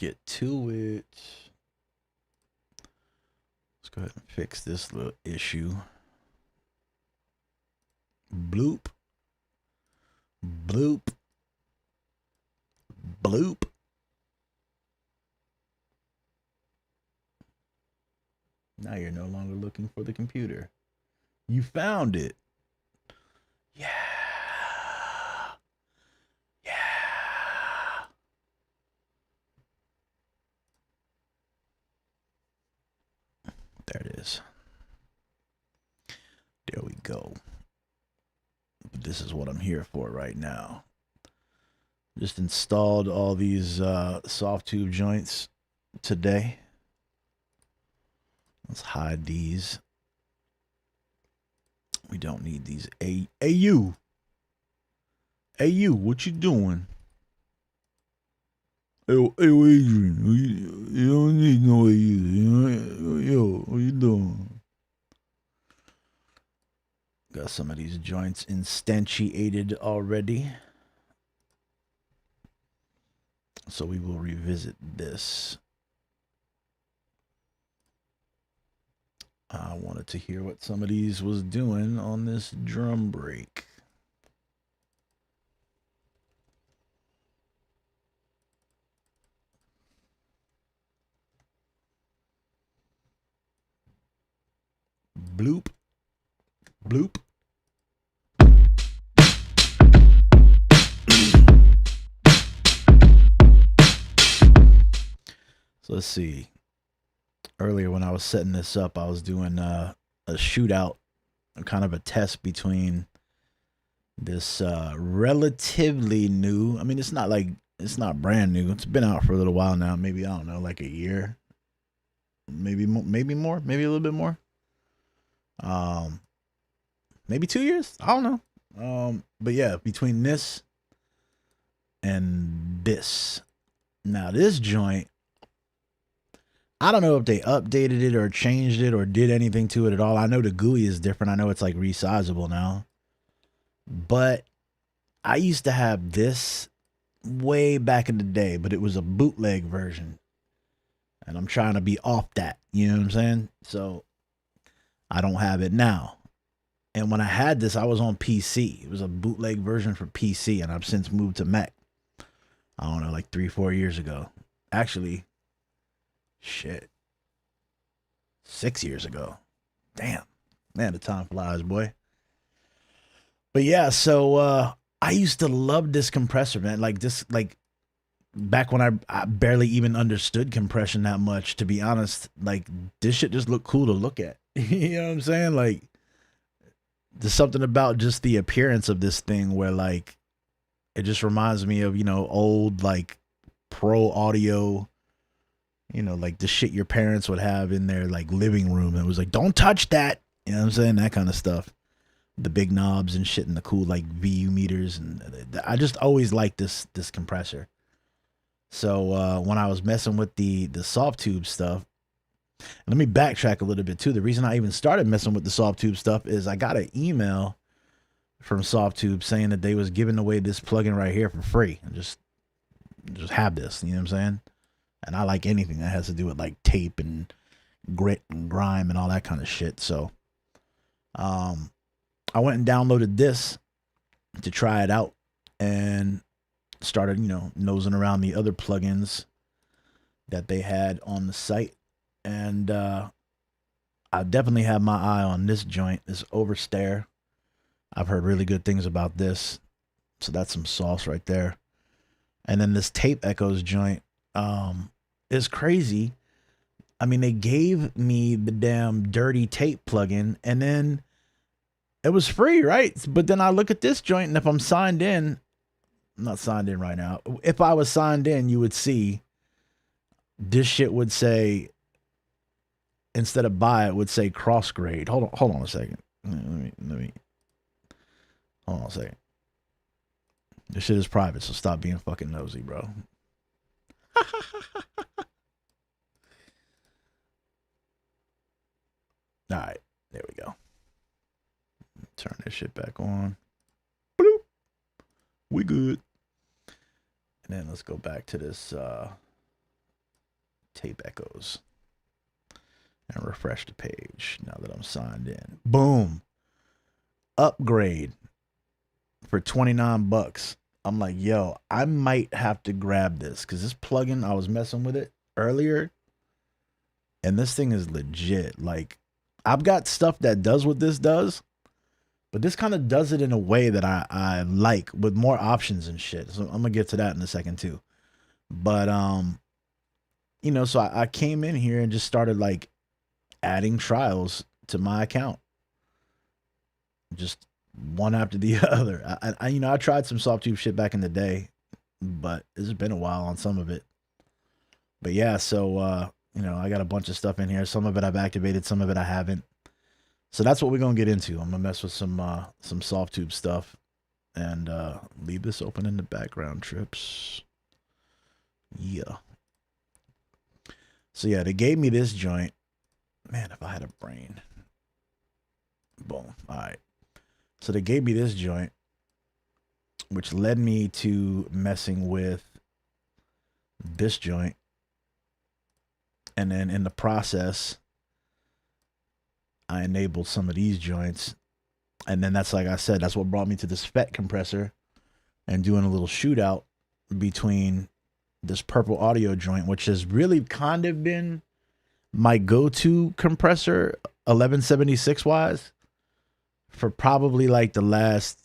get to it. Let's go ahead and fix this little issue. Bloop. Bloop. Bloop. Now you're no longer looking for the computer. You found it. Yeah. Yeah. There it is. There we go. But this is what I'm here for right now. Just installed all these Softube joints today. Let's hide these. We don't need these. Hey, you. Hey, you, what you doing? Hey, Adrian, you don't need no you. Yo, what you doing? Got some of these joints instantiated already. So we will revisit this. I wanted to hear what some of these was doing on this drum break. Bloop. Bloop. So let's see. Earlier when I was setting this up, I was doing a shootout, kind of a test between this relatively new. I mean, it's not brand new. It's been out for a little while now. Maybe, I don't know, like a year. Maybe more, maybe a little bit more. Maybe 2 years. I don't know. But yeah, between this and this. Now this joint, I don't know if they updated it or changed it or did anything to it at all. I know the GUI is different. I know it's like resizable now. But I used to have this way back in the day, but it was a bootleg version. And I'm trying to be off that. You know what I'm saying? So I don't have it now. And when I had this, I was on PC. It was a bootleg version for PC, and I've since moved to Mac. I don't know, like 3-4 years ago. Actually, shit. 6 years ago. Damn. Man, the time flies, boy. But yeah, so I used to love this compressor, man. Like this, like back when I barely even understood compression that much, to be honest. Like this shit just looked cool to look at. You know what I'm saying? Like there's something about just the appearance of this thing where like it just reminds me of, you know, old like pro audio, you know, like the shit your parents would have in their like living room. It was like, don't touch that. You know what I'm saying? That kind of stuff. The big knobs and shit and the cool like VU meters. And I just always liked this compressor. So when I was messing with the Softube stuff, let me backtrack a little bit too. The reason I even started messing with the Softube stuff is I got an email from Softube saying that they was giving away this plugin right here for free. And just have this, you know what I'm saying? And I like anything that has to do with like tape and grit and grime and all that kind of shit. So I went and downloaded this to try it out and started, you know, nosing around the other plugins that they had on the site. And I definitely have my eye on this joint, this Overstare. I've heard really good things about this. So that's some sauce right there. And then this Tape Echoes joint is crazy. I mean, they gave me the damn dirty tape plugin and then it was free, right? But then I look at this joint and if I'm signed in, I'm not signed in right now. If I was signed in, you would see this shit would say, instead of buy, it would say cross grade. Hold on a second. Let me hold on a second. This shit is private, so stop being fucking nosy, bro. All right, there we go. Turn this shit back on. Bloop. We good. And then let's go back to this tape echoes and refresh the page now that I'm signed in. Boom. Upgrade for 29 bucks. I'm like, yo, I might have to grab this because this plugin, I was messing with it earlier and this thing is legit. Like, I've got stuff that does what this does, but this kind of does it in a way that I like, with more options and shit. So I'm gonna get to that in a second too. But you know, so I came in here and just started like adding trials to my account, just one after the other. I you know, I tried some Softube shit back in the day, but it's been a while on some of it. But yeah, so you know, I got a bunch of stuff in here. Some of it I've activated, some of it I haven't. So that's what we're gonna get into. I'm gonna mess with some Softube stuff and leave this open in the background, trips. Yeah. So yeah, they gave me this joint. Man, if I had a brain. Boom. All right. So they gave me this joint, which led me to messing with this joint. And then in the process, I enabled some of these joints. And then that's, like I said, that's what brought me to this FET compressor and doing a little shootout between this purple audio joint, which has really kind of been my go-to compressor 1176 wise for probably like the last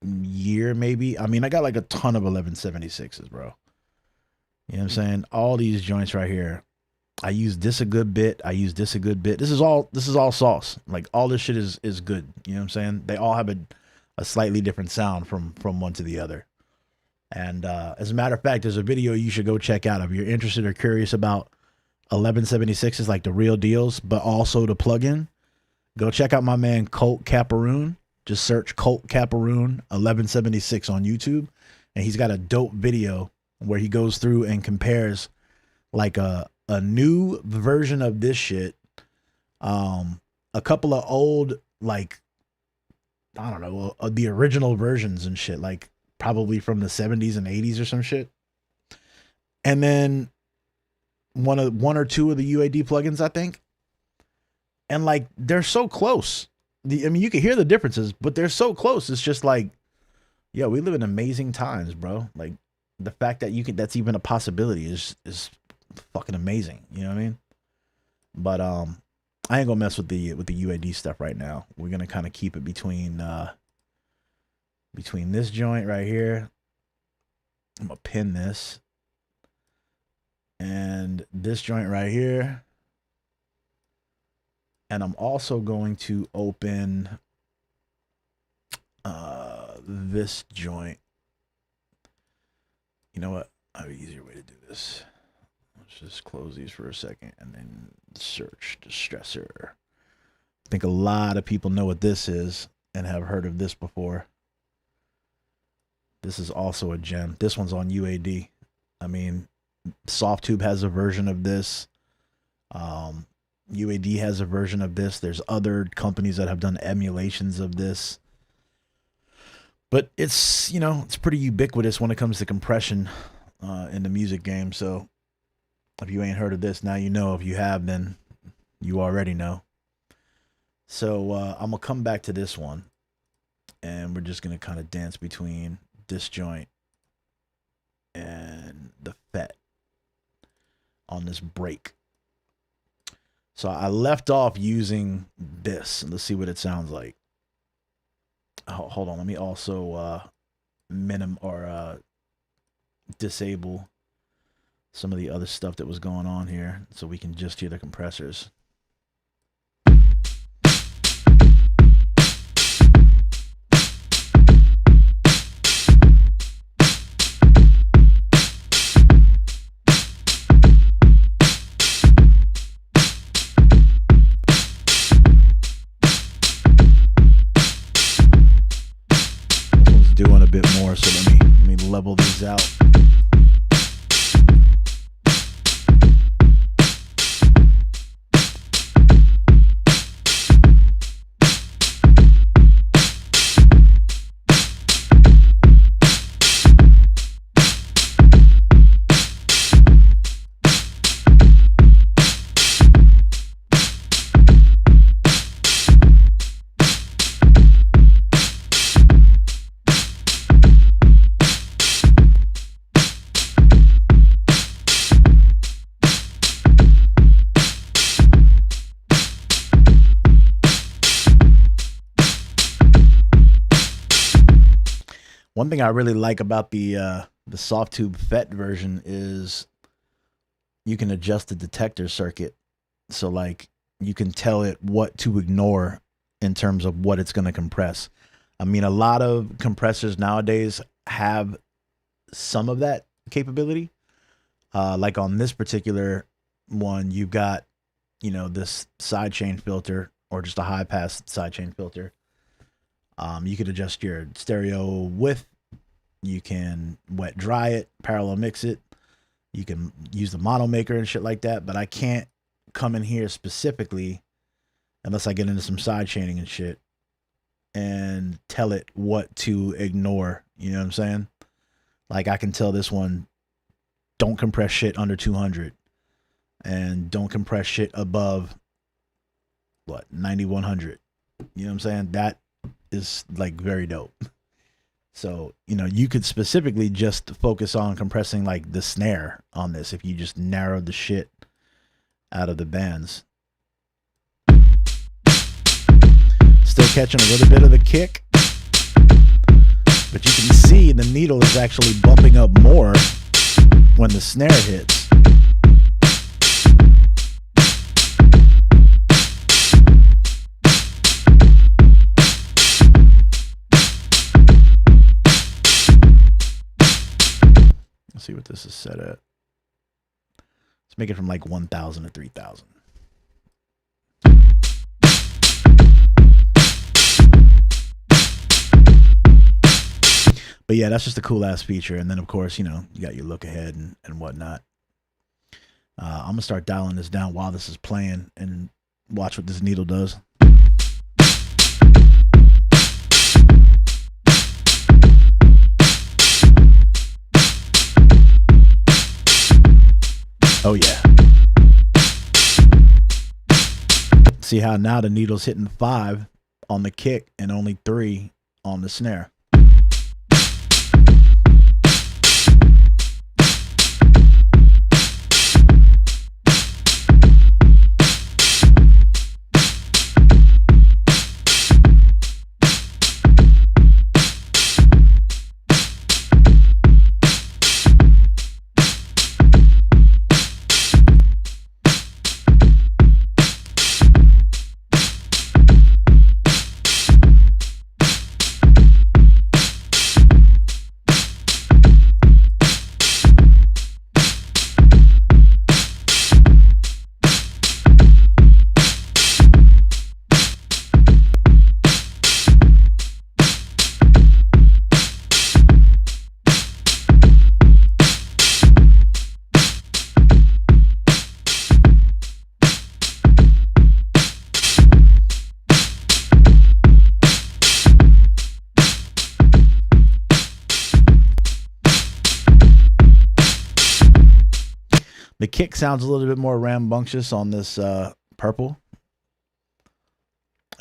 year, maybe. I mean, I got like a ton of 1176s, bro. You know what I'm saying? All these joints right here. I use this a good bit. I use this a good bit. This is all sauce. Like, all this shit is good. You know what I'm saying? They all have a slightly different sound from one to the other. And as a matter of fact, there's a video you should go check out if you're interested or curious about 1176s, like the real deals, but also the plugin. Go check out my man Colt Caparoon. Just search Colt Caparoon 1176 on YouTube, and he's got a dope video where he goes through and compares like a new version of this shit, a couple of old, like, I don't know, the original versions and shit, like probably from the 70s and 80s or some shit. And then one or two of the UAD plugins, I think. And like, they're so close. I mean, you can hear the differences, but they're so close. It's just like, yeah, we live in amazing times, bro. Like, the fact that that's even a possibility is fucking amazing. You know what I mean? But I ain't gonna mess with the UAD stuff right now. We're gonna kind of keep it between this joint right here. I'm gonna pin this, and this joint right here. And I'm also going to open this joint. You know what? I have an easier way to do this. Let's just close these for a second and then search distressor. I think a lot of people know what this is and have heard of this before. This is also a gem. This one's on UAD. I mean, Softube has a version of this. UAD has a version of this. There's other companies that have done emulations of this. But it's, you know, it's pretty ubiquitous when it comes to compression in the music game. So if you ain't heard of this, now you know. If you have, then you already know. So I'm going to come back to this one. And we're just going to kind of dance between this joint and the FET on this break. So I left off using this. Let's see what it sounds like. Oh, hold on. Let me also disable some of the other stuff that was going on here so we can just hear the compressors. Doing a bit more, so let me level these out. One thing I really like about the Softube FET version is you can adjust the detector circuit. So like you can tell it what to ignore in terms of what it's going to compress. I mean, a lot of compressors nowadays have some of that capability. Like on this particular one, you've got, you know, this sidechain filter or just a high pass sidechain filter. You could adjust your stereo width. You can wet dry it, parallel mix it. You can use the mono maker and shit like that. But I can't come in here specifically unless I get into some side chaining and shit and tell it what to ignore. You know what I'm saying? Like I can tell this one, don't compress shit under 200 and don't compress shit above what, 9100. You know what I'm saying? That is like very dope. So, you know, you could specifically just focus on compressing like the snare on this if you just narrowed the shit out of the bands. Still catching a little bit of the kick, but you can see the needle is actually bumping up more when the snare hits. Let's see what this is set at. Let's make it from like 1,000 to 3,000. But yeah, that's just a cool ass feature. And then of course, you know, you got your look ahead and whatnot. I'm gonna start dialing this down while this is playing and watch what this needle does. Oh yeah. See how now the needle's hitting 5 on the kick and only 3 on the snare. The kick sounds a little bit more rambunctious on this purple.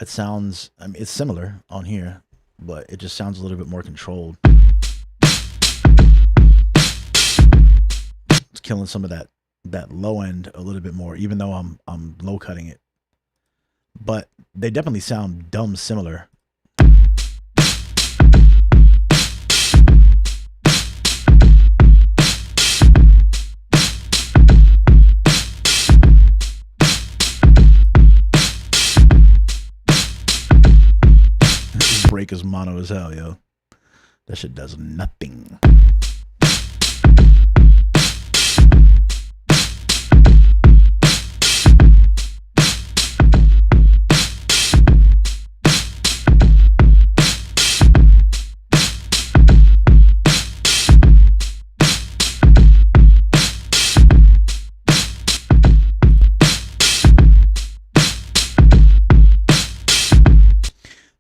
It sounds, I mean, it's similar on here, but it just sounds a little bit more controlled. It's killing some of that low end a little bit more, even though I'm low cutting it. But they definitely sound dumb similar. Break is mono as hell, yo. That shit does nothing.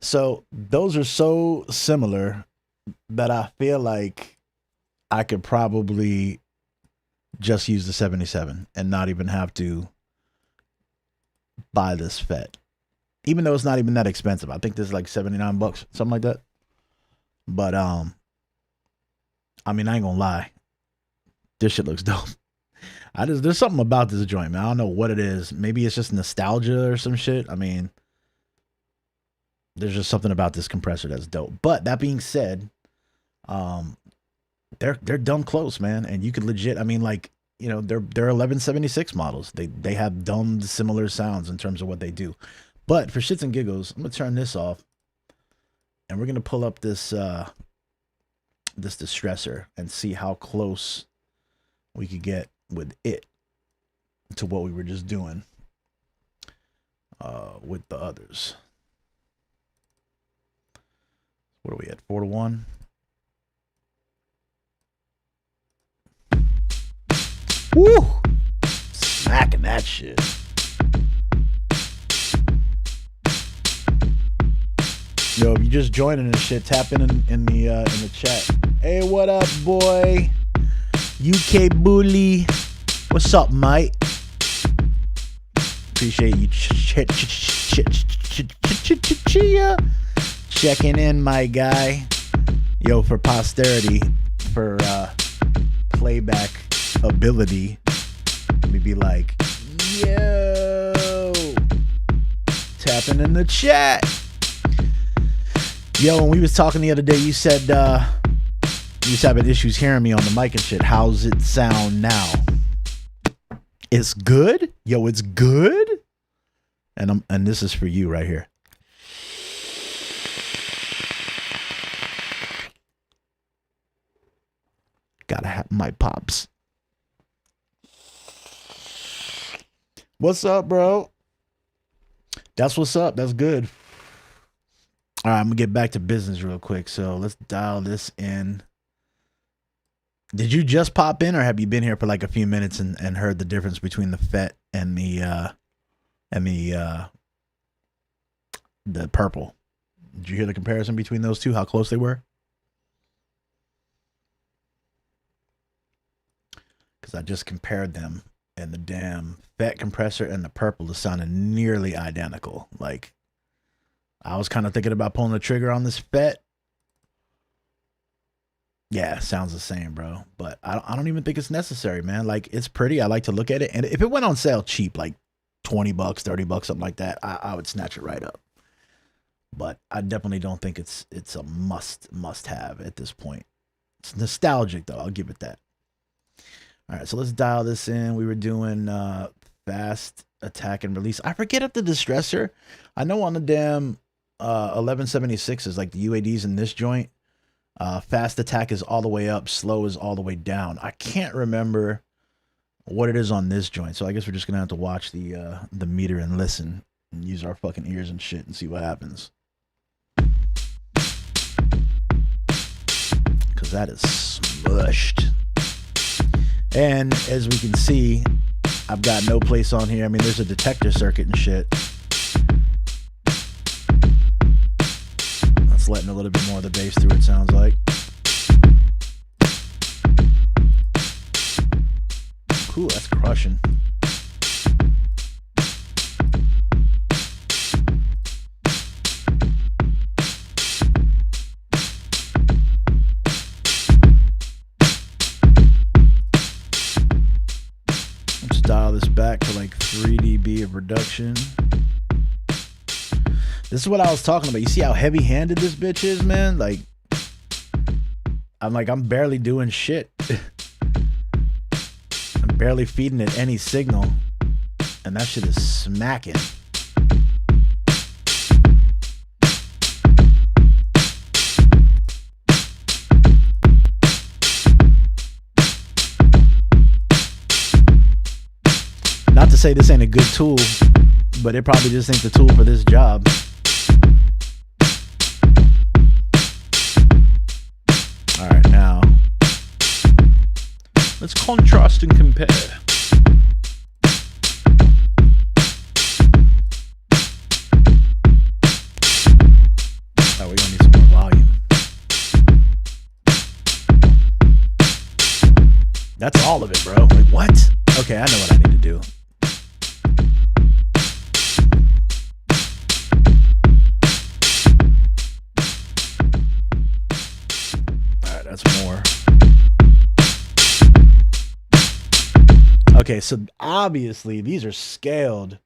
So those are so similar that I feel like I could probably just use the 77 and not even have to buy this FET, even though it's not even that expensive. I think this is like 79 bucks, something like that. But I mean, I ain't gonna lie, this shit looks dope. There's something about this joint, man. I don't know what it is. Maybe it's just nostalgia or some shit. I mean, there's just something about this compressor that's dope. But that being said, They're dumb close, man. And you could legit, I mean, like, you know, they're 1176 models. They have dumb similar sounds in terms of what they do. But for shits and giggles, I'm gonna turn this off, and we're gonna pull up this this distressor and see how close we could get with it to what we were just doing with the others. What are we at? 4-1. Woo! Smacking that shit. Yo, if you just joining this shit, tap in the chat. Hey, what up, boy? UK Bully. What's up, mate? Appreciate you checking in, my guy. Yo, for posterity, for playback ability, let me be like, yo, tapping in the chat. Yo, when we was talking the other day, you said you was having issues hearing me on the mic and shit. How's it sound now? It's good? Yo, it's good? And this is for you right here. Gotta have my pops. What's up, bro? That's what's up. That's good. All right, I'm gonna get back to business real quick. So let's dial this in. Did you just pop in, or have you been here for like a few minutes and heard the difference between the FET and the purple? Did you hear the comparison between those two? How close they were? Because I just compared them, and the damn FET compressor and the purple is sounding nearly identical. Like, I was kind of thinking about pulling the trigger on this FET. Yeah, sounds the same, bro. But I don't even think it's necessary, man. Like, it's pretty. I like to look at it. And if it went on sale cheap, like $20, $30, something like that, I would snatch it right up. But I definitely don't think it's a must have at this point. It's nostalgic, though. I'll give it that. All right, so let's dial this in. We were doing fast attack and release. I forget if the distressor, I know on the damn 1176s, like the UADs in this joint, fast attack is all the way up, slow is all the way down. I can't remember what it is on this joint, so I guess we're just gonna have to watch the meter and listen and use our fucking ears and shit and see what happens. Cause that is smushed. And as we can see, I've got no place on here. I mean, there's a detector circuit and shit. That's letting a little bit more of the bass through, it sounds like. Cool, that's crushing. Dial this back to like 3 dB of reduction. This is what I was talking about. You see how heavy-handed this bitch is, man? Like, I'm barely doing shit. I'm barely feeding it any signal, and that shit is smacking. Not to say this ain't a good tool, but it probably just ain't the tool for this job. All right, now let's contrast and compare. Oh, we're gonna need some more volume. That's all of it, bro. Like, what? Okay, I know what I need to do. That's more. Okay, so obviously these are scaled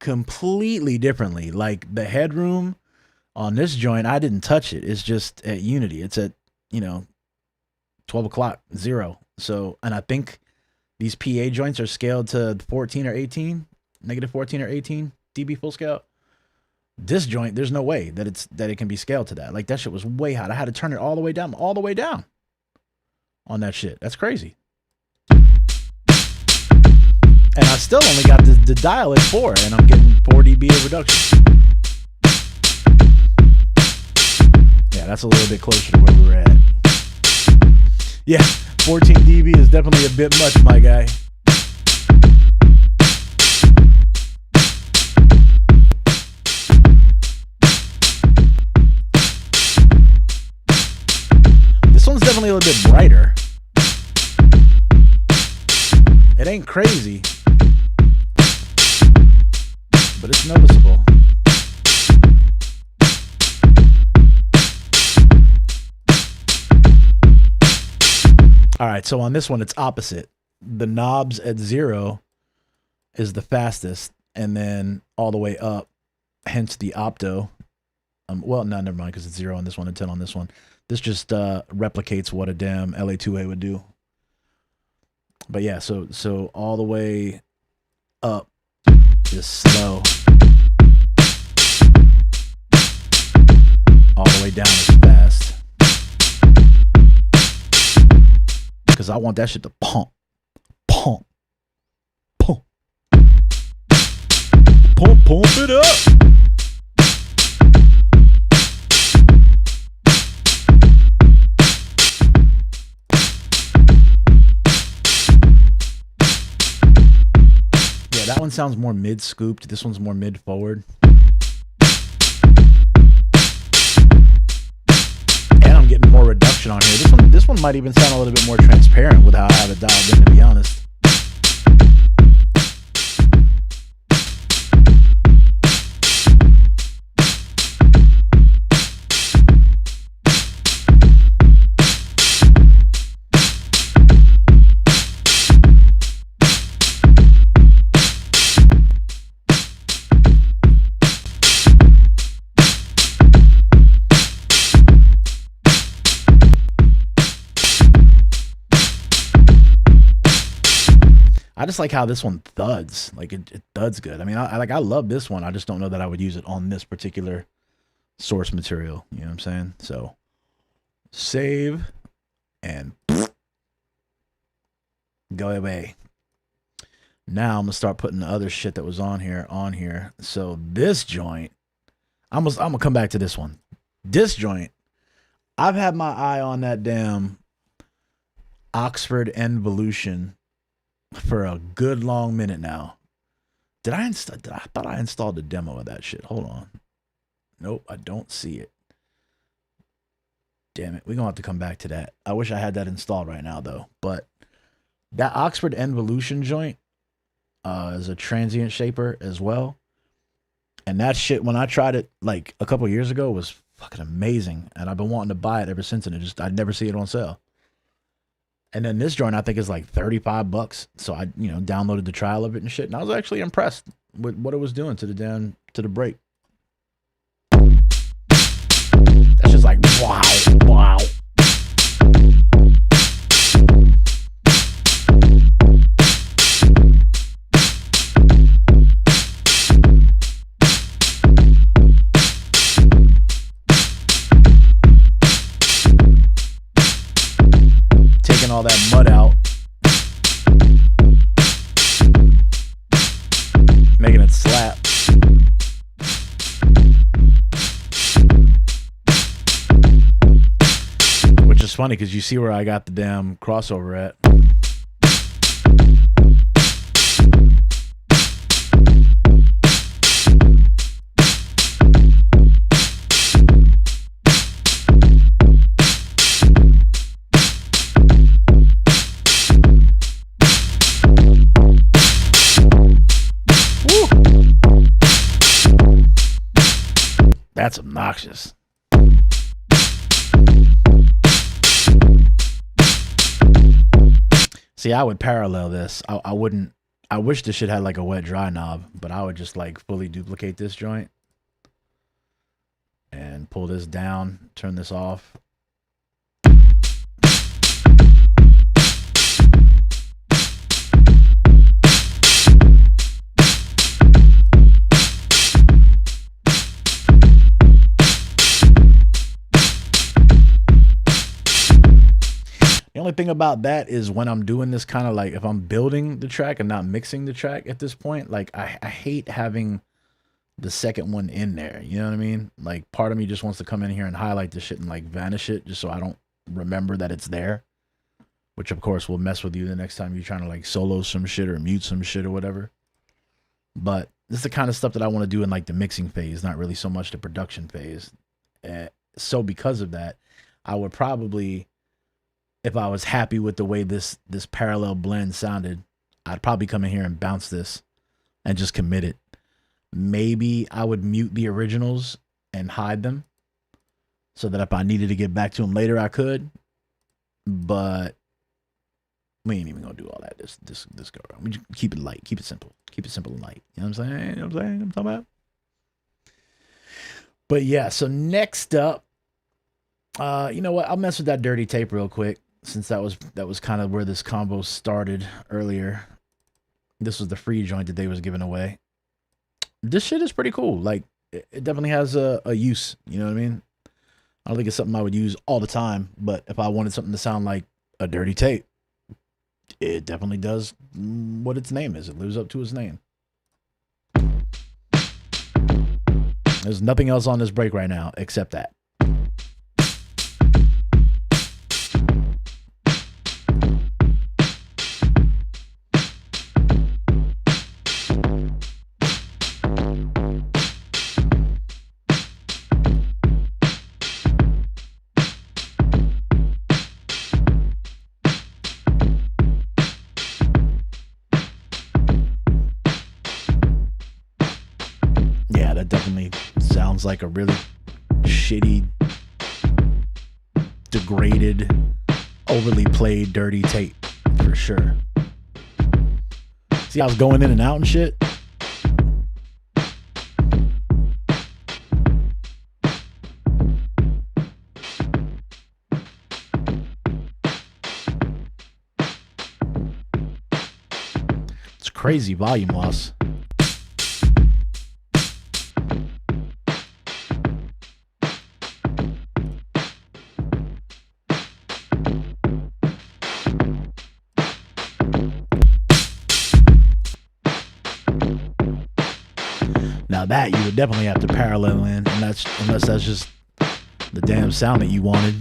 completely differently. Like the headroom on this joint, I didn't touch it. It's just at unity. It's at you know, 12 o'clock, 0. So, and I think these PA joints are scaled to 14 or 18, negative 14 or 18 dB full scale. This joint, there's no way that it can be scaled to that. Like, that shit was way hot. I had to turn it all the way down on that shit. That's crazy. And I still only got the dial at 4, and I'm getting 4 dB of reduction. Yeah, that's a little bit closer to where we were at. Yeah, 14 dB is definitely a bit much, my guy. This one's definitely a little bit brighter. It ain't crazy, but it's noticeable. All right, so on this one, it's opposite. The knobs at 0 is the fastest, and then all the way up, hence the opto. Well, no, never mind, because it's 0 on this one and 10 on this one. This just replicates what a damn LA2A would do. But yeah, so all the way up is slow. All the way down is fast. Because I want that shit to pump. Pump. Pump. Pump it up. That one sounds more mid-scooped. This one's more mid-forward. And I'm getting more reduction on here. This one might even sound a little bit more transparent with how I have it dialed in, to be honest. I just like how this one thuds. Like it thuds good. I mean, I love this one. I just don't know that I would use it on this particular source material. You know what I'm saying? So save and go away. Now I'm gonna start putting the other shit that was on here. So this joint, I'm gonna come back to this one. This joint, I've had my eye on that damn Oxford Involution for a good long minute now. I thought I installed a demo of that shit. Hold on. Nope, I don't see it. Damn it. We're gonna have to come back to that. I wish I had that installed right now though. But that Oxford Involution joint is a transient shaper as well. And that shit, when I tried it like a couple years ago, was fucking amazing. And I've been wanting to buy it ever since, and I'd never see it on sale. And then this joint I think is like $35. So I, downloaded the trial of it and shit, and I was actually impressed with what it was doing to the break. That's just like wow. All that mud out, making it slap. Which is funny because you see where I got the damn crossover at. That's obnoxious. See, I would parallel this. I wouldn't. I wish this shit had like a wet dry knob, but I would just like fully duplicate this joint and pull this down, turn this off. good thing about that is when I'm doing this kind of like, if I'm building the track and not mixing the track at this point, like I hate having the second one in there. You know what I mean? Like part of me just wants to come in here and highlight this shit and like vanish it just so I don't remember that it's there. Which of course will mess with you the next time you're trying to like solo some shit or mute some shit or whatever. But this is the kind of stuff that I want to do in like the mixing phase, not really so much the production phase. So because of that, I would probably, if I was happy with the way this parallel blend sounded, I'd probably come in here and bounce this and just commit it. Maybe I would mute the originals and hide them so that if I needed to get back to them later, I could. But we ain't even gonna do all that this go around. We just keep it light, keep it simple, and light. You know what I'm saying? You know what I'm talking about? But yeah, so next up, you know what? I'll mess with that dirty tape real quick since that was kind of where this combo started earlier. This was the free joint that they was giving away. This shit is pretty cool. Like it definitely has a use. You know what I mean? I don't think it's something I would use all the time, but if I wanted something to sound like a dirty tape, it definitely does what its name is. It lives up to its name. There's nothing else on this break right now except that. Like a really shitty, degraded, overly played, dirty tape for sure. See, I was going in and out and shit. It's crazy volume loss. That you would definitely have to parallel in, and unless that's just the damn sound that you wanted.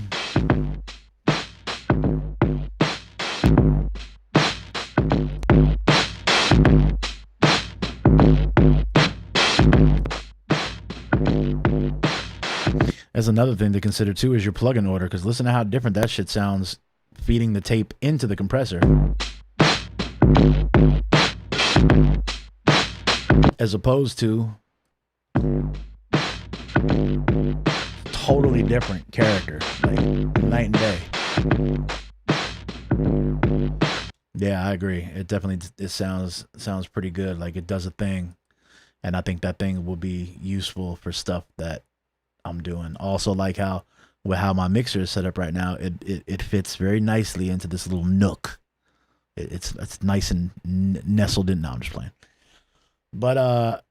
That's another thing to consider too, is your plugin order, because listen to how different that shit sounds feeding the tape into the compressor. As opposed to totally different character, like night and day. Yeah, I agree. It definitely sounds pretty good. Like it does a thing, and I think that thing will be useful for stuff that I'm doing. Also, like how my mixer is set up right now, it fits very nicely into this little nook. It's nice and nestled in. No, I'm just playing. But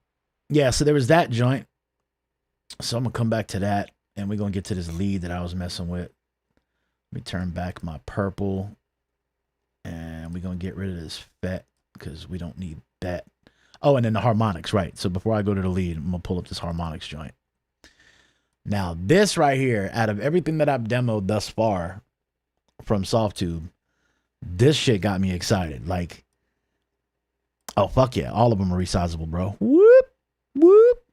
yeah, so there was that joint. So I'm gonna come back to that, and we're gonna get to this lead that I was messing with. Let me turn back my purple, and we're gonna get rid of this FET because we don't need that. Oh, and then the harmonics, right? So before I go to the lead, I'm gonna pull up this harmonics joint. Now this right here, out of everything that I've demoed thus far from Softube, this shit got me excited. Like, oh fuck yeah, all of them are resizable, bro. Whoop, whoop,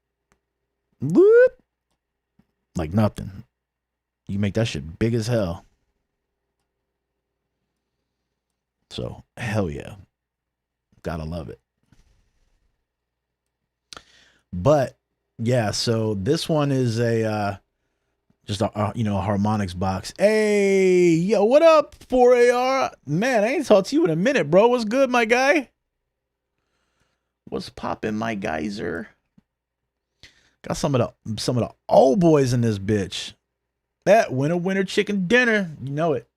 whoop. Like nothing. You make that shit big as hell. So hell yeah, gotta love it. But yeah, so this one is a just a you know, a harmonics box. Hey, yo, what up, 4AR? Man, I ain't talked to you in a minute, bro. What's good, my guy? What's poppin', my geyser? Got some of the old boys in this bitch. That winter chicken dinner, you know it.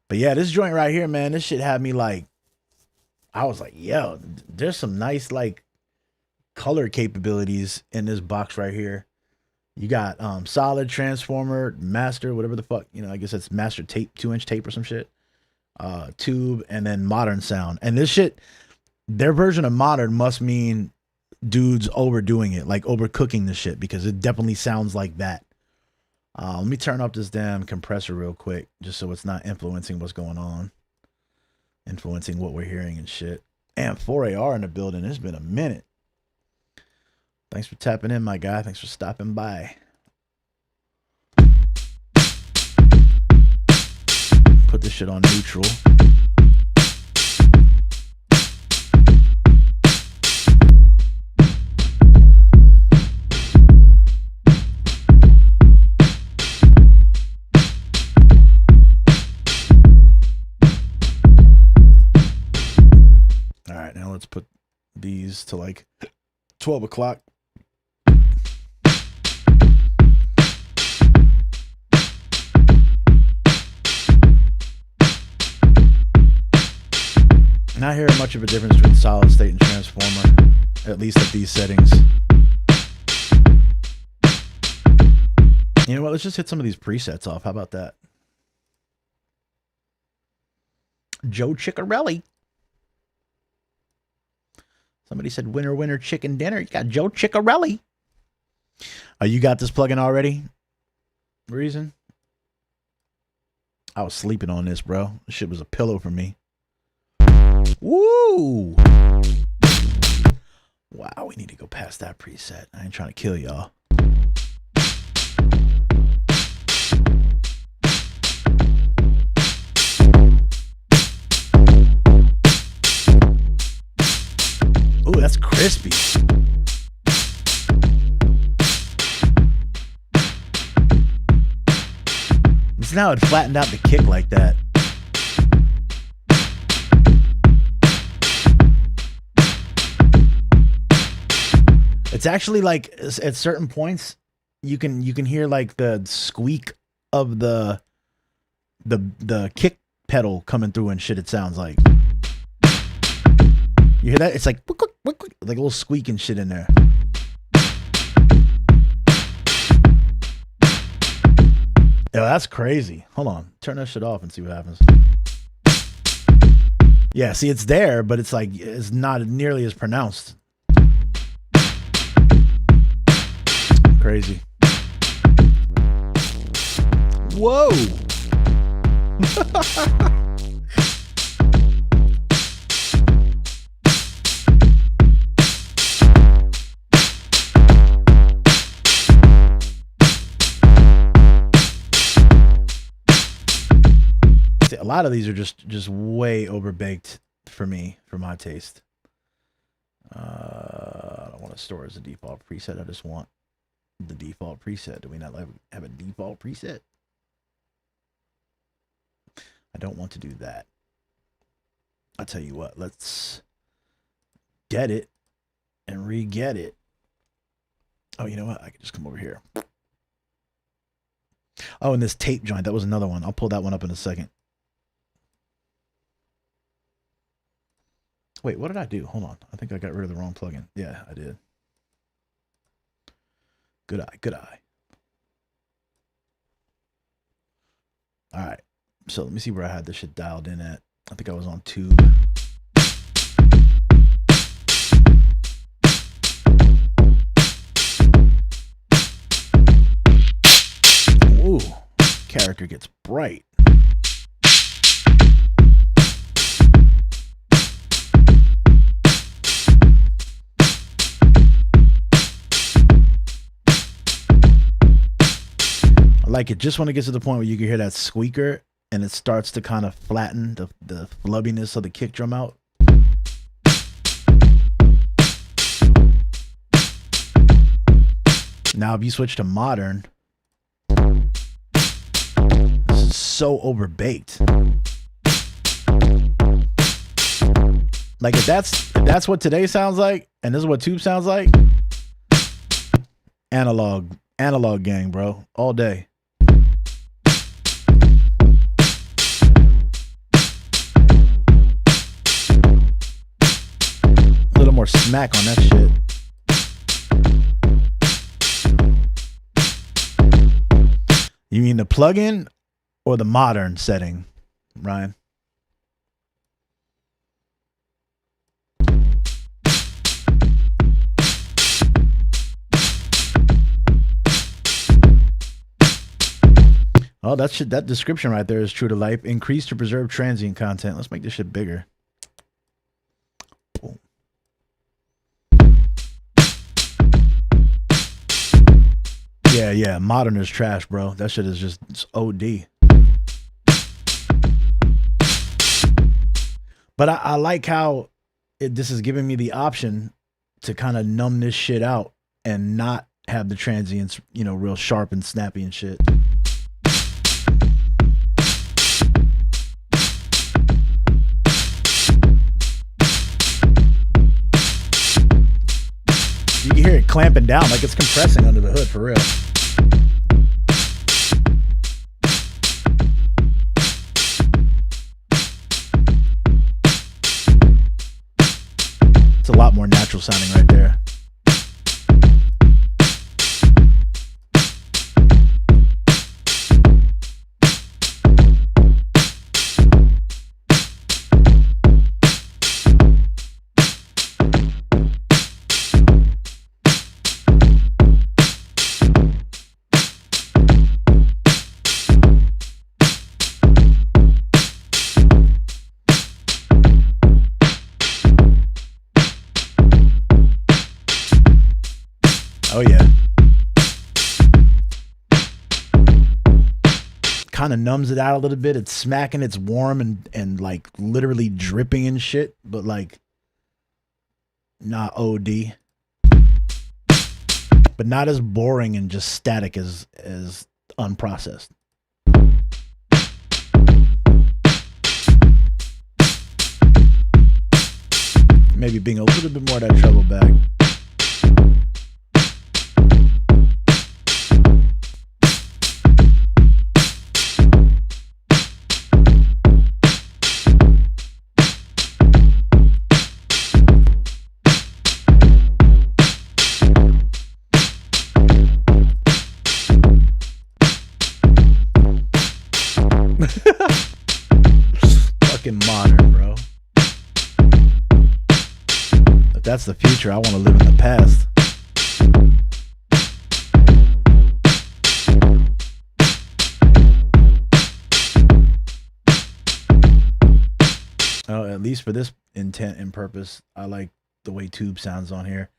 But yeah, this joint right here, man, this shit had me like, I was like, yo, there's some nice like color capabilities in this box right here. You got solid, transformer, master, whatever the fuck, you know, I guess it's master tape, 2-inch tape or some shit. tube, and then modern sound. And this shit, their version of modern must mean dudes overdoing it, like overcooking the shit, because it definitely sounds like that. Let me turn up this damn compressor real quick, just so it's not influencing what's going on, influencing what we're hearing and shit. And 4AR in the building. It's been a minute. Thanks for tapping in, my guy. Thanks for stopping by. Put this shit on neutral. All right, now let's put these to like 12 o'clock. Not hearing much of a difference between solid state and transformer, at least at these settings. You know what? Let's just hit some of these presets off. How about that? Joe Ciccarelli. Somebody said winner, winner, chicken dinner. You got Joe Ciccarelli. Oh, you got this plugin already? Reason? I was sleeping on this, bro. This shit was a pillow for me. Woo! Wow, we need to go past that preset. I ain't trying to kill y'all. Ooh, that's crispy. It's now it flattened out the kick like that. It's actually like at certain points you can hear like the squeak of the kick pedal coming through and shit. It sounds like, you hear that? It's like like a little squeak and shit in there. Yo, that's crazy. Hold on, turn that shit off and see what happens. Yeah, see, it's there, but it's like it's not nearly as pronounced. Crazy. Whoa. See, a lot of these are just way overbaked for me, for my taste. I don't want to store as a default preset. I just want the default preset. Do we not have a default preset? I don't want to do that. I'll tell you what, let's get it and re-get it. Oh, you know what? I can just come over here. Oh, and this tape joint, that was another one. I'll pull that one up in a second. Wait, what did I do? Hold on. I think I got rid of the wrong plugin. Yeah, I did. Good eye, good eye. All right, so let me see where I had this shit dialed in at. I think I was on tube. Ooh, character gets bright. Like it just when it gets to the point where you can hear that squeaker and it starts to kind of flatten the flubbiness of the kick drum out. Now if you switch to modern, this is so overbaked. Like if that's what today sounds like, and this is what tube sounds like, analog gang, bro, all day. A little more smack on that shit. You mean the plugin or the modern setting, Ryan? Oh, that description right there is true to life. Increase to preserve transient content. Let's make this shit bigger. Boom. Yeah. Modern is trash, bro. That shit is just OD. But I like how this is giving me the option to kind of numb this shit out and not have the transients, you know, real sharp and snappy and shit. You can hear it clamping down like it's compressing under the hood for real. It's a lot more natural sounding right there. Oh yeah. Kind of numbs it out a little bit. It's smacking, it's warm and like literally dripping and shit, but like not OD. But not as boring and just static as unprocessed. Maybe being a little bit more of that treble back. Fucking modern, bro. If that's the future, I want to live in the past. Oh, at least for this intent and purpose, I like the way Tube sounds on here.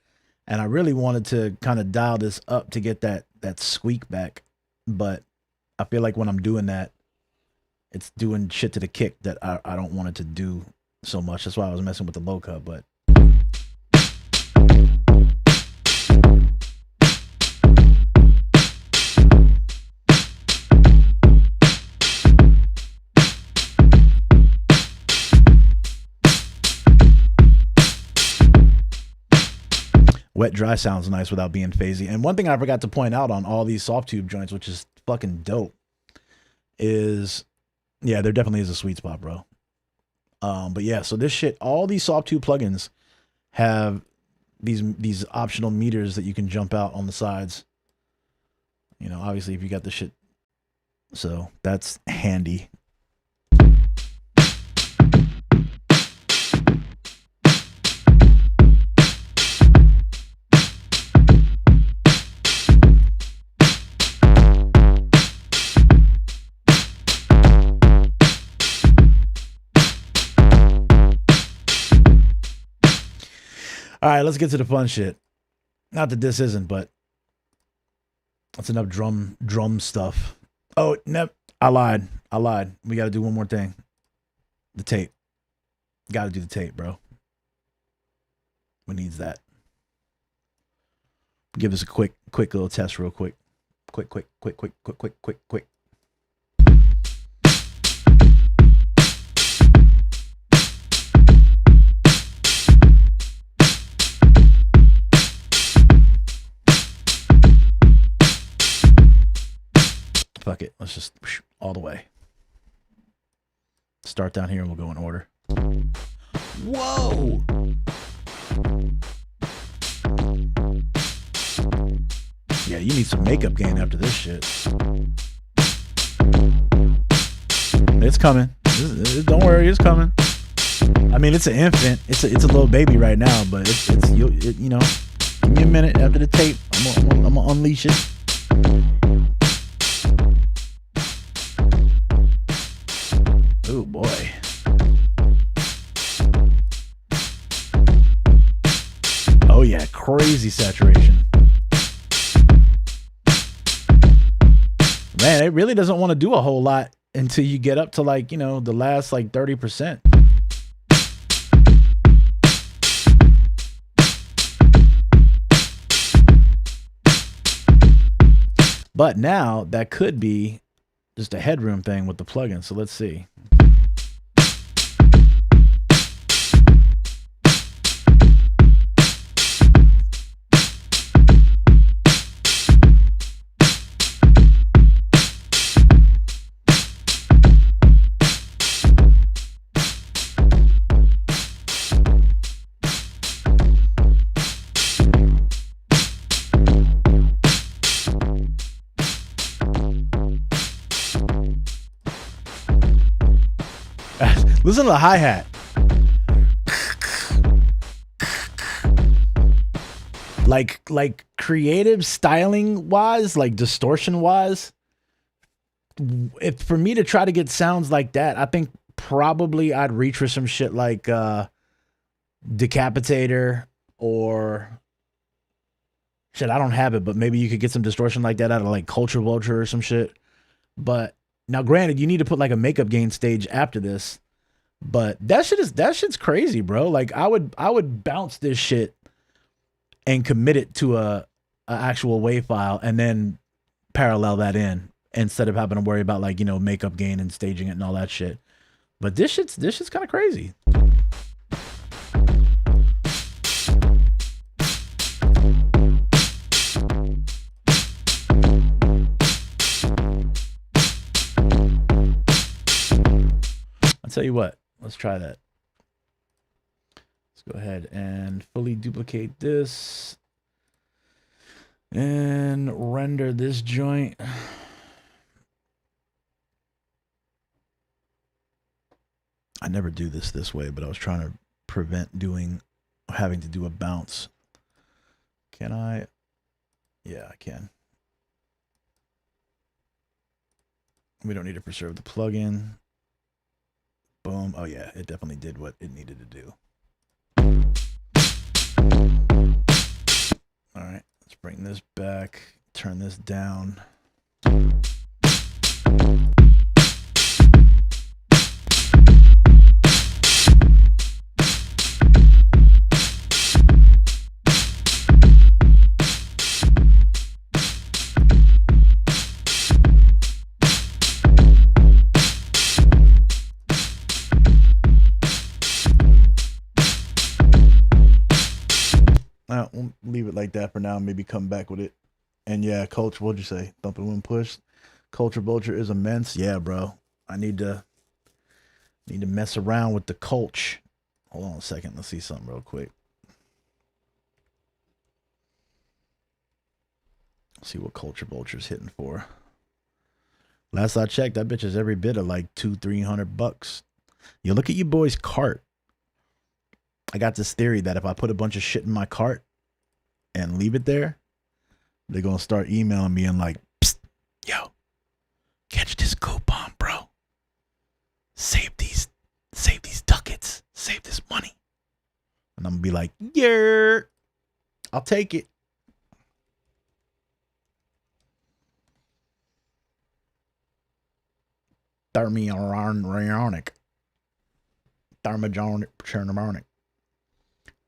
And I really wanted to kind of dial this up to get that squeak back. But I feel like when I'm doing that, it's doing shit to the kick that I don't want it to do so much. That's why I was messing with the low cut, but wet dry sounds nice without being phasey. And one thing I forgot to point out on all these Softube joints, which is fucking dope, is yeah, there definitely is a sweet spot, bro. But yeah, so this shit, all these Softube plugins have these optional meters that you can jump out on the sides. You know, obviously if you got the shit, so that's handy. All right, let's get to the fun shit. Not that this isn't, but that's enough drum stuff. Oh, nope. I lied. We got to do one more thing. The tape. Got to do the tape, bro. We needs that. Give us a quick little test real quick. Quick. Fuck it. Let's just all the way. Start down here and we'll go in order. Whoa! Yeah, you need some makeup gain after this shit. It's coming. Don't worry, it's coming. I mean, it's an infant. It's a little baby right now, but you know, give me a minute after the tape. I'm gonna unleash it. crazy saturation. Man, it really doesn't want to do a whole lot until you get up to like, you know, the last like 30%. But now that could be just a headroom thing with the plugin. So let's see. Listen to the hi-hat. Like creative styling wise, like distortion wise, if for me to try to get sounds like that, I think probably I'd reach for some shit like Decapitator or shit, I don't have it, but maybe you could get some distortion like that out of like Culture Vulture or some shit. But now granted, you need to put like a makeup gain stage after this. But that shit's crazy, bro. Like I would bounce this shit and commit it to a actual WAV file and then parallel that in instead of having to worry about like, you know, makeup gain and staging it and all that shit. But this shit's kind of crazy. I'll tell you what. Let's try that. Let's go ahead and fully duplicate this and render this joint. I never do this way, but I was trying to prevent having to do a bounce. Can I? Yeah, I can. We don't need to preserve the plugin. Boom. Oh yeah, it definitely did what it needed to do. All right, let's bring this back, turn this down. We'll leave it like that for now. Maybe come back with it. And yeah, Culture, what'd you say? Thumping when push. Culture Vulture is immense. Yeah, bro. I need to mess around with the Culture. Hold on a second. Let's see something real quick. Let's see what Culture Vulture's hitting for. Last I checked, that bitch is every bit of like $200-300. You look at you boys' cart. I got this theory that if I put a bunch of shit in my cart and leave it there, they're going to start emailing me and like, psst, yo, catch this coupon, bro. Save these ducats. Save this money. And I'm going to be like, yeah, I'll take it. Thermogenic.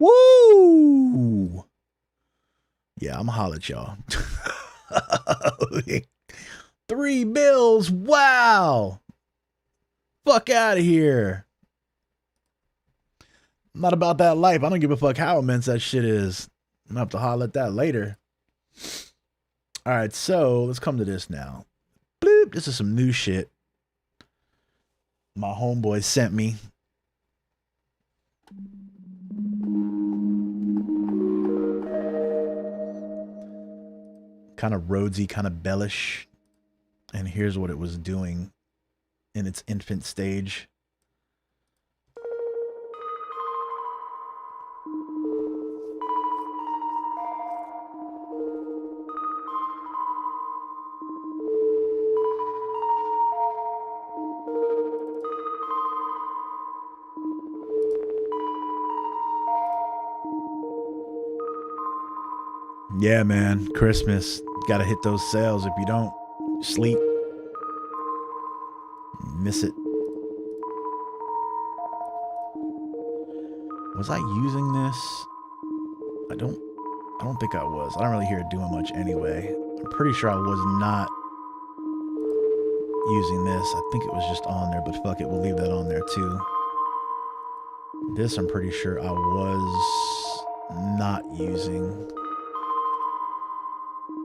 Woo! Yeah, I'm holla at y'all. 3 bills. Wow. Fuck out of here. I'm not about that life. I don't give a fuck how immense that shit is. I'm gonna have to holla at that later. All right, so let's come to this now. Bloop. This is some new shit my homeboy sent me. Kind of Rhodesy, kind of bellish. And here's what it was doing in its infant stage. Yeah, man. Christmas. Gotta hit those sales. If you don't, sleep. Miss it. Was I using this? I don't think I was. I don't really hear it doing much anyway. I'm pretty sure I was not using this. I think it was just on there, but fuck it, we'll leave that on there too. This I'm pretty sure I was not using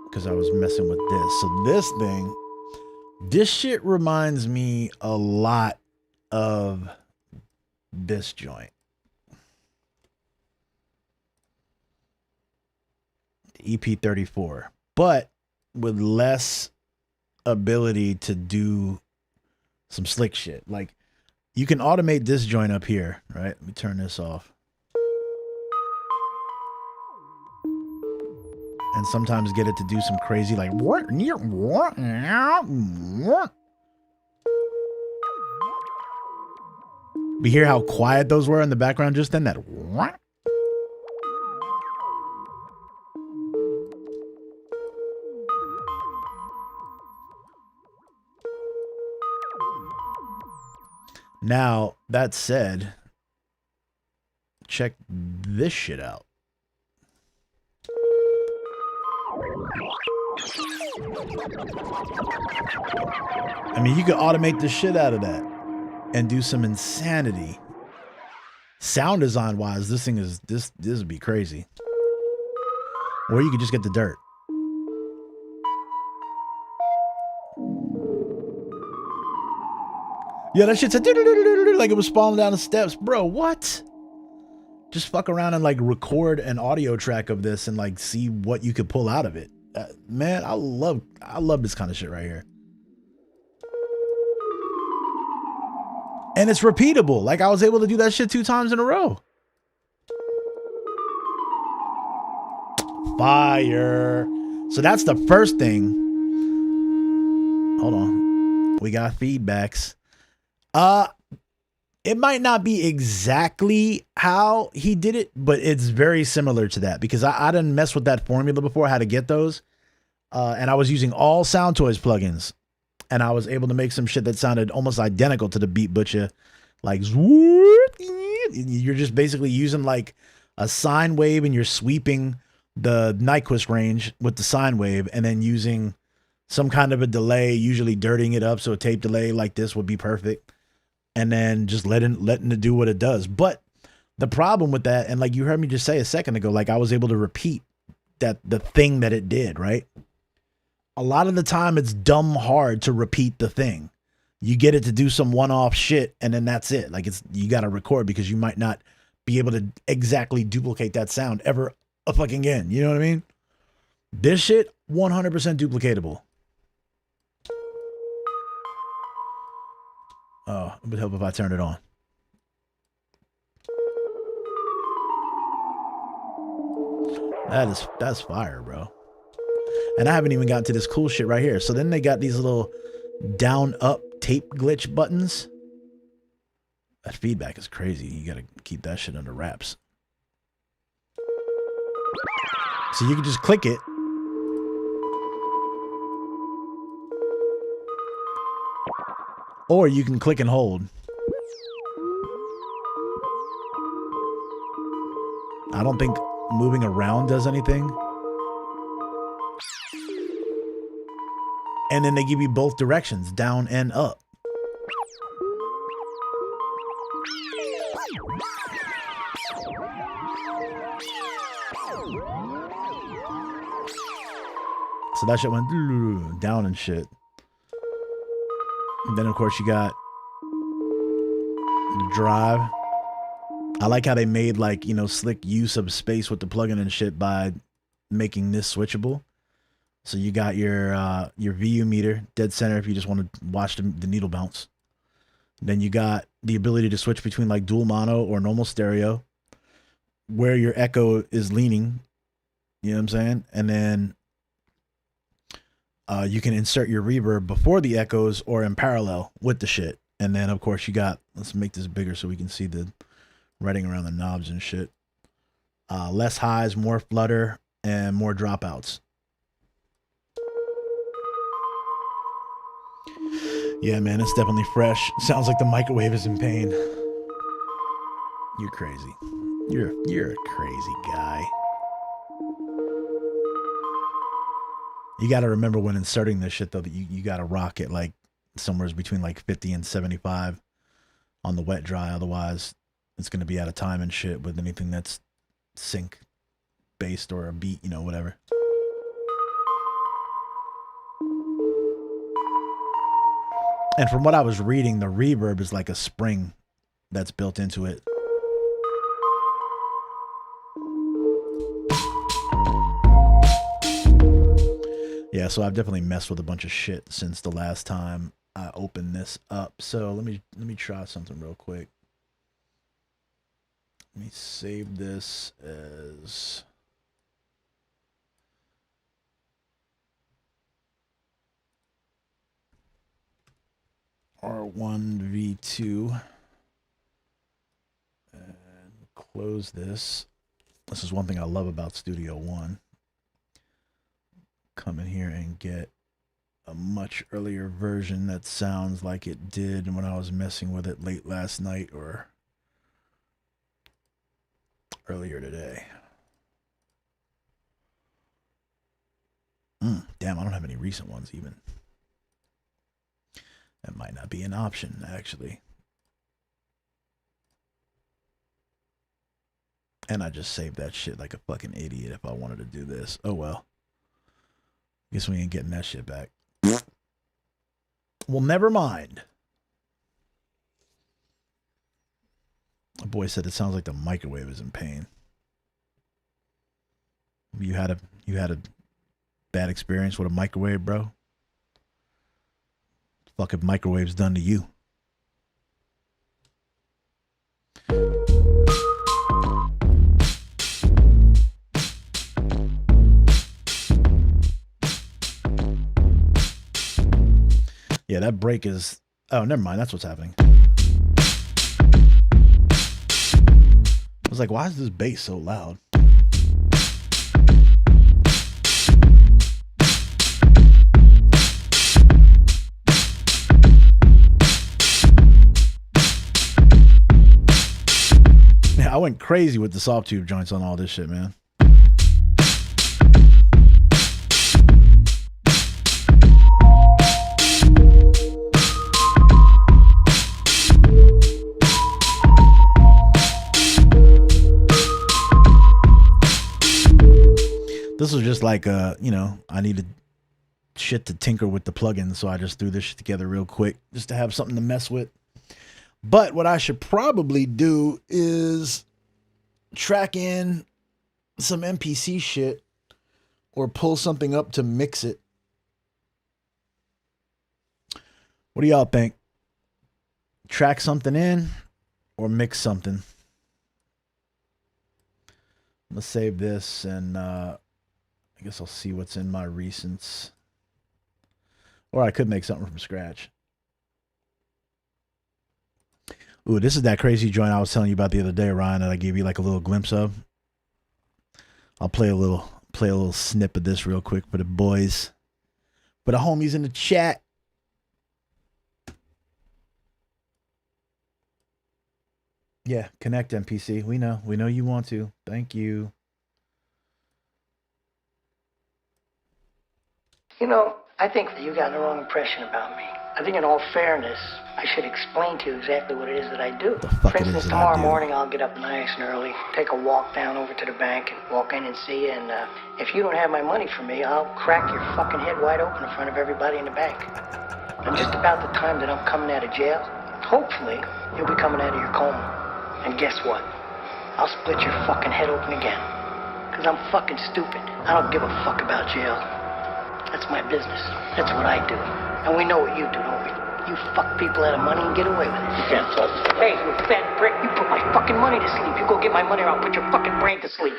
because I was messing with this. So this thing, this shit reminds me a lot of this joint. EP34, but with less ability to do some slick shit. Like, you can automate this joint up here, right? Let me turn this off. And sometimes get it to do some crazy, like, what? We hear how quiet those were in the background just then? That what? Now, that said, check this shit out. I mean, you could automate the shit out of that and do some insanity. Sound design wise, this thing is, this would be crazy. Or you could just get the dirt. Yeah, that shit said like it was falling down the steps. Bro, what? Just fuck around and like record an audio track of this and like see what you could pull out of it. Man, I love this kind of shit right here. And it's repeatable. Like, I was able to do that shit 2 times in a row. Fire. So that's the first thing. Hold on. We got feedbacks. It might not be exactly how he did it, but it's very similar to that because I didn't mess with that formula before, how to get those. And I was using all Soundtoys plugins. And I was able to make some shit that sounded almost identical to the Beat Butcher. Like, you're just basically using like a sine wave and you're sweeping the Nyquist range with the sine wave and then using some kind of a delay, usually dirtying it up. So a tape delay like this would be perfect. And then just letting it do what it does. But the problem with that, and like you heard me just say a second ago, like I was able to repeat the thing that it did, right? A lot of the time it's dumb hard to repeat the thing. You get it to do some one-off shit and then that's it. Like you got to record because you might not be able to exactly duplicate that sound ever fucking again. You know what I mean? This shit, 100% duplicatable. Oh, it would help if I turned it on. That's fire, bro. And I haven't even gotten to this cool shit right here. So then they got these little down up tape glitch buttons. That feedback is crazy. You got to keep that shit under wraps. So you can just click it. Or you can click and hold. I don't think moving around does anything. And then they give you both directions, down and up. So that shit went down and shit. And then of course you got the drive. I like how they made like, you know, slick use of space with the plugin and shit by making this switchable. So you got your VU meter, dead center if you just want to watch the needle bounce. Then you got the ability to switch between like dual mono or normal stereo, where your echo is leaning. You know what I'm saying? And then you can insert your reverb before the echoes or in parallel with the shit. And then of course you got, let's make this bigger so we can see the writing around the knobs and shit. Less highs, more flutter. and more dropouts. Yeah, man, it's definitely fresh. Sounds like the microwave is in pain. You're crazy. You're a crazy guy. You got to remember when inserting this shit, though, that you got to rock it like somewhere between like 50 and 75 on the wet dry. Otherwise, it's going to be out of time and shit with anything that's sync based or a beat, you know, whatever. And from what I was reading, the reverb is like a spring that's built into it. Yeah, so I've definitely messed with a bunch of shit since the last time I opened this up. So let me try something real quick. Let me save this as R1V2 and close this. This is one thing I love about Studio One. Come in here and get a much earlier version that sounds like it did when I was messing with it late last night or earlier today. Damn, I don't have any recent ones even. That might not be an option, actually. And I just saved that shit like a fucking idiot if I wanted to do this. Oh well. Guess we ain't getting that shit back. Well, never mind. A boy said it sounds like the microwave is in pain. You had a bad experience with a microwave, bro? Fucking microwave's done to you. Yeah, that break is... Oh, never mind. That's what's happening. I was like, why is this bass so loud? Yeah, I went crazy with the Softube joints on all this shit, man. This was just like, you know, I needed shit to tinker with the plugin, so I just threw this shit together real quick just to have something to mess with. But what I should probably do is track in some MPC shit or pull something up to mix it. What do y'all think? Track something in or mix something? I'm gonna save this and I guess I'll see what's in my recents. Or I could make something from scratch. Ooh, this is that crazy joint I was telling you about the other day, Ryan, that I gave you like a little glimpse of. I'll play a little snip of this real quick for the boys. For the homies in the chat. Yeah, connect MPC. We know you want to. Thank you. You know, I think that you got the wrong impression about me. I think in all fairness, I should explain to you exactly what it is that I do. For instance, tomorrow morning I'll get up nice and early, take a walk down over to the bank and walk in and see you, and if you don't have my money for me, I'll crack your fucking head wide open in front of everybody in the bank. And just about the time that I'm coming out of jail, hopefully, you'll be coming out of your coma. And guess what? I'll split your fucking head open again. Because I'm fucking stupid. I don't give a fuck about jail. That's my business. That's what I do. And we know what you do, don't we? You fuck people out of money and get away with it. Hey, you fat prick, you put my fucking money to sleep. You go get my money or I'll put your fucking brain to sleep.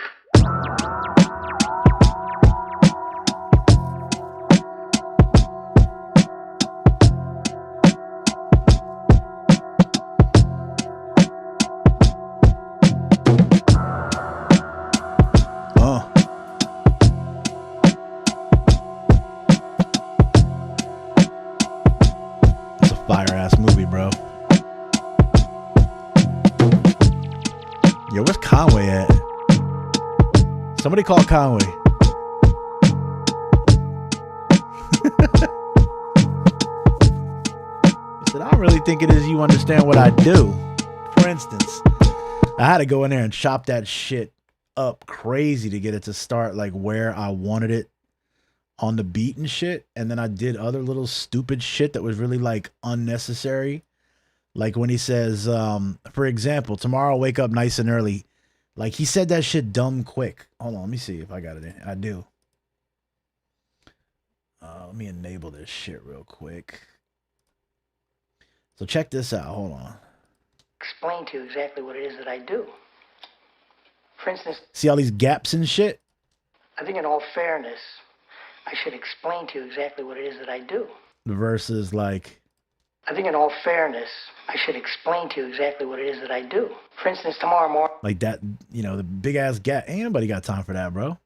Yo, where's Conway at? Somebody call Conway. He said, I don't really think it is you understand what I do. For instance, I had to go in there and chop that shit up crazy to get it to start like where I wanted it on the beat and shit. And then I did other little stupid shit that was really like unnecessary. Like when he says, for example, tomorrow I'll wake up nice and early. Like he said that shit dumb quick. Hold on, let me see if I got it in. I do. Let me enable this shit real quick. So check this out. Hold on. Explain to you exactly what it is that I do. For instance, see all these gaps and shit? I think in all fairness, I should explain to you exactly what it is that I do. The verse is like, I think in all fairness, I should explain to you exactly what it is that I do. For instance, tomorrow morning. Like that, you know, the big ass gap. Ain't nobody got time for that, bro.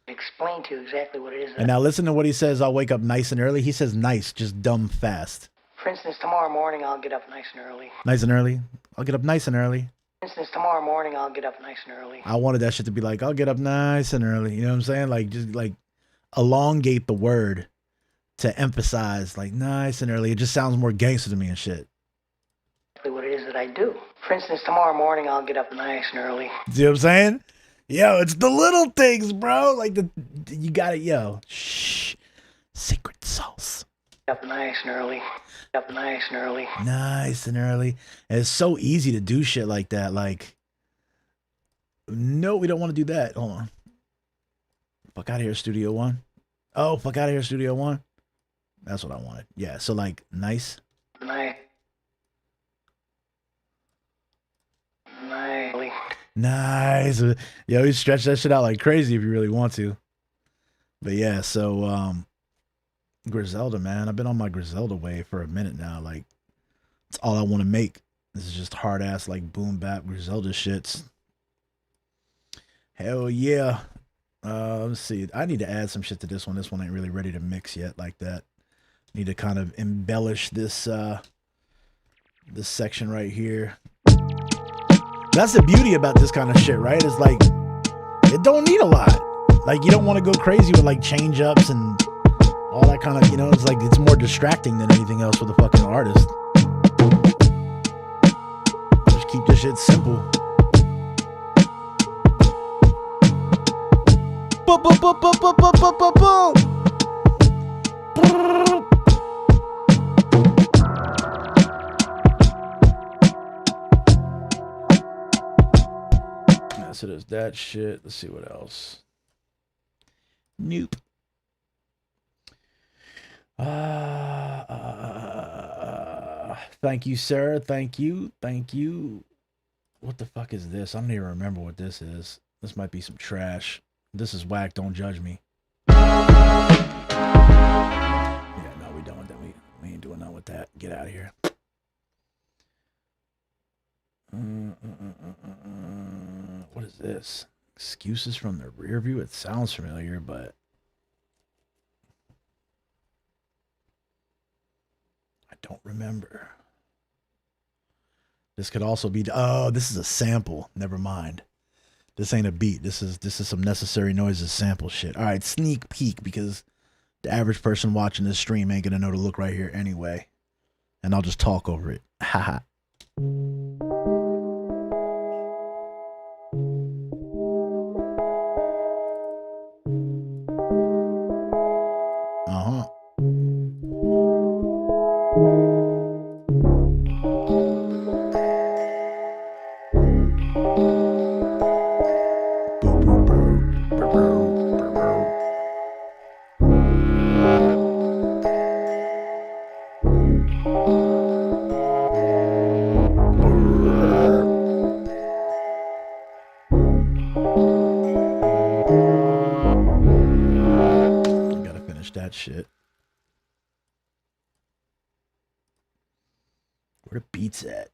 Explain to you exactly what it is that and now listen to what he says. I'll wake up nice and early. He says nice, just dumb fast. For instance, tomorrow morning I'll get up nice and early. Nice and early? I'll get up nice and early. For instance, tomorrow morning I'll get up nice and early. I wanted that shit to be like, I'll get up nice and early. You know what I'm saying? Like, just like elongate the word to emphasize like nice and early. It just sounds more gangster to me and shit. What it is that I do. For instance, tomorrow morning I'll get up nice and early. See what I'm saying? Yo, it's the little things, bro. Like you got it, yo. Shh. Secret sauce. Up nice and early. Up nice and early. Nice and early. And it's so easy to do shit like that. Like, no, we don't want to do that. Hold on. Fuck out of here, Studio One. Oh, fuck out of here, Studio One. That's what I wanted. Yeah, so like, nice. Nice. Nice. Nice. Yo, you stretch that shit out like crazy if you really want to. But yeah, so Griselda, man. I've been on my Griselda wave for a minute now. Like, it's all I want to make. This is just hard ass like boom bap Griselda shits. Hell yeah. Let's see. I need to add some shit to this one. This one ain't really ready to mix yet like that. Need to kind of embellish this this section right here. That's the beauty about this kind of shit, right? It's like, it don't need a lot. Like, you don't want to go crazy with like change ups and all that kind of, you know, it's like, it's more distracting than anything else for the fucking artist. Just keep this shit simple. Boop, boop, boop, boop, boop, boop, boop, boop, boop. So there's that shit. Let's see what else. Nope. Thank you, sir. Thank you. Thank you. What the fuck is this? I don't even remember what this is. This might be some trash. This is whack. Don't judge me. Yeah, no, we don't. We ain't doing nothing with that. Get out of here. What is this? Excuses from the rear view? It sounds familiar, but I don't remember. This could also be, oh, this is a sample. Never mind. This ain't a beat. This is some Necessary Noises sample shit. All right, sneak peek, because the average person watching this stream ain't gonna know to look right here anyway. And I'll just talk over it. Haha. Shit. Where the beats at?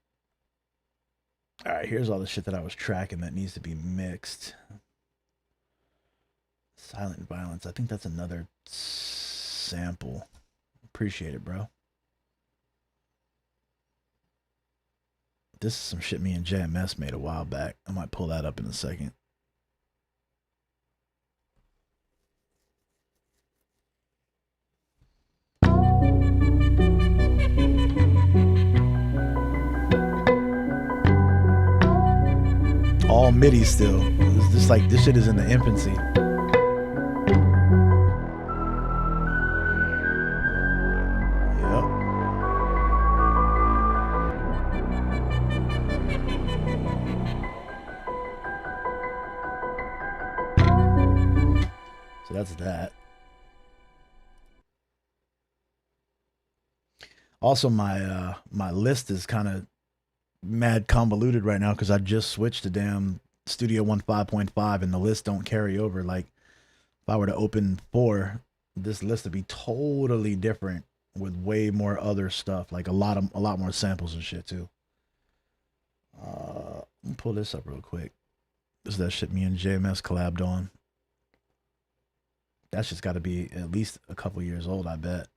All right, here's all the shit that I was tracking that needs to be mixed. Silent Violence. I think that's another sample. Appreciate it, bro. This is some shit me and JMS made a while back. I might pull that up in a second. All MIDI still. It's just like this shit is in the infancy. So that's that. Also, my my list is kind of mad convoluted right now because I just switched to damn Studio One 5.5 and the list don't carry over. Like if I were to open 4, this list would be totally different with way more other stuff, like a lot more samples and shit too. Let me pull this up real quick. This is that shit me and JMS collabed on. That's just got to be at least a couple years old, I bet.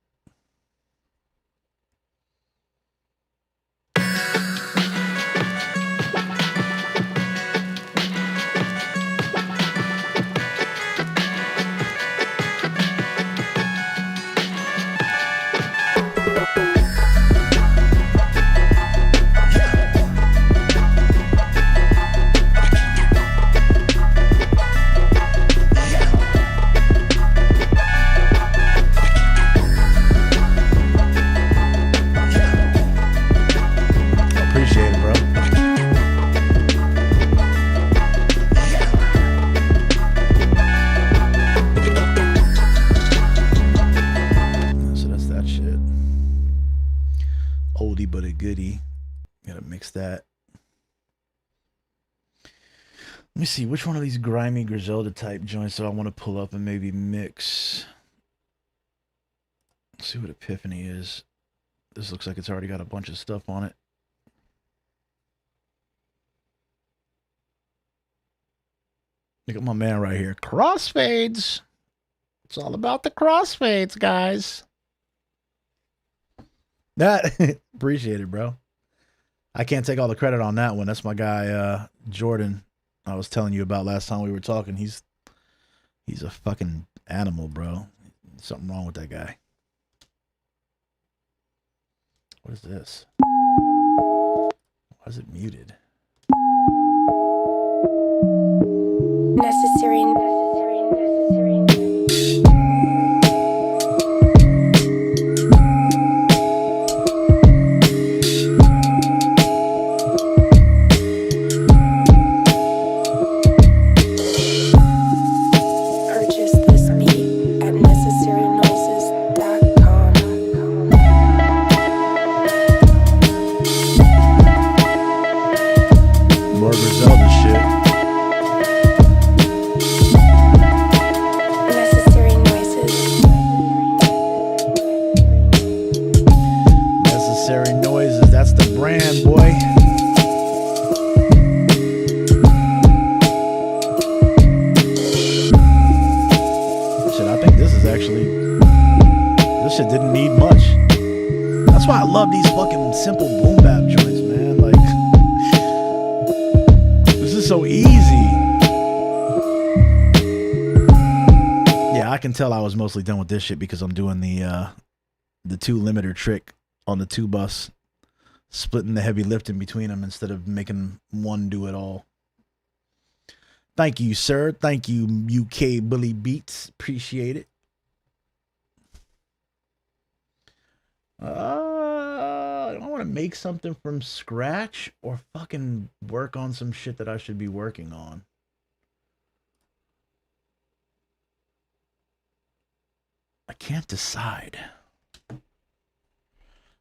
That. Let me see which one of these grimy Griselda type joints do I want to pull up and maybe mix. Let's see what Epiphany is. This looks like it's already got a bunch of stuff on it. Look at my man right here. Crossfades. It's all about the crossfades, guys. That appreciate it, bro. I can't take all the credit on that one. That's my guy, Jordan. I was telling you about last time we were talking. He's a fucking animal, bro. Something wrong with that guy. What is this? Why is it muted? Necessary. Simple boom bap joints, man. Like this is so easy. Yeah, I can tell I was mostly done with this shit because I'm doing the 2 limiter trick on the 2 bus, splitting the heavy lift in between them instead of making one do it all. Thank you, sir. Thank you, UK Bully Beats. Appreciate it. I want to make something from scratch or fucking work on some shit that I should be working on. I can't decide.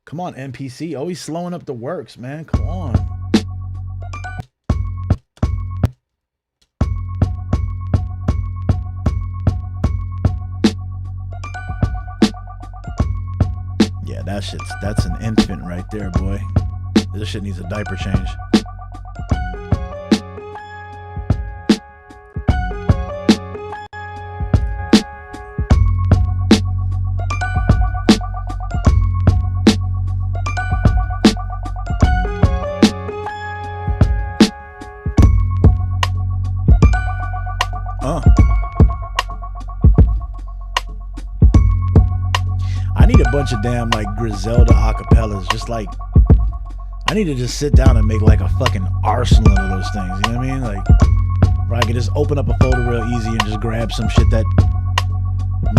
Come on, NPC. Always slowing up the works, man. Come on. Yeah, that's an infant right there, boy. This shit needs a diaper change. I need a bunch of damn like Griselda acapellas. Just like, I need to just sit down and make like a fucking arsenal of those things. You know what I mean? Like, where I can just open up a folder real easy and just grab some shit that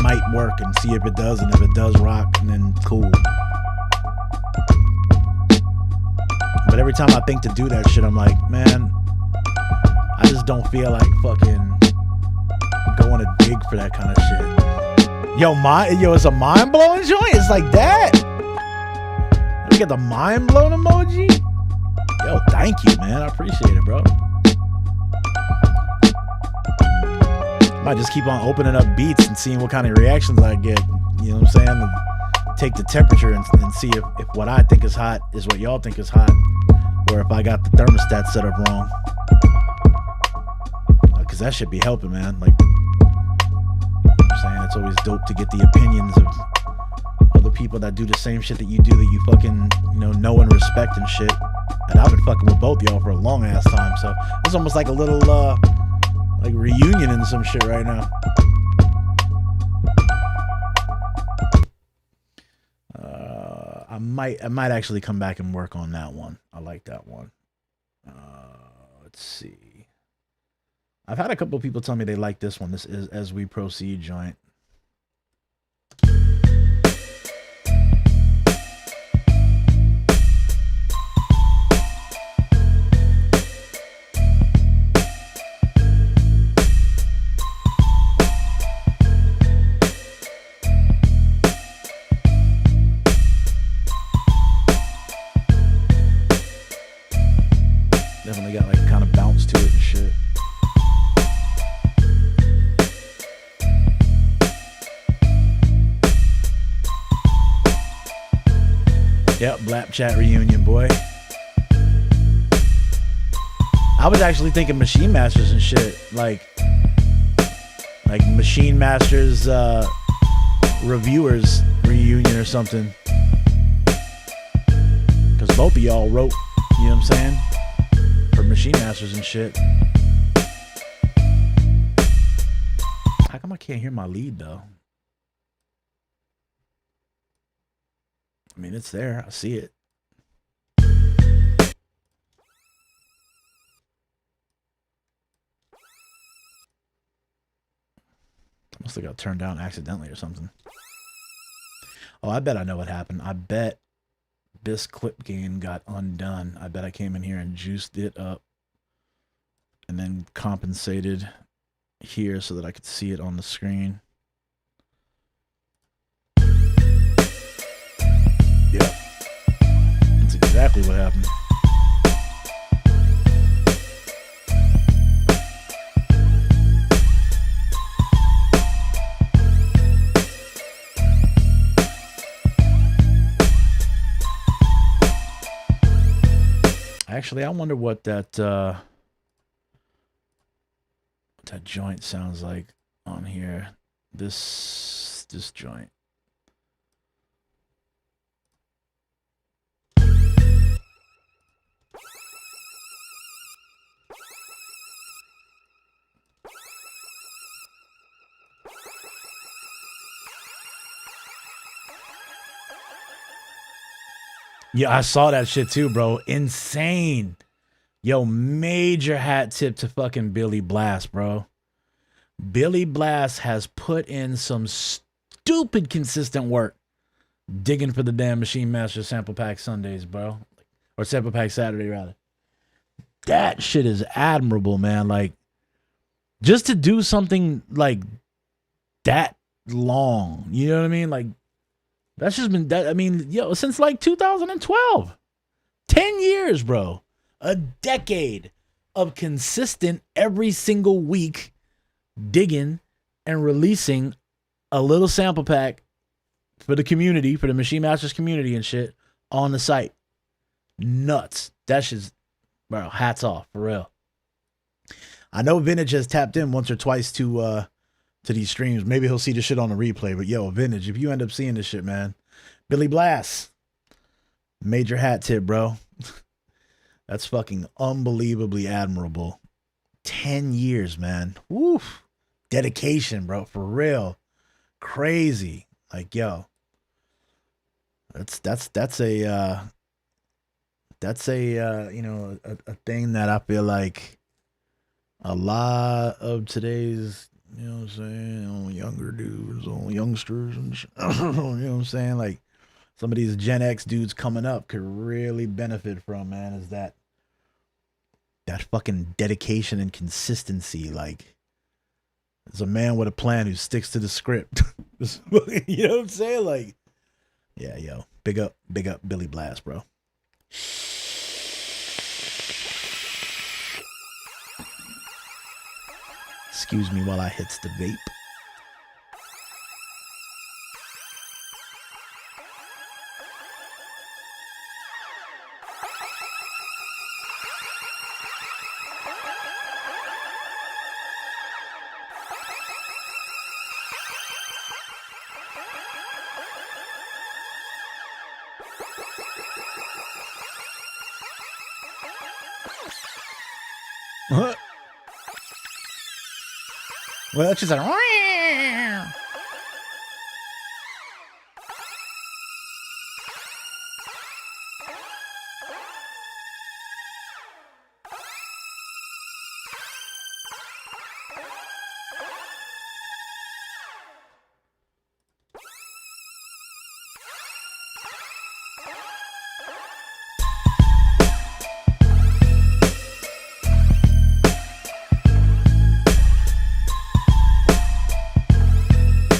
might work and see if it does, and if it does rock, and then cool. But every time I think to do that shit, I'm like, man, I just don't feel like fucking going to dig for that kind of shit. Yo, it's a mind-blowing joint. It's like that. Let me get the mind-blown emoji. Yo, thank you, man. I appreciate it, bro. Might just keep on opening up beats and seeing what kind of reactions I get. You know what I'm saying? And take the temperature and see if what I think is hot is what y'all think is hot, or if I got the thermostat set up wrong. Because that should be helping, man. Like, I'm saying, it's always dope to get the opinions of other people that do the same shit that you do, that you fucking, know and respect and shit. And I've been fucking with both y'all for a long ass time, so it's almost like a little like reunion and some shit right now. I might actually come back and work on that one. I like that one. Let's see. I've had a couple of people tell me they like this one. This is As We Proceed joint. Definitely got like kind of bounce to it and shit. Yep, Blap Chat reunion, boy. I was actually thinking Machine Masters and shit, like Machine Masters reviewers reunion or something. Because both of y'all wrote, you know what I'm saying, for Machine Masters and shit. How come I can't hear my lead though? I mean, it's there. I see it. Must have got turned down accidentally or something. Oh, I bet I know what happened. I bet this clip gain got undone. I bet I came in here and juiced it up and then compensated here so that I could see it on the screen. Yep. That's exactly what happened. Actually, I wonder what that joint sounds like on here. This joint. Yeah, I saw that shit too, bro. Insane. Yo, major hat tip to fucking Billy Blast, bro. Billy Blast has put in some stupid consistent work digging for the damn Machine Master Sample Pack Sundays, bro. Or Sample Pack Saturday, rather. That shit is admirable, man. Like, just to do something like that long, you know what I mean? Like, that's just been that. I mean, yo, since like 2012, 10 years, bro, a decade of consistent every single week digging and releasing a little sample pack for the community, for the Machine Masters community and shit on the site. Nuts. That shit's, bro, hats off for real. I know Vintage has tapped in once or twice to these streams. Maybe he'll see the shit on the replay. But yo, Vintage, if you end up seeing this shit, man, Billy Blast, major hat tip, bro. That's fucking unbelievably admirable. 10 years, man. Woof. dedication, bro, for real. Crazy. Like, yo. That's a you know, a thing that I feel like a lot of today's, you know what I'm saying, younger dudes, youngsters and shit, you know what I'm saying, like some of these Gen X dudes coming up could really benefit from, man, is that fucking dedication and consistency. Like, there's a man with a plan who sticks to the script. You know what I'm saying? Like, yeah, yo, big up Billy Blast, bro. Excuse me while I hits the vape. What? Well, that's just like.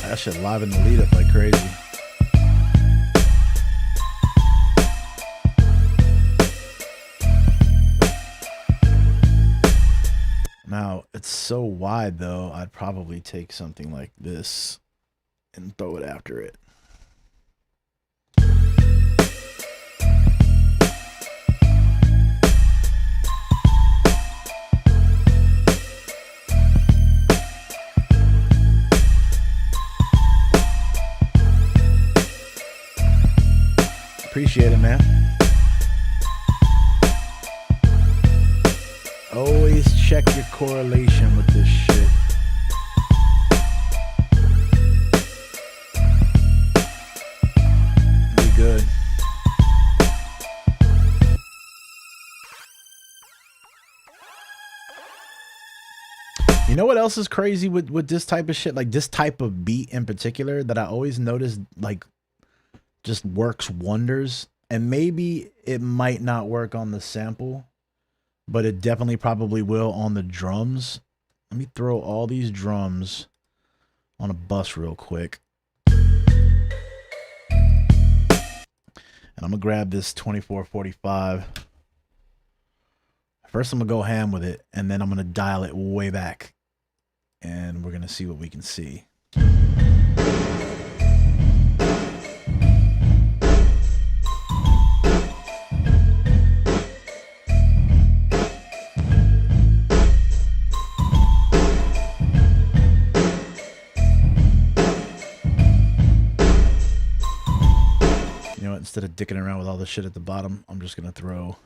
That shit live in the lead up like crazy. Now, it's so wide though, I'd probably take something like this and throw it after it. Appreciate it, man. Always check your correlation with this shit. Be good. You know what else is crazy with this type of shit? Like this type of beat in particular that I always notice, like, just works wonders. And maybe it might not work on the sample, but it definitely probably will on the drums. Let me throw all these drums on a bus real quick. And I'm gonna grab this 2445. First I'm gonna go ham with it, and then I'm gonna dial it way back. And we're gonna see what we can see. Instead of dicking around with all the shit at the bottom, I'm just going to throw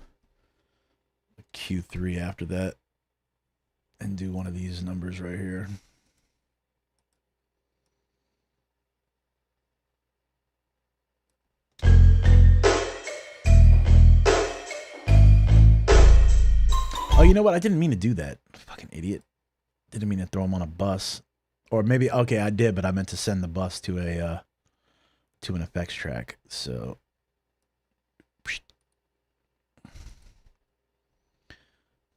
a Q3 after that and do one of these numbers right here. Oh, you know what? I didn't mean to do that. Fucking idiot. Didn't mean to throw them on a bus. Or maybe, okay, I did, but I meant to send the bus to a to an effects track. So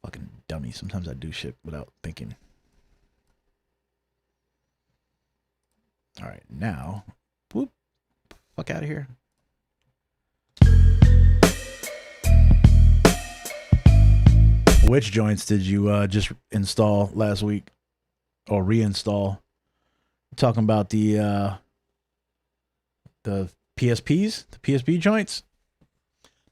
fucking dummy. Sometimes I do shit without thinking. All right, now, whoop, fuck out of here. Which joints did you just install last week or reinstall? Talking about the PSPs, the PSP joints.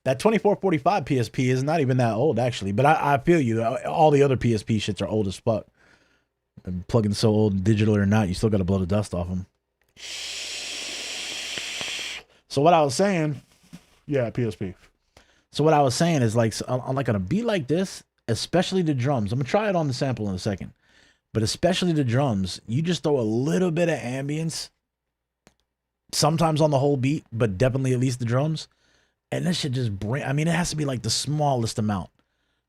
That 2445 PSP is not even that old, actually. But I feel you. All the other PSP shits are old as fuck. Plugins so old, digital or not, you still got to blow the dust off them. So what I was saying, yeah, PSP. So what I was saying is, like, on like on a beat like this, especially the drums. I'm gonna try it on the sample in a second. but especially the drums, you just throw a little bit of ambience, sometimes on the whole beat, but definitely at least the drums. And this should just bring, I mean, it has to be like the smallest amount,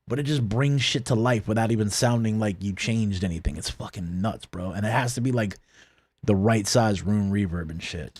but it just brings shit to life without even sounding like you changed anything. It's fucking nuts, bro. And it has to be like the right size room reverb and shit.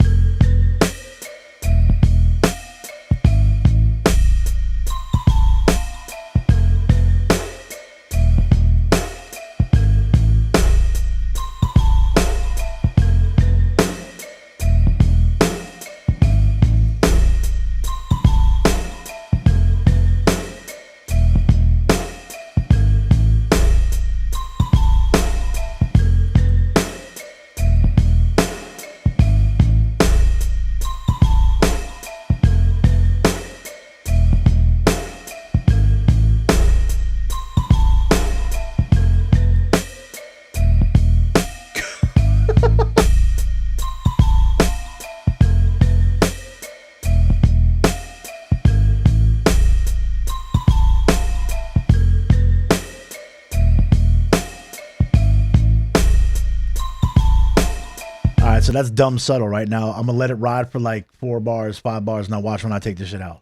So that's dumb subtle right now. I'm gonna let it ride for like 4 bars, 5 bars, and I'll watch when I take this shit out.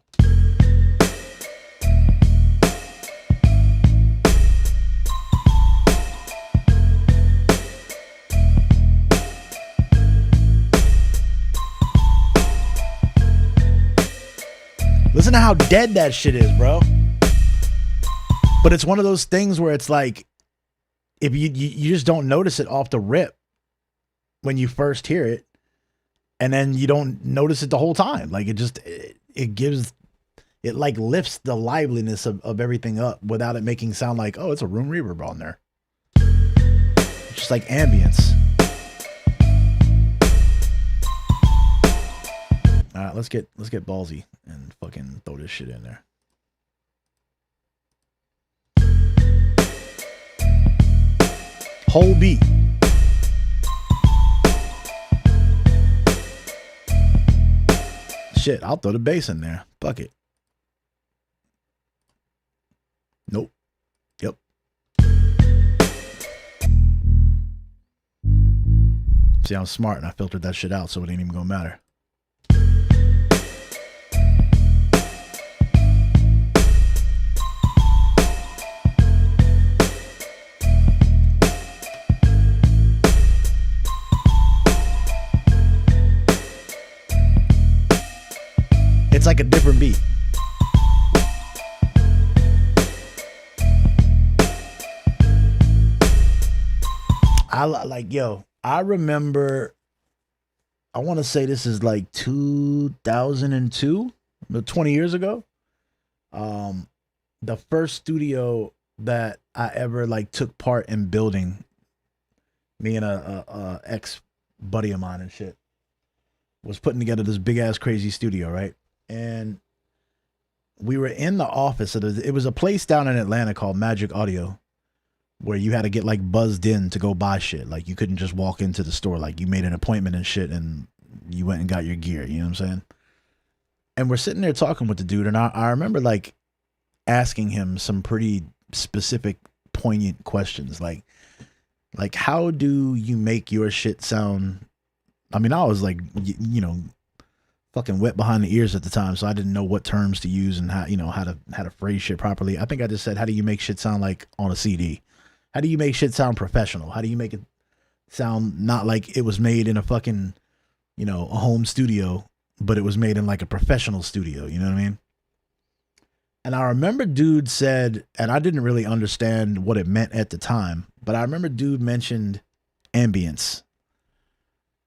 Listen to how dead that shit is, bro. But it's one of those things where it's like, if you just don't notice it off the rip when you first hear it, and then you don't notice it the whole time. Like it like lifts the liveliness of everything up without it making sound like, oh, it's a room reverb on there. It's just like ambience. All right, let's get ballsy and fucking throw this shit in there. Whole beat. Shit, I'll throw the bass in there. Fuck it. Nope. Yep. See, I'm smart and I filtered that shit out so it ain't even gonna matter. It's like a different beat. I remember, I want to say this is like 2002, 20 years ago. The first studio that I ever like took part in building, me and a ex buddy of mine and shit, was putting together this big ass crazy studio, right? And we were in the office. It was a place down in Atlanta called Magic Audio, where you had to get like buzzed in to go buy shit. Like you couldn't just walk into the store. Like you made an appointment and shit and you went and got your gear. You know what I'm saying? And we're sitting there talking with the dude. And I remember like asking him some pretty specific, poignant questions. Like how do you make your shit sound? I mean, I was like, you know, fucking wet behind the ears at the time, so I didn't know what terms to use and how, you know, how to phrase shit properly. I think I just said, how do you make shit sound like on a CD? How do you make shit sound professional? How do you make it sound not like it was made in a fucking, you know, a home studio, but it was made in like a professional studio, you know what I mean? And I remember dude said, and I didn't really understand what it meant at the time, but I remember dude mentioned ambience.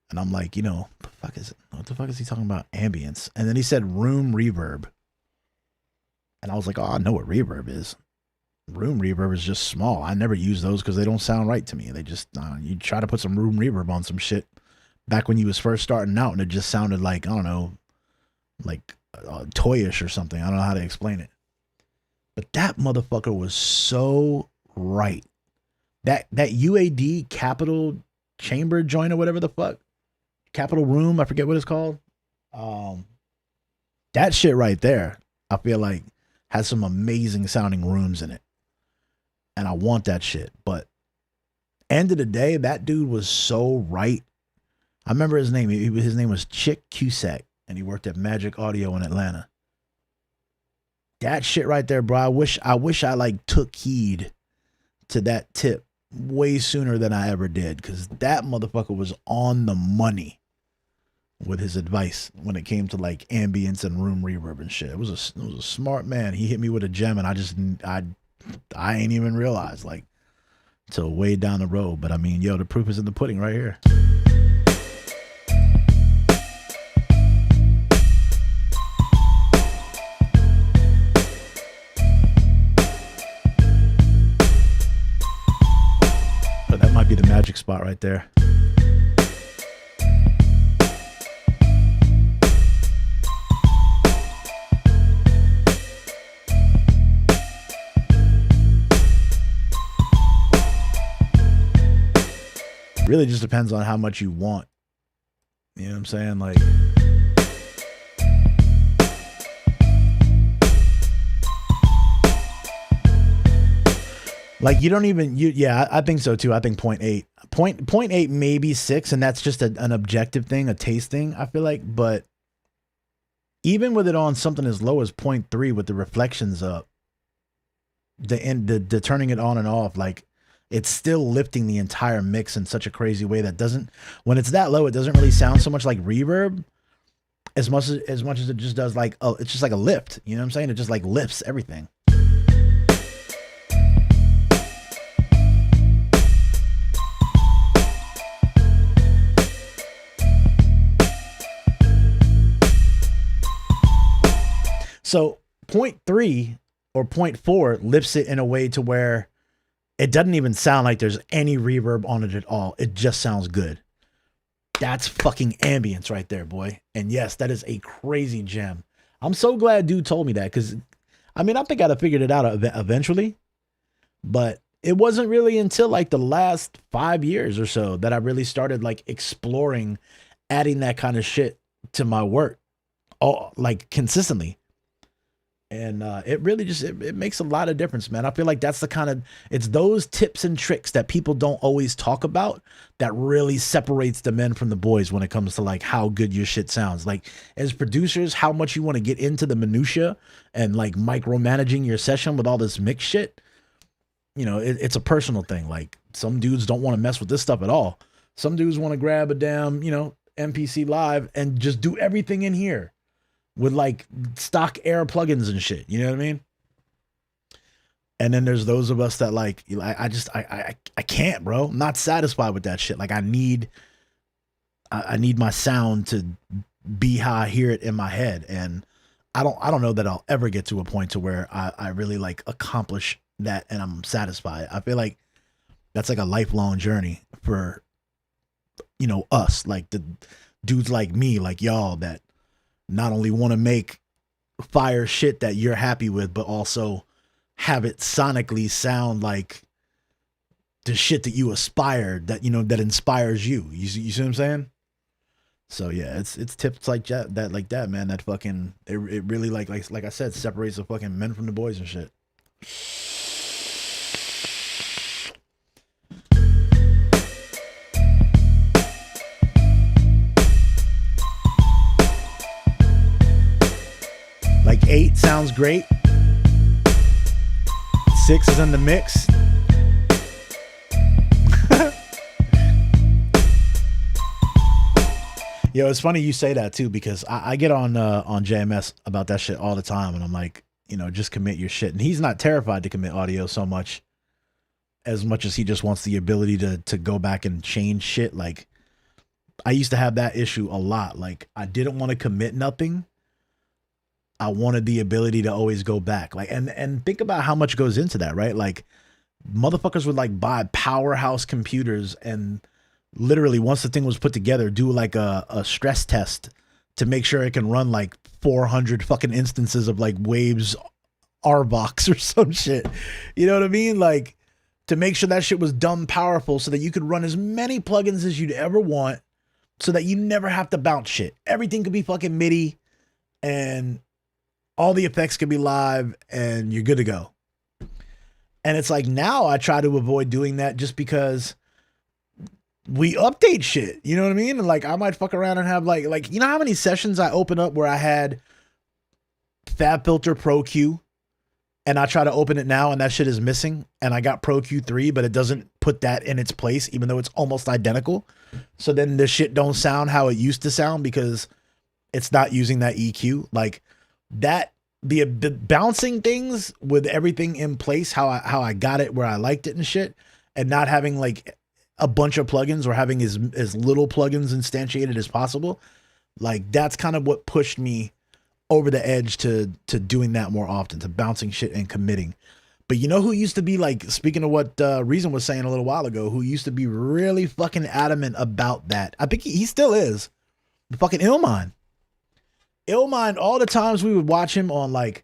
And I'm like, you know, what the fuck is he talking about? Ambience. And then he said room reverb. And I was like, oh, I know what reverb is. Room reverb is just small. I never use those because they don't sound right to me. They just, you try to put some room reverb on some shit back when you was first starting out and it just sounded like, I don't know, like toyish or something. I don't know how to explain it. But that motherfucker was so right. That UAD Capital Chamber joint or whatever the fuck. Capital Room, I forget what it's called. That shit right there, I feel like has some amazing sounding rooms in it. And I want that shit. But End of the day, that dude was so right. I remember his name. His name was Chick Cusack, and he worked at Magic Audio in Atlanta. That shit right there, bro. I wish I like took heed to that tip way sooner than I ever did, because that motherfucker was on the money with his advice when it came to like ambience and room reverb and shit. It was a smart man. He hit me with a gem, and I ain't even realized like till way down the road. But I mean, yo, the proof is in the pudding right here. But that might be the magic spot right there. Really just depends on how much you want. You know what I'm saying? Like you don't even, yeah, I think so too. I think 0.8. 0.8 maybe 6, and that's just an objective thing, a taste thing, I feel like. But even with it on something as low as 0.3 with the reflections up, the turning it on and off, like, it's still lifting the entire mix in such a crazy way that doesn't, when it's that low, it doesn't really sound so much like reverb as much as it just does like, oh, it's just like a lift. You know what I'm saying? It just like lifts everything. So 0.3 or 0.4 lifts it in a way to where it doesn't even sound like there's any reverb on it at all. It just sounds good. That's fucking ambience right there, boy. And yes, that is a crazy gem. I'm so glad dude told me that, because I mean, I think I'd have figured it out eventually, but it wasn't really until like the last 5 years or so that I really started like exploring adding that kind of shit to my work, like consistently. And it really just, it makes a lot of difference, man. I feel like that's the kind of, it's those tips and tricks that people don't always talk about that really separates the men from the boys when it comes to like how good your shit sounds. Like as producers, how much you want to get into the minutia and like micromanaging your session with all this mix shit. You know, it's a personal thing. Like some dudes don't want to mess with this stuff at all. Some dudes want to grab a damn, you know, MPC Live and just do everything in here with like stock air plugins and shit. You know what I mean? And then there's those of us that like, I can't, bro. I'm not satisfied with that shit. Like I need my sound to be how I hear it in my head. And I don't know that I'll ever get to a point to where I really like accomplish that and I'm satisfied. I feel like that's like a lifelong journey for, you know, us, like the dudes like me, like y'all, that not only want to make fire shit that you're happy with, but also have it sonically sound like the shit that you aspired, that, you know, that inspires you. You see what I'm saying? So yeah, it's tips like that, man. That fucking, it really like I said, separates the fucking men from the boys and shit. Like 8 sounds great. 6 is in the mix. Yo, it's funny you say that too, because I get on JMS about that shit all the time, and I'm like, you know, just commit your shit. And he's not terrified to commit audio so much as he just wants the ability to go back and change shit. Like I used to have that issue a lot. Like I didn't want to commit nothing. I wanted the ability to always go back. Like, and think about how much goes into that, right? Like motherfuckers would like buy powerhouse computers and literally once the thing was put together, do like a stress test to make sure it can run like 400 fucking instances of like Waves RVox or some shit. You know what I mean? Like to make sure that shit was dumb powerful so that you could run as many plugins as you'd ever want so that you never have to bounce shit. Everything could be fucking MIDI and all the effects could be live and you're good to go. And it's like now I try to avoid doing that just because we update shit. You know what I mean? And like I might fuck around and have like you know how many sessions I open up where I had FabFilter Pro Q and I try to open it now and that shit is missing and I got Pro Q3 but it doesn't put that in its place even though it's almost identical. So then this shit don't sound how it used to sound because it's not using that EQ. Like that the bouncing things with everything in place, how I got it where I liked it and shit, and not having like a bunch of plugins or having as little plugins instantiated as possible. Like that's kind of what pushed me over the edge to doing that more often, to bouncing shit and committing. But you know who used to be like, speaking of what Reason was saying a little while ago, who used to be really fucking adamant about that. I think he still is. The fucking Illmind. Illmind, all the times we would watch him on like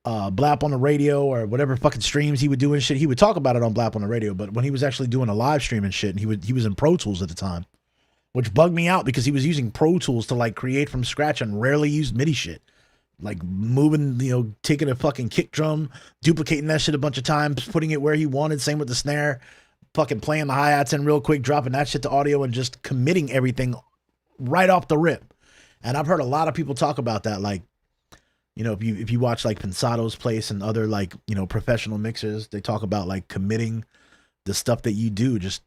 Blap on the radio or whatever fucking streams he would do and shit, he would talk about it on Blap on the radio. But when he was actually doing a live stream and shit, and he was in Pro Tools at the time, which bugged me out because he was using Pro Tools to like create from scratch and rarely used MIDI shit. Like moving, you know, taking a fucking kick drum, duplicating that shit a bunch of times, putting it where he wanted, same with the snare, fucking playing the hi-hats in real quick, dropping that shit to audio and just committing everything right off the rip. And I've heard a lot of people talk about that. Like, you know, if you watch like Pensado's Place and other like, you know, professional mixers, they talk about like committing the stuff that you do. Just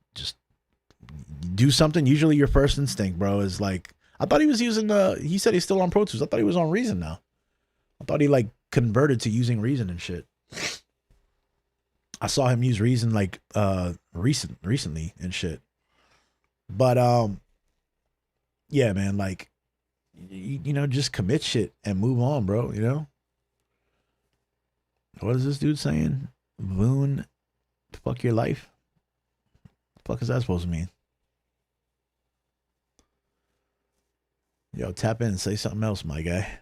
do something. Usually your first instinct, bro, is like, I thought he was using he said he's still on Pro Tools. I thought he was on Reason now. I thought he like converted to using Reason and shit. I saw him use Reason like recently and shit. But yeah, man, like you know, just commit shit and move on, bro, you know? What is this dude saying? Voon, fuck your life? The fuck is that supposed to mean? Yo, tap in and say something else, my guy.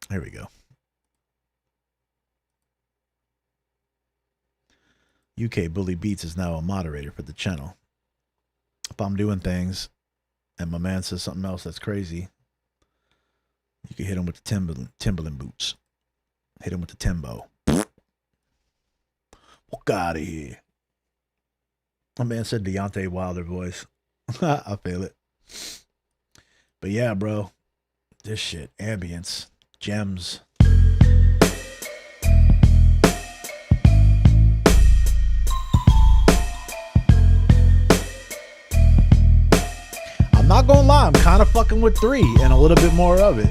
There we go. UK Bully Beats is now a moderator for the channel. If I'm doing things and my man says something else that's crazy, you can hit him with the Timberland boots. Hit him with the Timbo. Walk out of here. My man said Deontay Wilder voice. I feel it. But yeah, bro. This shit. Ambience. Gems. I'm not gonna lie, I'm kind of fucking with 3 and a little bit more of it.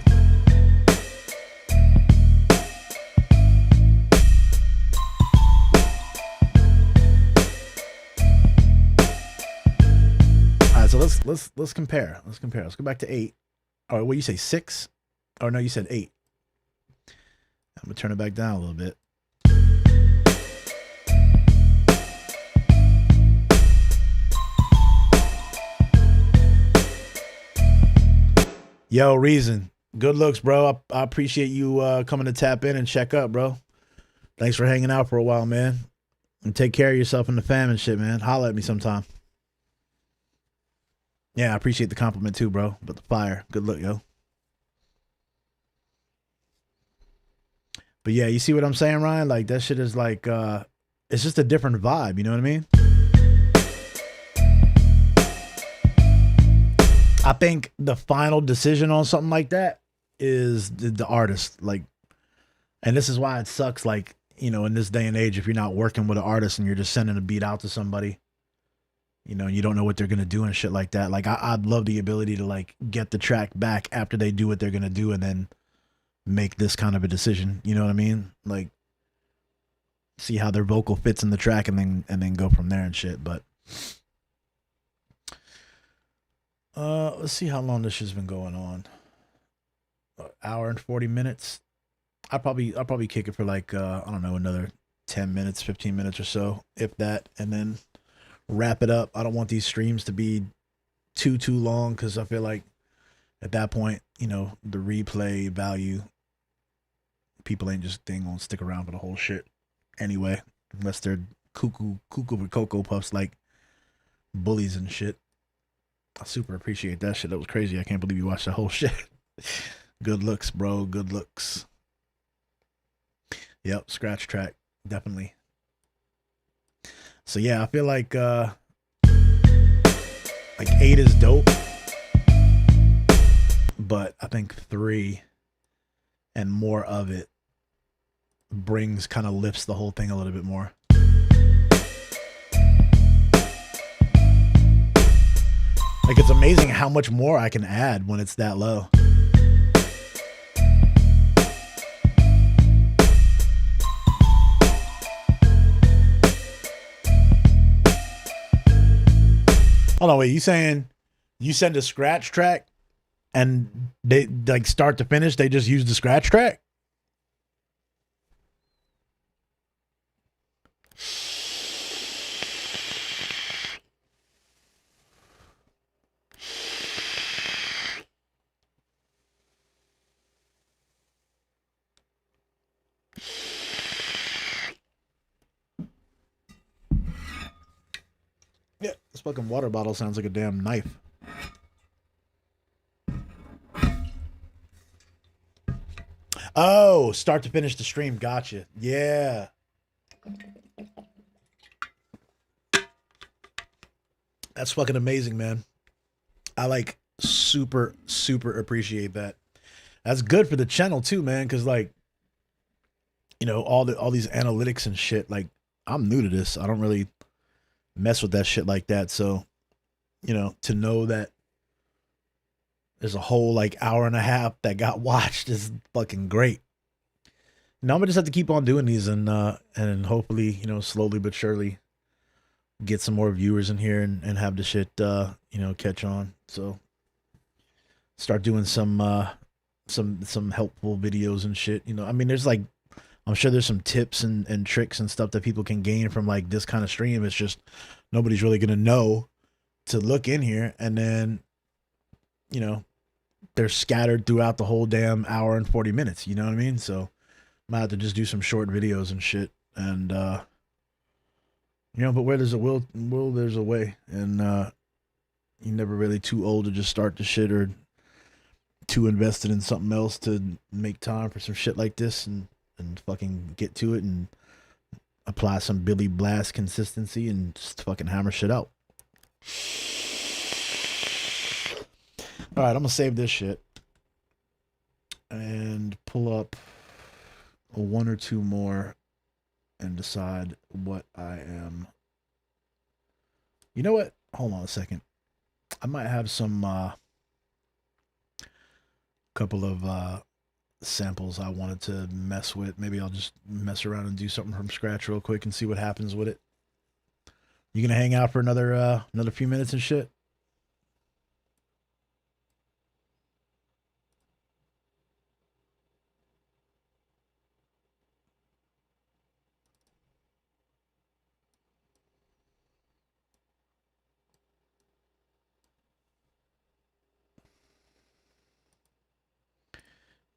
All right, so let's compare. Let's compare. Let's go back to 8. All right, what you say, 6? Oh no, you said 8. I'm gonna turn it back down a little bit. Yo, Reason, good looks, bro. I appreciate you coming to tap in and check up, bro. Thanks for hanging out for a while, man. And take care of yourself and the fam and shit, man. Holla at me sometime. Yeah, I appreciate the compliment too, bro. But the fire, good look, yo. But yeah, you see what I'm saying, Ryan? Like that shit is like, it's just a different vibe. You know what I mean? I think the final decision on something like that is the artist. Like, and this is why it sucks. Like, you know, in this day and age, if you're not working with an artist and you're just sending a beat out to somebody, you know, and you don't know what they're going to do and shit like that. Like, I'd love the ability to like get the track back after they do what they're going to do and then make this kind of a decision. You know what I mean? Like, see how their vocal fits in the track and then go from there and shit. But let's see how long this shit's been going on. An hour and 40 minutes. I'll probably kick it for like I don't know, another 10 minutes, 15 minutes or so, if that, and then wrap it up. I don't want these streams to be too long, because I feel like at that point, you know, the replay value, people ain't just gonna stick around for the whole shit anyway, unless they're cuckoo with Cocoa Puffs like bullies and shit. I super appreciate that shit. That was crazy. I can't believe you watched the whole shit. Good looks, bro. Good looks. Yep, scratch track. Definitely. So yeah, I feel like 8 is dope. But I think 3 and more of it kind of lifts the whole thing a little bit more. Like, it's amazing how much more I can add when it's that low. Hold on, wait, you saying you send a scratch track and they, like, start to finish, they just use the scratch track? Yeah, this fucking water bottle sounds like a damn knife. Oh, start to finish the stream. Gotcha. Yeah. That's fucking amazing, man. I like super appreciate that. That's good for the channel too, man, because like, you know, all these analytics and shit, like, I'm new to this. I don't really mess with that shit like that. So, you know, to know that there's a whole like hour and a half that got watched is fucking great. Now I'm gonna just have to keep on doing these and hopefully, you know, slowly but surely get some more viewers in here and have the shit you know, catch on. So start doing some helpful videos and shit. You know, I mean, there's like, I'm sure there's some tips and tricks and stuff that people can gain from like this kind of stream. It's just nobody's really gonna know to look in here, and then, you know, they're scattered throughout the whole damn hour and 40 minutes. You know what I mean? So I might have to just do some short videos and shit. And you know, but where there's a will there's a way. And you're never really too old to just start the shit or too invested in something else to make time for some shit like this and fucking get to it and apply some Billy Blast consistency and just fucking hammer shit out. All right, I'm gonna save this shit and pull up one or two more and decide what I am. You know what? Hold on a second. I might have some couple of samples I wanted to mess with. Maybe I'll just mess around and do something from scratch real quick and see what happens with it. You gonna hang out for another few minutes and shit?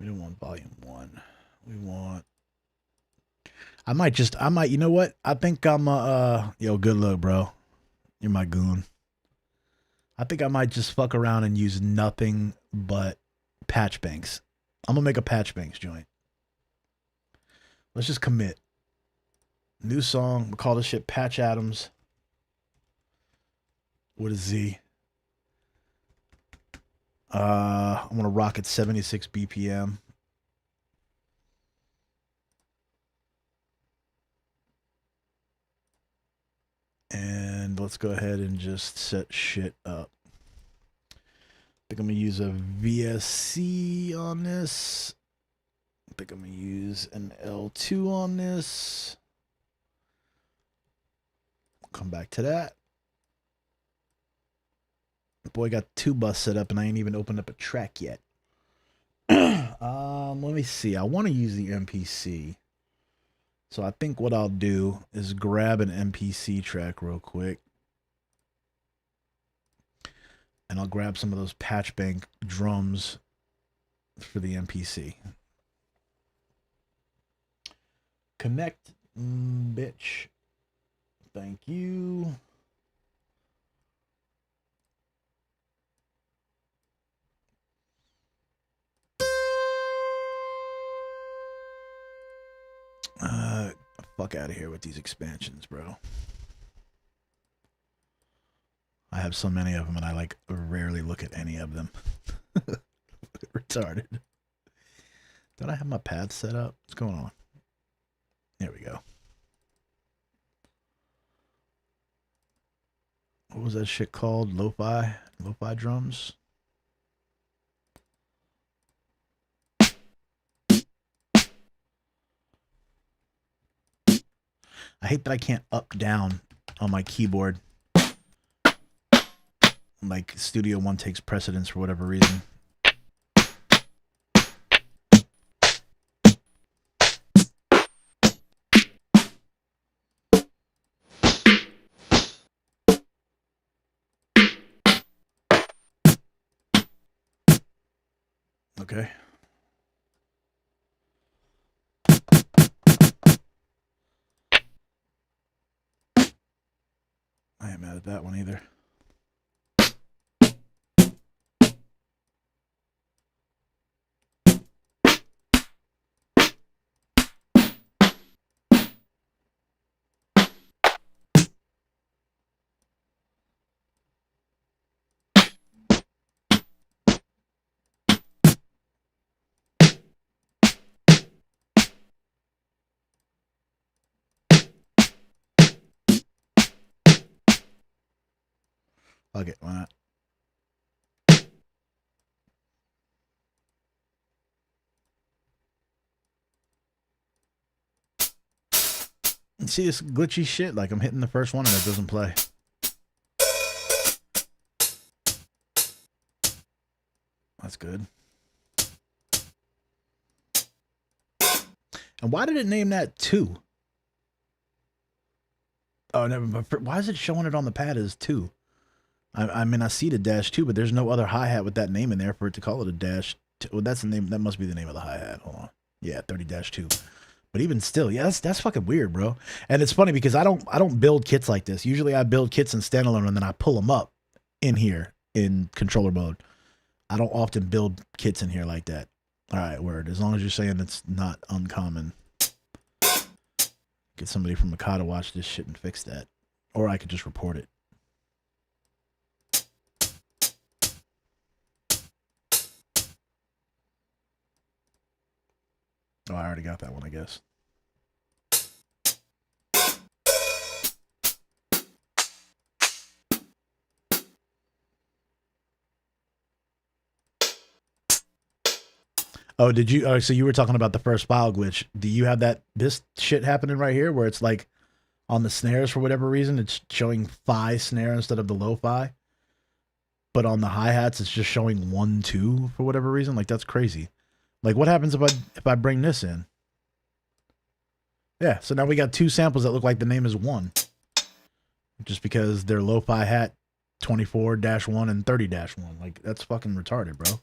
We don't want volume 1. We want. I might, you know what? I think I'm, yo, good luck, bro. You're my goon. I think I might just fuck around and use nothing but patch banks. I'm gonna make a patch banks joint. Let's just commit. New song. We'll call this shit Patch Adams with a Z. I'm gonna rock at 76 BPM. And let's go ahead and just set shit up. I think I'm gonna use a VSC on this. I think I'm gonna use an L2 on this. Come back to that. Boy, got 2 bus set up and I ain't even opened up a track yet. Let me see. I want to use the MPC. So I think what I'll do is grab an MPC track real quick. And I'll grab some of those patch bank drums for the MPC. Connect, bitch. Thank you. Fuck out of here with these expansions, bro. I have so many of them and I like rarely look at any of them. Retarded. Don't I have my pads set up? What's going on? There we go. What was that shit called? Lo-fi? Lo-fi drums? I hate that I can't up down on my keyboard. Like Studio One takes precedence for whatever reason. Okay. I ain't mad at that one either. Okay, why not? See this glitchy shit? Like I'm hitting the first one and it doesn't play. That's good. And why did it name that 2? Oh, never mind. Why is it showing it on the pad as 2? I mean, I see the -2, but there's no other hi-hat with that name in there for it to call it a -2. Well, that's the name. That must be the name of the hi-hat. Hold on. Yeah, 30-2. But even still, yeah, that's fucking weird, bro. And it's funny because I don't build kits like this. Usually I build kits in standalone and then I pull them up in here in controller mode. I don't often build kits in here like that. All right, word. As long as you're saying it's not uncommon. Get somebody from Macau to watch this shit and fix that. Or I could just report it. Oh, I already got that one, I guess. Oh, did you? Oh, so you were talking about the first file glitch. Do you have this shit happening right here where it's like on the snares for whatever reason, it's showing fi snare instead of the lo-fi? But on the hi-hats, it's just showing 1, 2 for whatever reason. Like, that's crazy. Like, what happens if I bring this in? Yeah, so now we got 2 samples that look like the name is 1. Just because they're lo-fi hat 24-1 and 30-1. Like, that's fucking retarded, bro.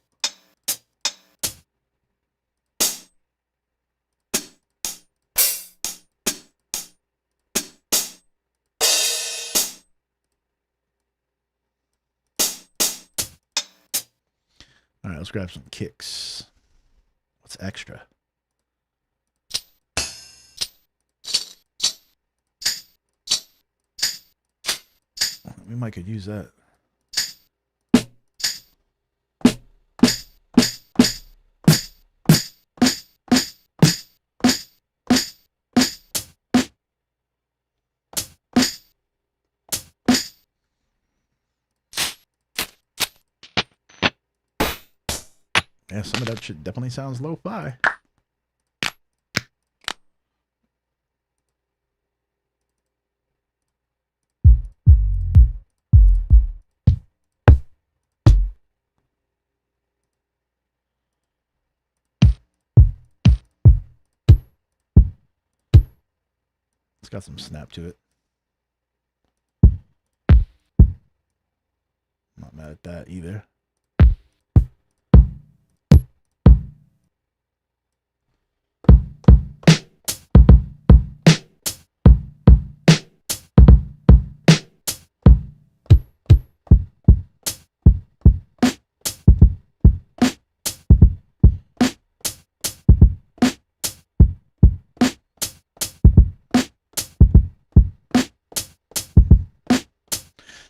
All right, let's grab some kicks. What's extra? We might could use that. Yeah, some of that shit definitely sounds lo-fi. It's got some snap to it. Not mad at that either.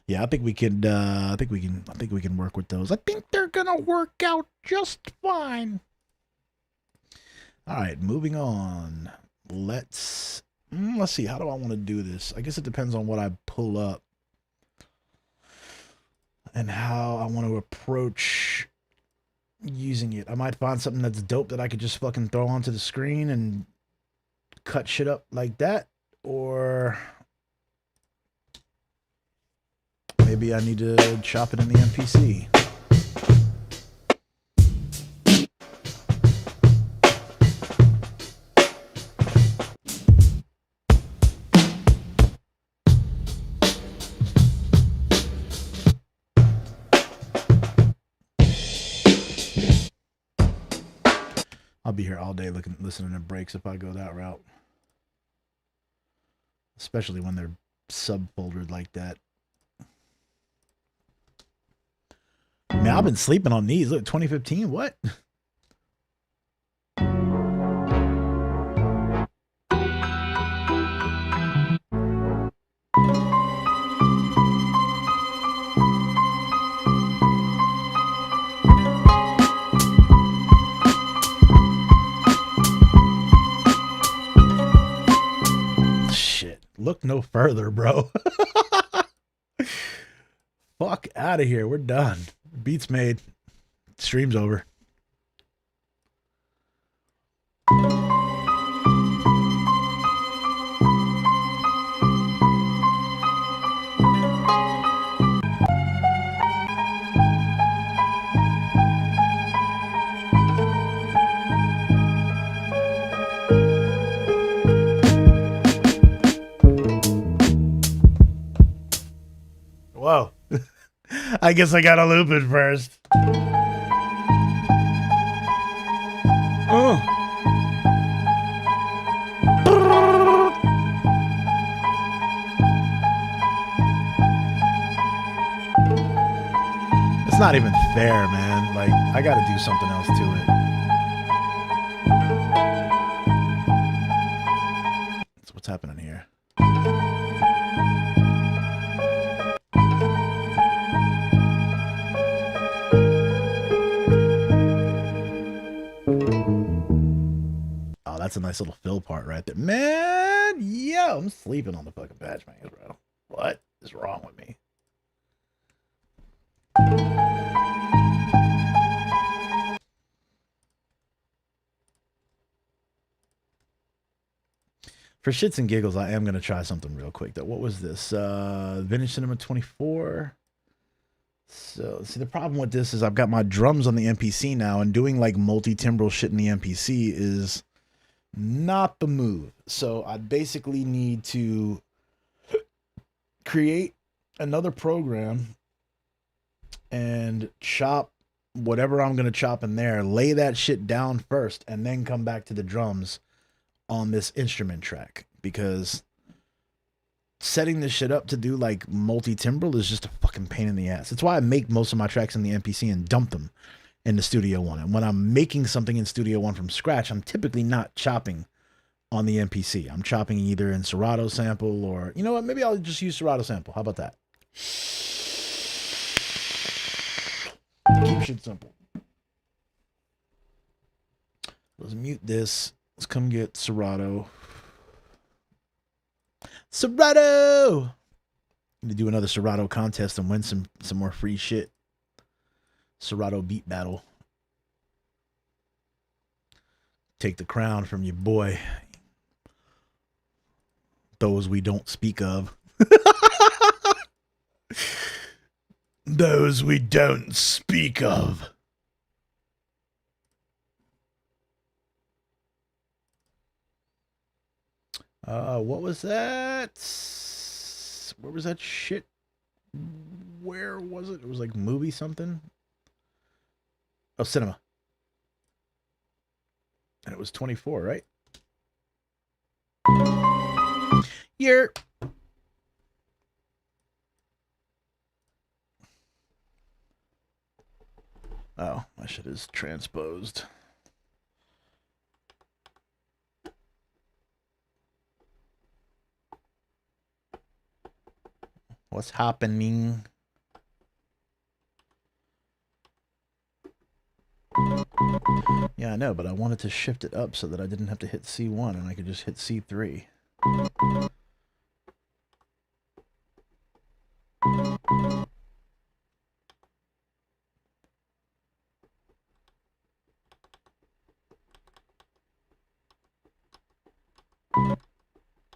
Yeah, I think we could. I think we can work with those. I think they're gonna work out just fine. All right, moving on. Let's see. How do I want to do this? I guess it depends on what I pull up and how I want to approach using it. I might find something that's dope that I could just fucking throw onto the screen and cut shit up like that, or maybe I need to chop it in the MPC. I'll be here all day listening to breaks if I go that route. Especially when they're subfoldered like that. Man, I've been sleeping on these. Look, 2015, what? Shit, look no further, bro. Fuck out of here. We're done. Beats made. Stream's over. Whoa. I guess I gotta loop it first. Oh. It's not even fair, man. Like, I gotta do something else to it. So what's happening here? Oh, that's a nice little fill part right there. Man, yo, I'm sleeping on the fucking patch, man, bro. What is wrong with me? For shits and giggles, I am going to try something real quick, though. What was this? Vintage Cinema 24. So, see, the problem with this is I've got my drums on the MPC now, and doing, like, multi-timbral shit in the MPC is not the move. So, I basically need to create another program and chop whatever I'm going to chop in there, lay that shit down first, and then come back to the drums on this instrument track, because setting this shit up to do like multi-timbral is just a fucking pain in the ass. That's why I make most of my tracks in the MPC and dump them into Studio One. And when I'm making something in Studio One from scratch, I'm typically not chopping on the MPC. I'm chopping either in Serato sample, or, you know what, maybe I'll just use Serato sample. How about that? Keep shit simple. Let's mute this. Let's come get Serato. Serato! I'm gonna do another Serato contest and win some more free shit. Serato beat battle. Take the crown from your boy. Those we don't speak of. Those we don't speak of. What was that? Where was that shit? Where was it? It was like movie something. Oh, cinema. And it was 24, right? Year. Oh, my shit is transposed. What? What's happening? Yeah, I know, but I wanted to shift it up so that I didn't have to hit C1 and I could just hit C3.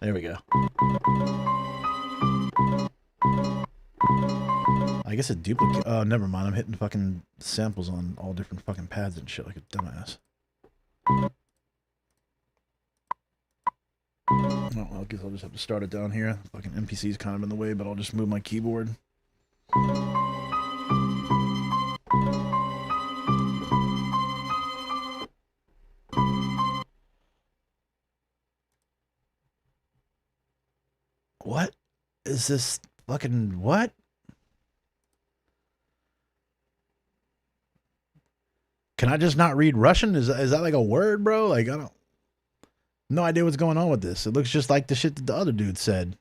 There we go. I guess it duplicate. Oh, never mind. I'm hitting fucking samples on all different fucking pads and shit like a dumbass. Oh, I guess I'll just have to start it down here. Fucking NPC is kind of in the way, but I'll just move my keyboard. What is this fucking what? Can I just not read Russian? Is that like a word, bro? Like, I don't... No idea what's going on with this. It looks just like the shit that the other dude said.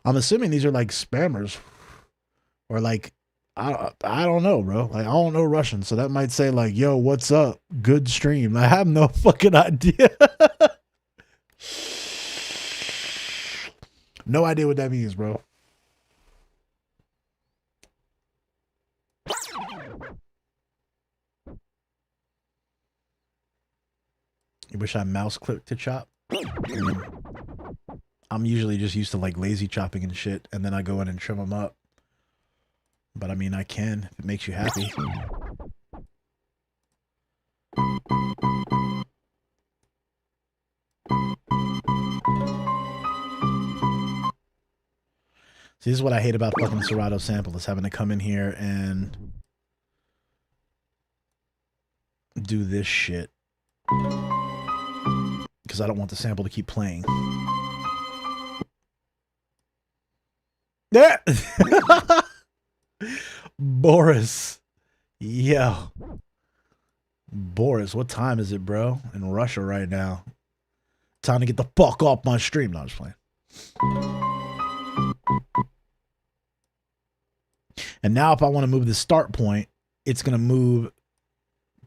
I'm assuming these are like spammers. Or like, I don't know, bro. Like, I don't know Russian. So that might say like, yo, what's up? Good stream. I have no fucking idea. No idea what that means, bro. You wish I mouse clicked to chop? I'm usually just used to like lazy chopping and shit, and then I go in and trim them up. But I mean, I can if it makes you happy. See, this is what I hate about fucking Serato Sample, is having to come in here and do this shit. Because I don't want the sample to keep playing. Yeah. Boris. Yo. Boris, what time is it, bro? In Russia right now. Time to get the fuck off my stream. No, I'm just playing. And now if I want to move the start point, it's going to move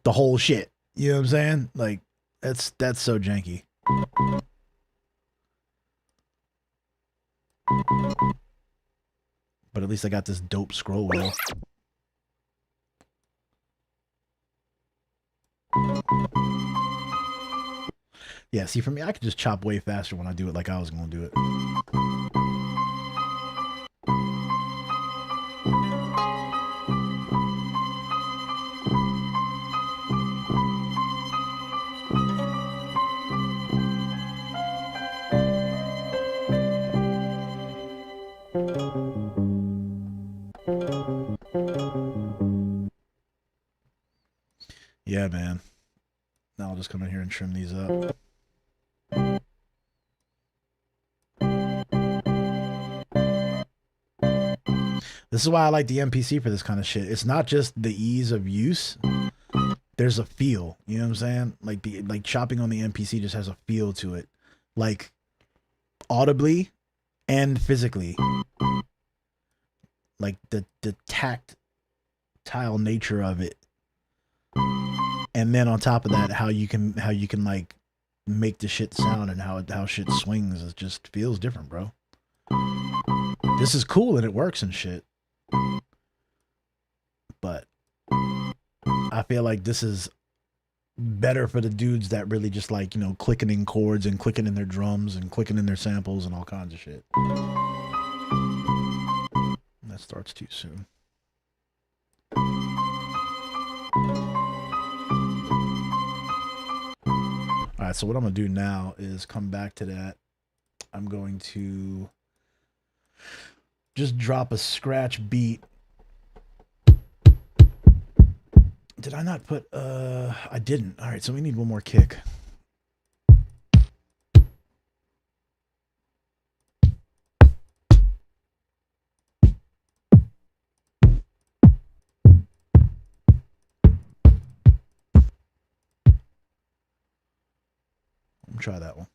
the whole shit. You know what I'm saying? Like, that's so janky. But at least I got this dope scroll wheel. Yeah, see, for me, I could just chop way faster when I do it like I was going to do it. Yeah, man. Now I'll just come in here and trim these up. This is why I like the MPC for this kind of shit. It's not just the ease of use. There's a feel. You know what I'm saying? Like chopping on the MPC just has a feel to it. Like audibly and physically. Like the tactile nature of it. And then on top of that, how you can like make the shit sound and how shit swings. It just feels different, bro. This is cool and it works and shit. But I feel like this is better for the dudes that really just like, you know, clicking in chords and clicking in their drums and clicking in their samples and all kinds of shit. That starts too soon. Alright, so what I'm going to do now is come back to that. I'm going to just drop a scratch beat. Did I not put, I didn't. Alright, so we need one more kick. Try that one.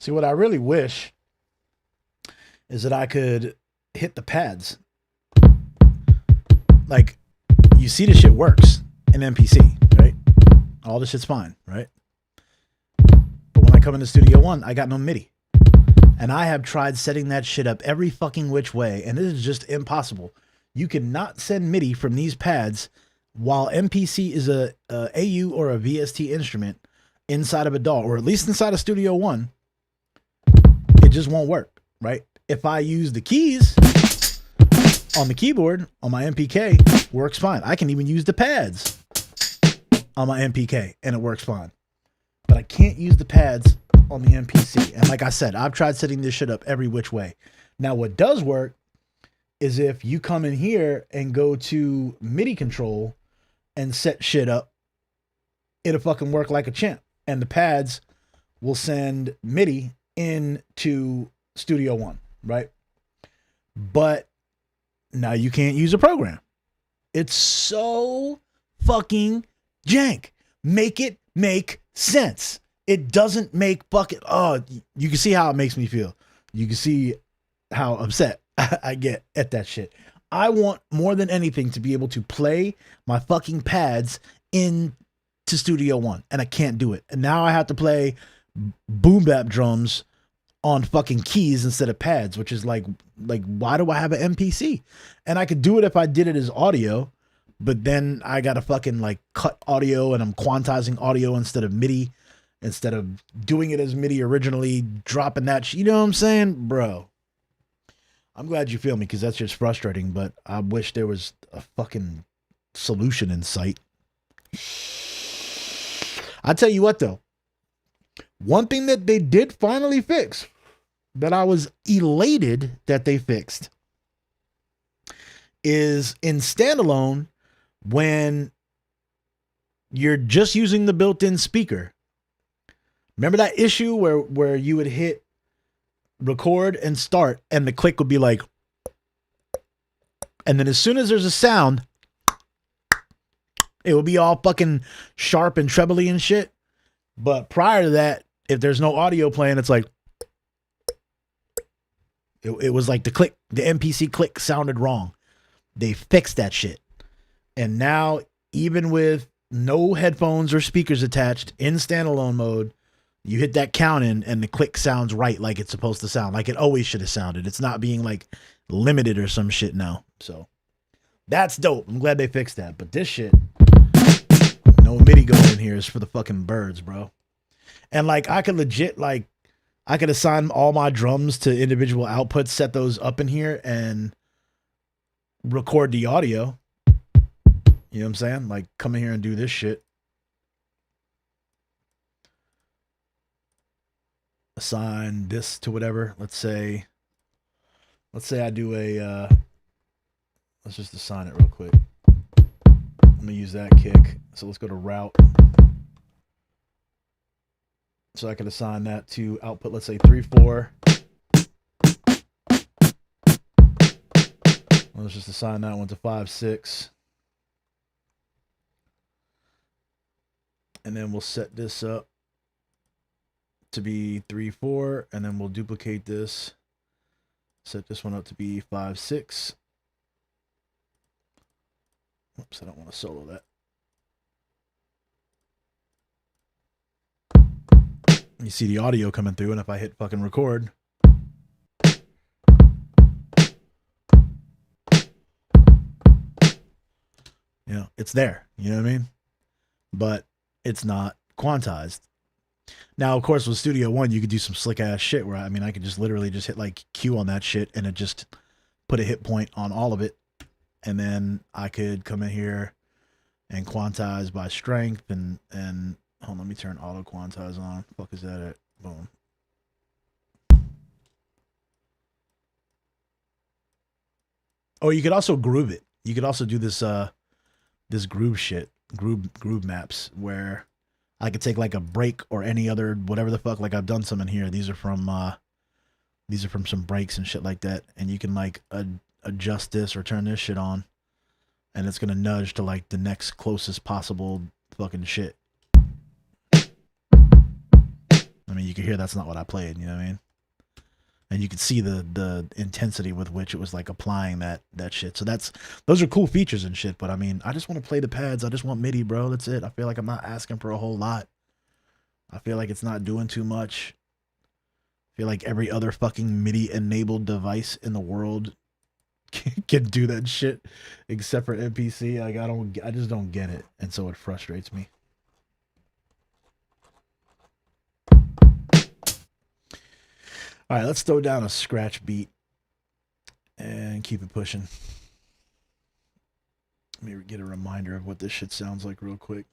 See, what I really wish is that I could hit the pads. Like, you see the shit works in MPC, right? All the shit's fine, right? But when I come into Studio One, I got no MIDI. And I have tried setting that shit up every fucking which way, and it is just impossible. You cannot send MIDI from these pads while MPC is a AU or a VST instrument inside of a DAW, or at least inside of Studio One. It just won't work, right? If I use the keys on the keyboard on my MPK, works fine. I can even use the pads on my MPK and it works fine. But I can't use the pads on the MPC. And like I said, I've tried setting this shit up every which way. Now, what does work is if you come in here and go to MIDI control and set shit up, it'll fucking work like a champ. And the pads will send MIDI into Studio One, right? But now you can't use a program. It's so fucking jank. Make it make sense. It doesn't make fucking... Oh, you can see how it makes me feel. You can see how upset I get at that shit. I want more than anything to be able to play my fucking pads into Studio One, and I can't do it. And now I have to play boom bap drums on fucking keys instead of pads, which is like why do I have an MPC? And I could do it if I did it as audio, but then I gotta fucking like cut audio, and I'm quantizing audio instead of MIDI, instead of doing it as MIDI originally, dropping that you know what I'm saying, bro? I'm glad you feel me, because that's just frustrating, but I wish there was a fucking solution in sight. I tell you what though, one thing that they did finally fix, that I was elated that they fixed, is in standalone, when you're just using the built-in speaker. Remember that issue where you would hit record and start and the click would be like, and then as soon as there's a sound, it would be all fucking sharp and trebly and shit. But prior to that, if there's no audio playing, it's like, it was like the click, the MPC click sounded wrong. They fixed that shit. And now, even with no headphones or speakers attached in standalone mode, you hit that count in and the click sounds right, like it's supposed to sound, like it always should have sounded. It's not being like limited or some shit now. So that's dope. I'm glad they fixed that. But this shit, no MIDI going in here, is for the fucking birds, bro. And like, I could legit, like, I could assign all my drums to individual outputs, set those up in here, and record the audio. You know what I'm saying? Like, come in here and do this shit. Assign this to whatever. Let's say I do a, let's just assign it real quick. Let me use that kick. So let's go to route. So I could assign that to output, let's say 3-4. Let's just assign that one to 5-6. And then we'll set this up to be 3-4, and then we'll duplicate this. Set this one up to be 5-6. Oops, I don't want to solo that. You see the audio coming through, and if I hit fucking record, you know, it's there. You know what I mean? But it's not quantized. Now, of course, with Studio One, you could do some slick ass shit where, I mean, I could just literally just hit like Q on that shit and it just put a hit point on all of it. And then I could come in here and quantize by strength and hold on, let me turn auto quantize on. Fuck is that at? Boom. Oh, you could also groove it. You could also do this this groove shit, groove maps, where I could take like a break or any other whatever the fuck. Like, I've done some in here. These are from some breaks and shit like that, and you can like adjust this or turn this shit on, and it's gonna nudge to like the next closest possible fucking shit. You know I mean, you could hear that's not what I played, you know what I mean? And you could see the intensity with which it was like applying that shit. So those are cool features and shit, but I mean, I just want to play the pads. I just want MIDI, bro. That's it. I feel like I'm not asking for a whole lot. I feel like it's not doing too much. I feel like every other fucking MIDI enabled device in the world can do that shit except for MPC. Like I just don't get it, and so it frustrates me. All right, let's throw down a scratch beat and keep it pushing. Let me get a reminder of what this shit sounds like real quick.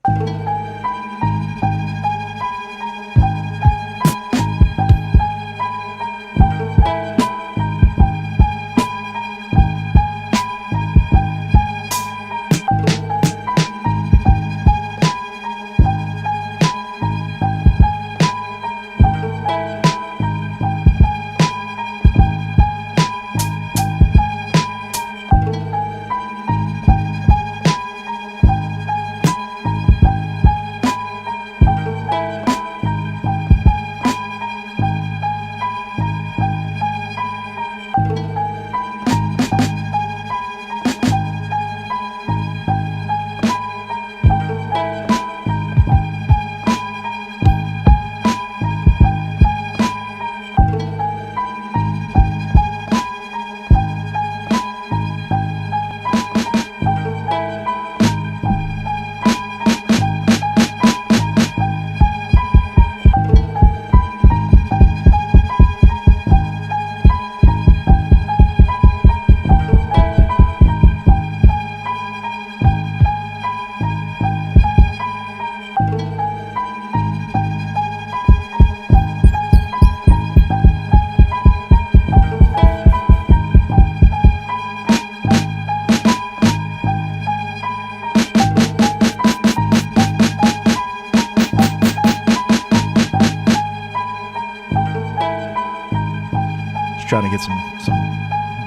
Trying to get some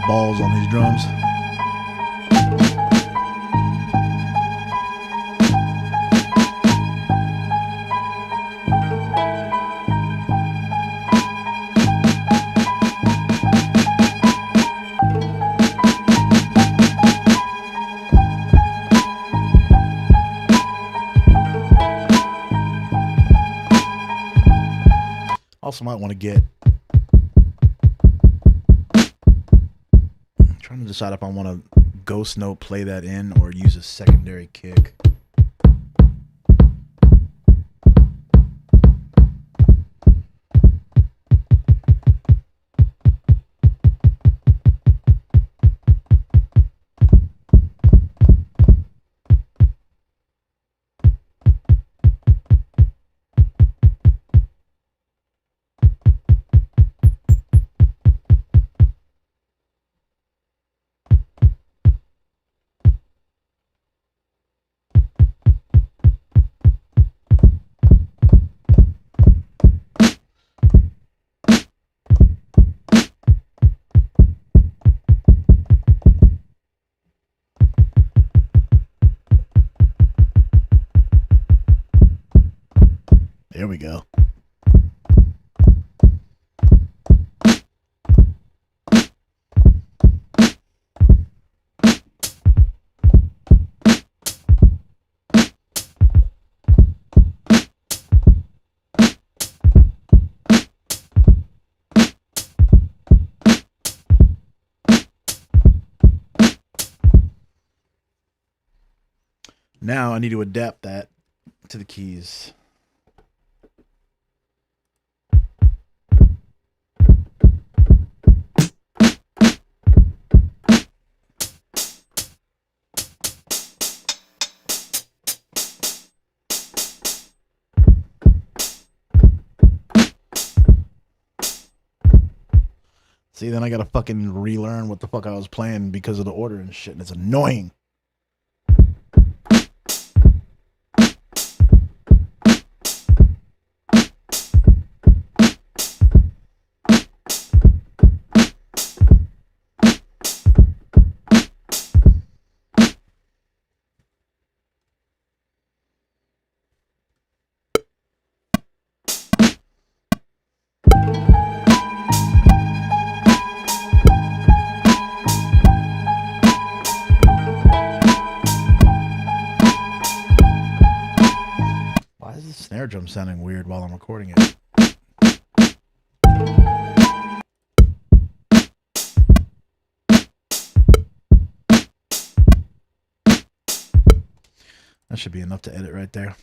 balls on these drums. Also might want to get, trying to decide if I want to ghost note play that in or use a secondary kick. There we go. Now I need to adapt that to the keys. See, then I gotta fucking relearn what the fuck I was playing because of the order and shit, and it's annoying. snare drum sounding weird while I'm recording it. That should be enough to edit right there.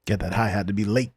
Get that hi-hat to be late.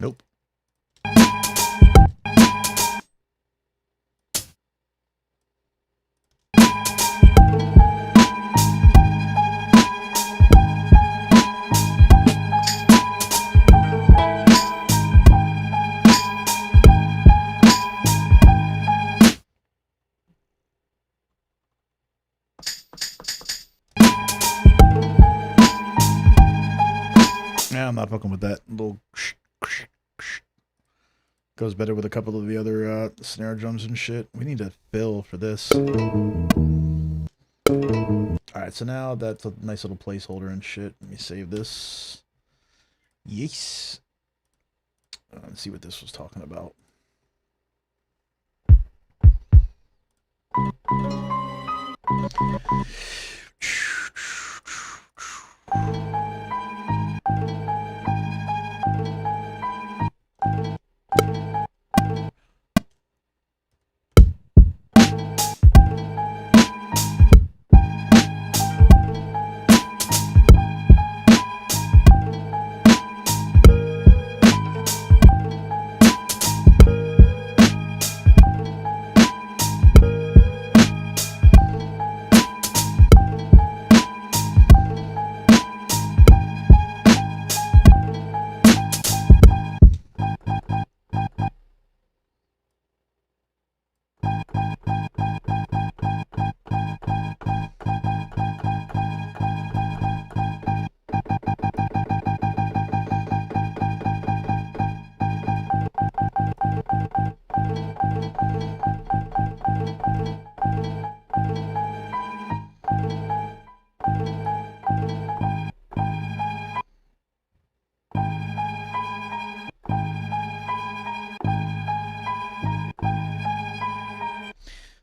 Nope. Yeah, I'm not fucking with that little. Goes better with a couple of the other snare drums and shit. We need a fill for this. Alright, so now that's a nice little placeholder and shit. Let me save this. Yes. Let's see what this was talking about.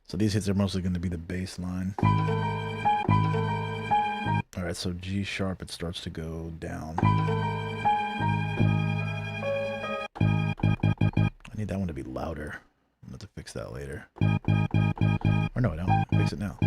So these hits are mostly going to be the bass line. All right, so G sharp, it starts to go down. I need that one to be louder. I'm going to fix that later. Or no, I don't. Fix it now.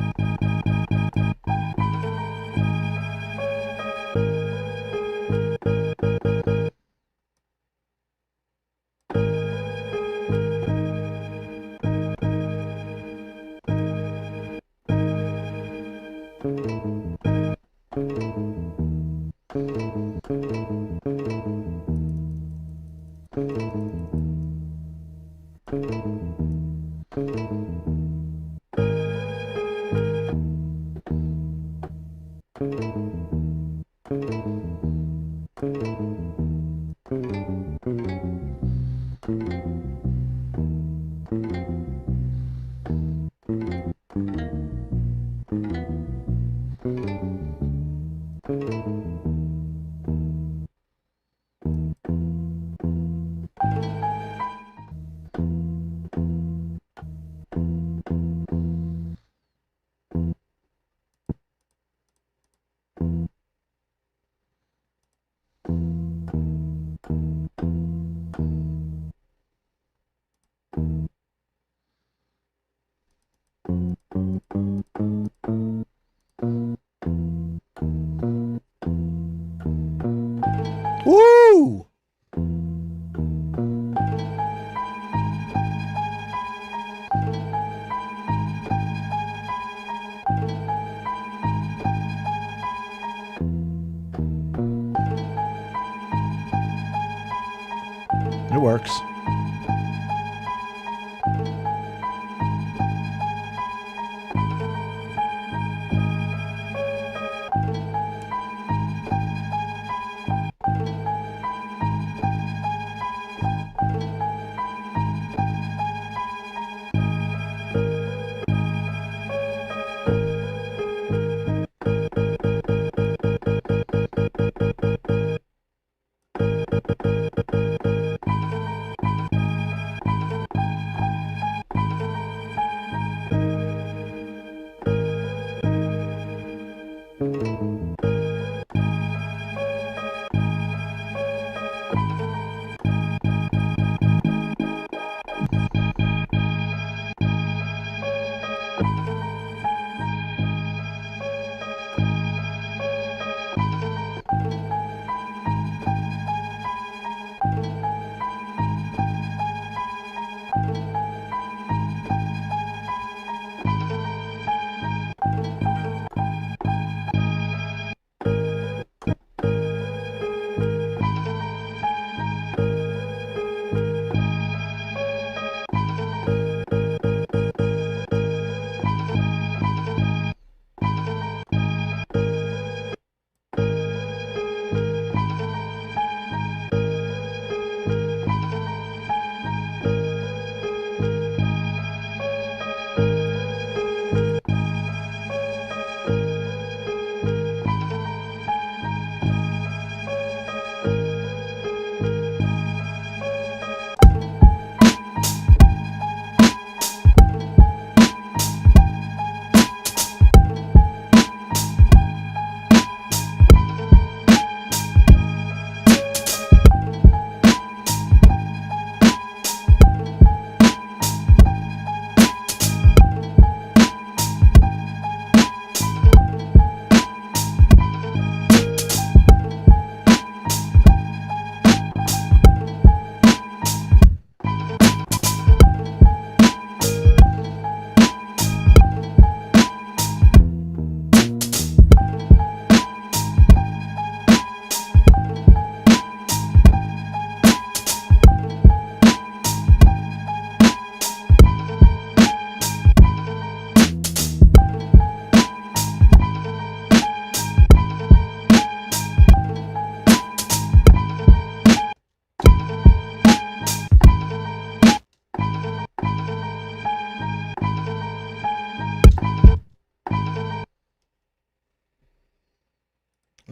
Woo! It works.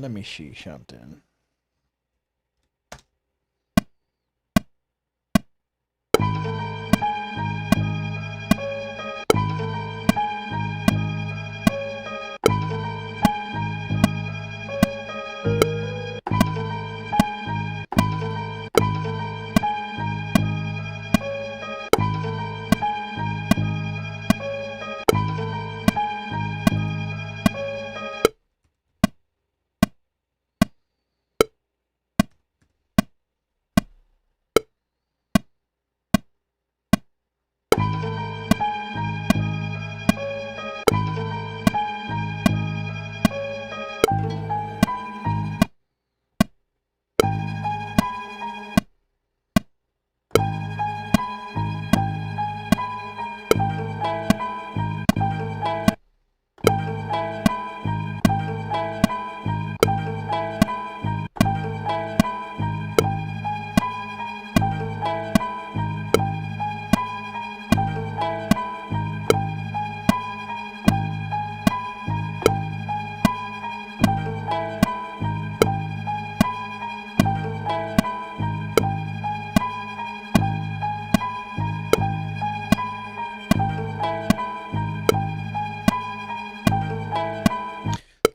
Let me see something.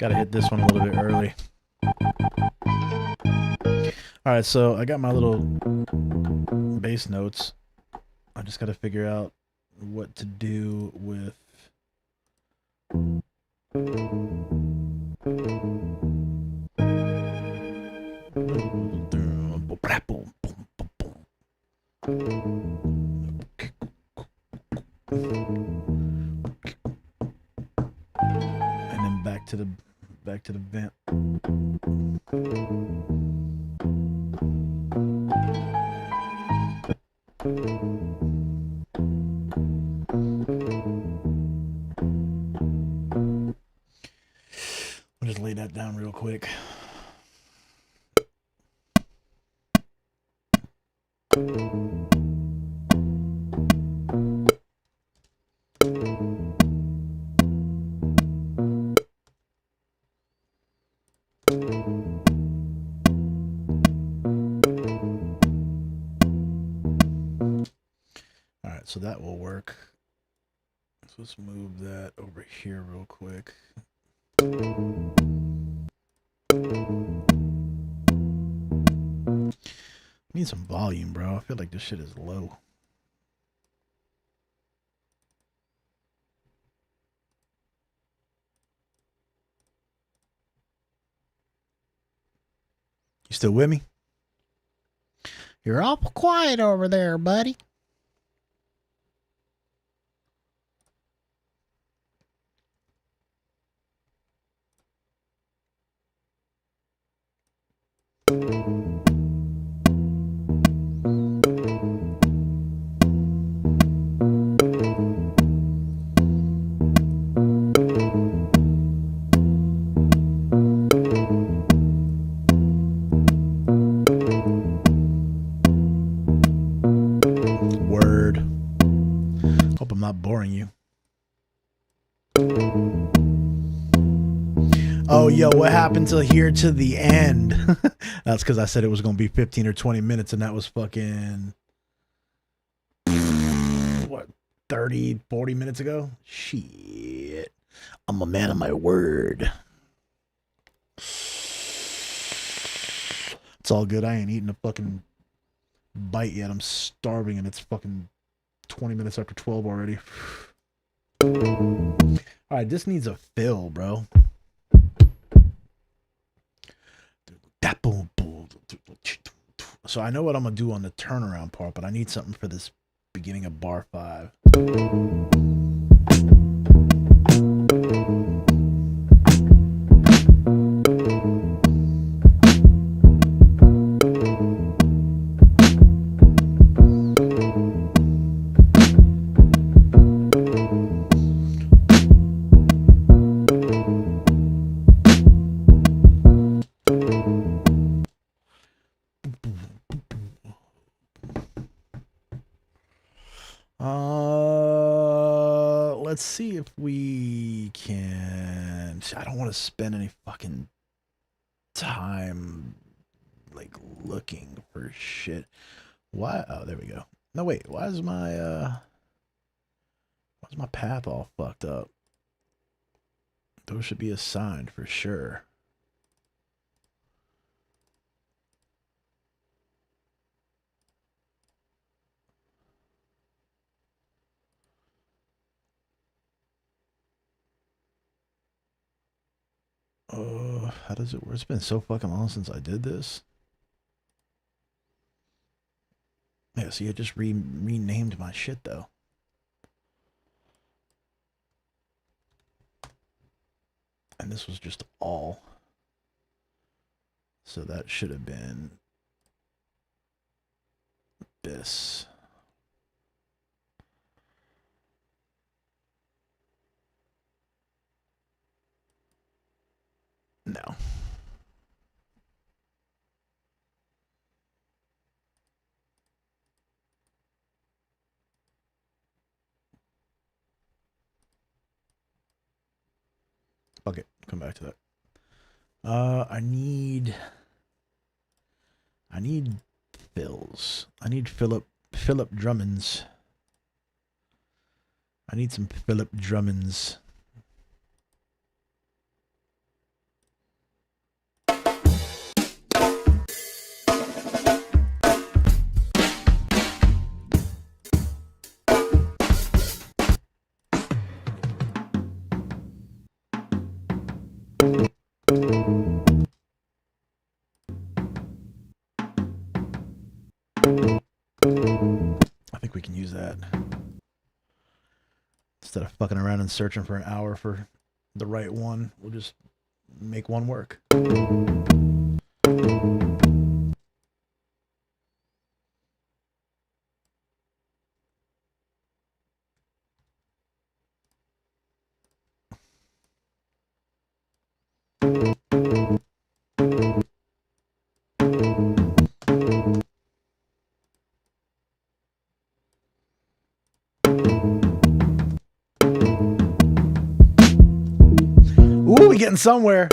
Gotta hit this one a little bit early. Alright, so I got my little bass notes. I just gotta figure out what to do with and then back to the vent. I'll just lay that down real quick. Alright, so that will work. So let's move that over here real quick. Need some volume, bro. I feel like this shit is low. You still with me? You're awful quiet over there, buddy. Word. Hope I'm not boring you. Oh, yo, what happened till here to the end? That's because I said it was going to be 15 or 20 minutes, and that was fucking, what, 30, 40 minutes ago? Shit. I'm a man of my word. It's all good. I ain't eating a fucking bite yet. I'm starving, and it's fucking 20 minutes after 12 already. All right, this needs a fill, bro. So I know what I'm gonna do on the turnaround part, but I need something for this beginning of bar 5. Let's see if we can. I don't want to spend any fucking time like looking for shit. Why? Oh, there we go. No, wait. Why is my path all fucked up? Those should be assigned for sure. How does it work? It's been so fucking long since I did this. Yeah, see, I just renamed my shit though. And this was just all. So that should have been this. No. Fuck it. Come back to that. I need fills. I need Philip Drummonds. I need some Philip Drummonds. I think we can use that. Instead of fucking around and searching for an hour for the right one, we'll just make one work. Ooh, we getting somewhere.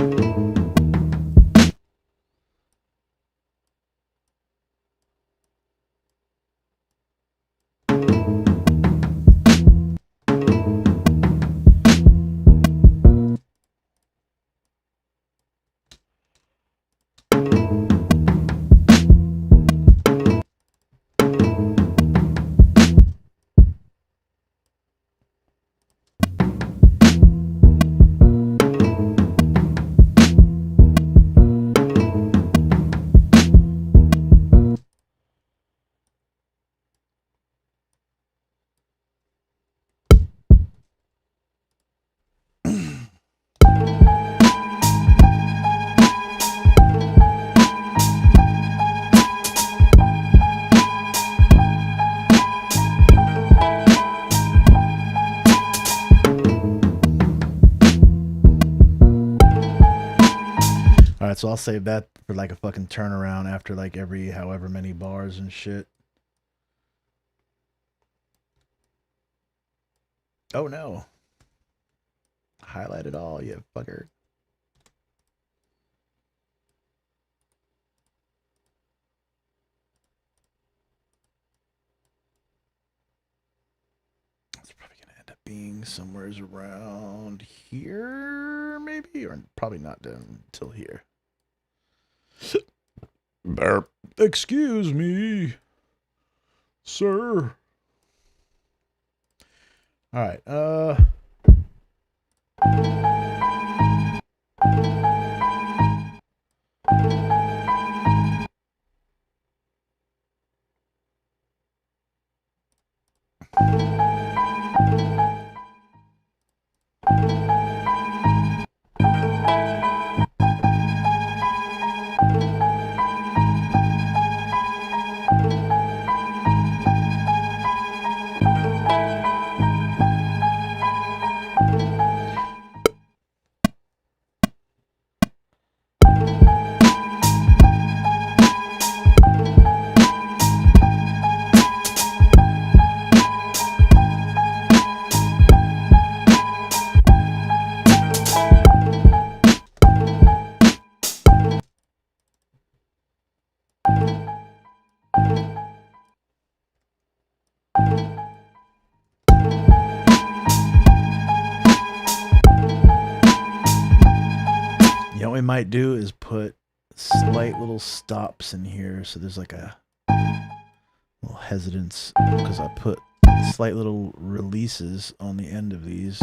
Alright, so I'll save that for like a fucking turnaround after like every however many bars and shit. Oh no. Highlight it all, you fucker. It's probably gonna end up being somewhere around here, maybe? Or probably not down until here. Burp. Excuse me, sir. All right. What we might do is put slight little stops in here, so there's like a little hesitance because I put slight little releases on the end of these.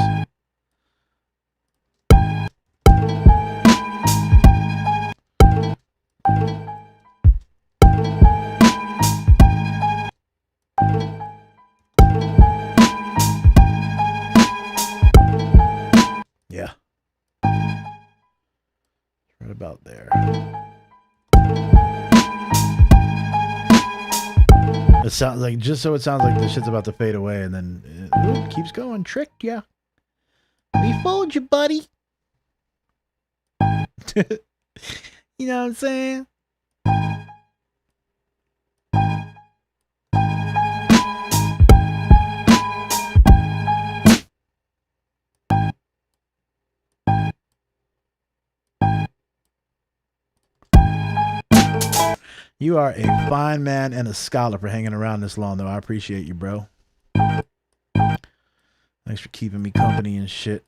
Yeah. Right about there. It sounds like, just so it sounds like the shit's about to fade away, and then it keeps going. Tricked ya. We fooled you, buddy. You know what I'm saying? You are a fine man and a scholar for hanging around this long, though. I appreciate you, bro. Thanks for keeping me company and shit.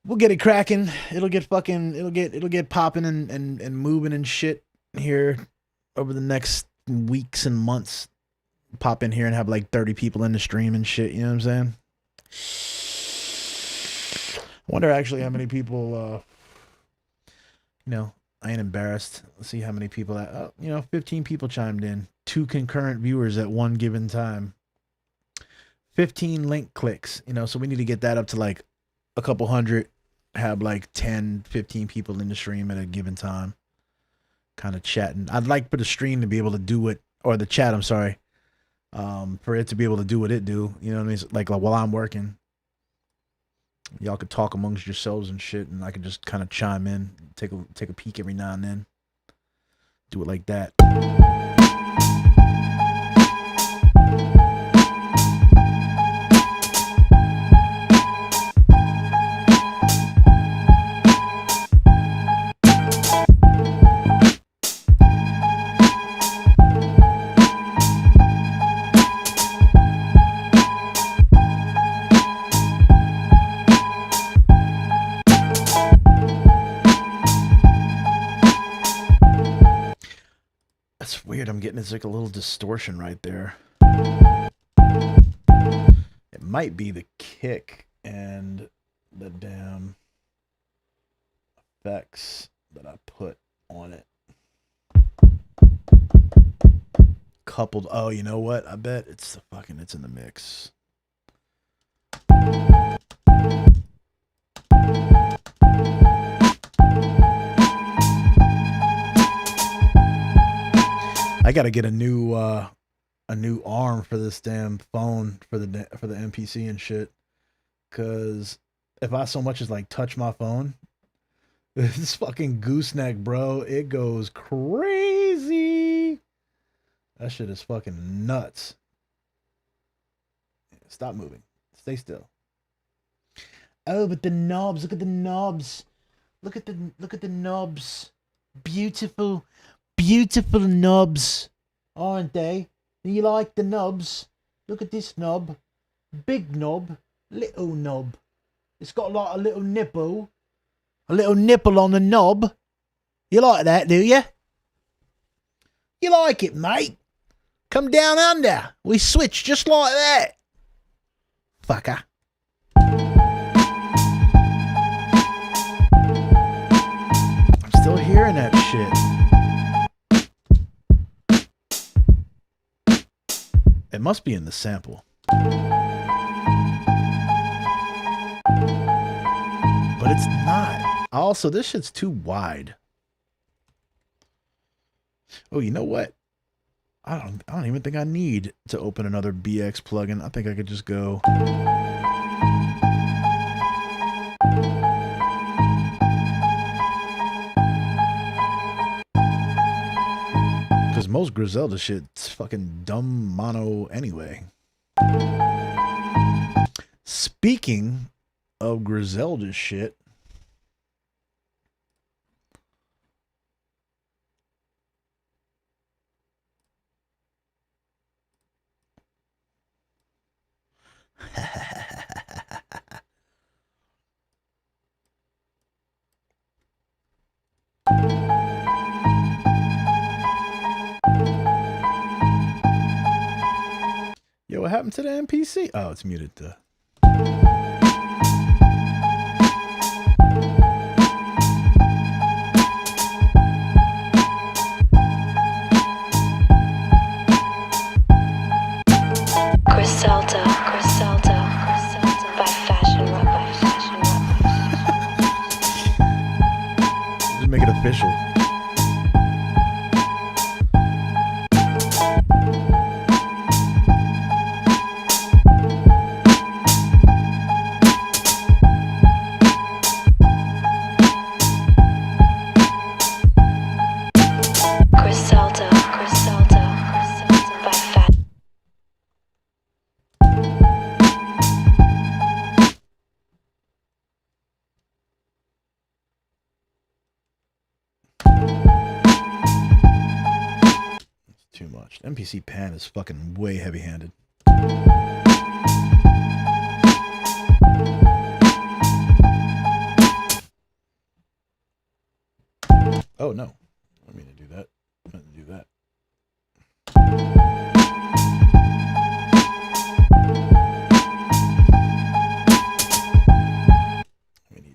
We'll get it cracking. It'll get popping and moving and shit here over the next weeks and months. Pop in here and have like 30 people in the stream and shit. You know what I'm saying? Wonder actually how many people, you know, I ain't embarrassed. Let's see how many people that, 15 people chimed in. 2 concurrent viewers at one given time. 15 link clicks, so we need to get that up to like a couple hundred, have like 10, 15 people in the stream at a given time, kind of chatting. I'd like for the stream to be able to do it, or the chat, I'm sorry, for it to be able to do what it do, you know what I mean? Like while I'm working, y'all could talk amongst yourselves and shit, and I could just kind of chime in, take a peek every now and then, do it like that. That's weird. I'm getting it's like a little distortion right there. It might be the kick and the damn effects that I put on it. Coupled. Oh, you know what? I bet it's it's in the mix. I gotta get a new arm for this damn phone for the MPC and shit. Cause if I so much as like touch my phone, this fucking gooseneck, bro, it goes crazy. That shit is fucking nuts. Stop moving. Stay still. Oh, but the knobs. Look at the knobs. Look at the knobs. Beautiful. Beautiful knobs, aren't they? You like the knobs? Look at this knob. Big knob, little knob. It's got like a little nipple. A little nipple on the knob. You like that, do you? You like it, mate? Come down under. We switch just like that. Fucker. I'm still hearing that shit. It must be in the sample. But it's not. Also, this shit's too wide. Oh, you know what? I don't even think I need to open another BX plugin. I think I could just go. Because most Griselda shit's fucking dumb mono anyway. Speaking of Griselda shit. Yo, what happened to the NPC? Oh, it's muted. Griselda by Fashion Rubber. Just make it official. Too much. MPC pan is fucking way heavy-handed. Oh no. I mean to do that. I meant to do that. I mean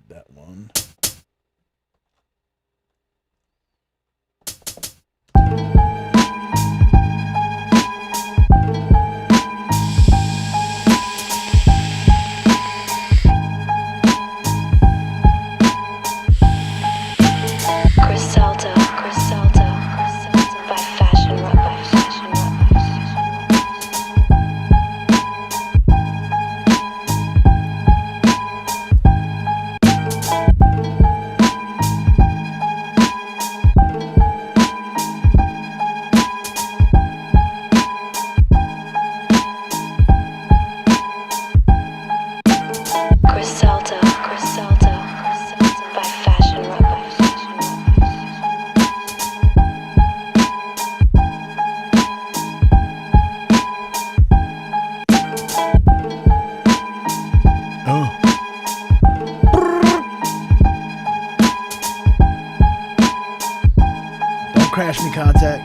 crash me, contact.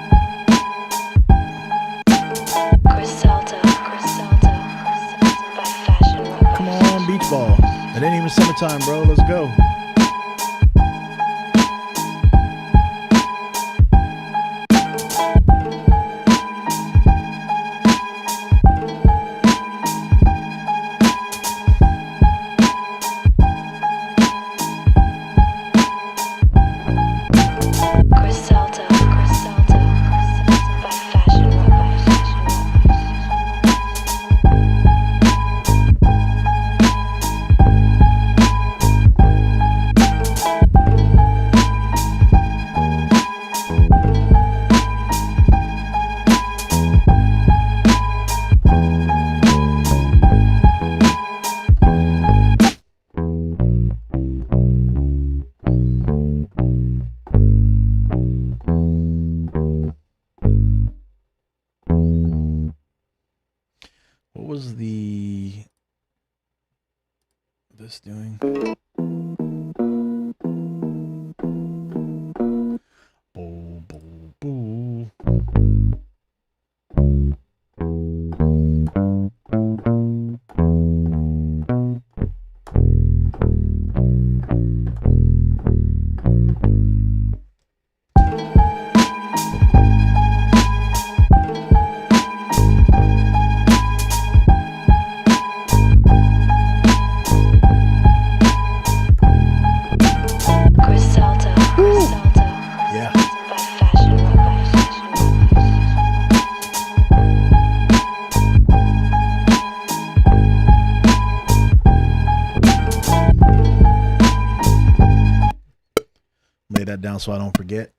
Come on, beach ball. It ain't even summertime, bro. Let's go. What was this doing? Boo, boo, boo. Lay that down so I don't forget.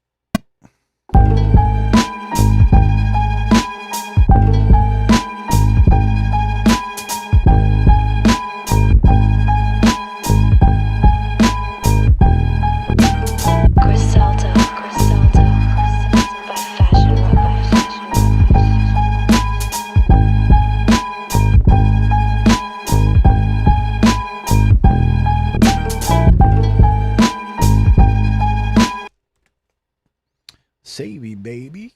Savvy, baby.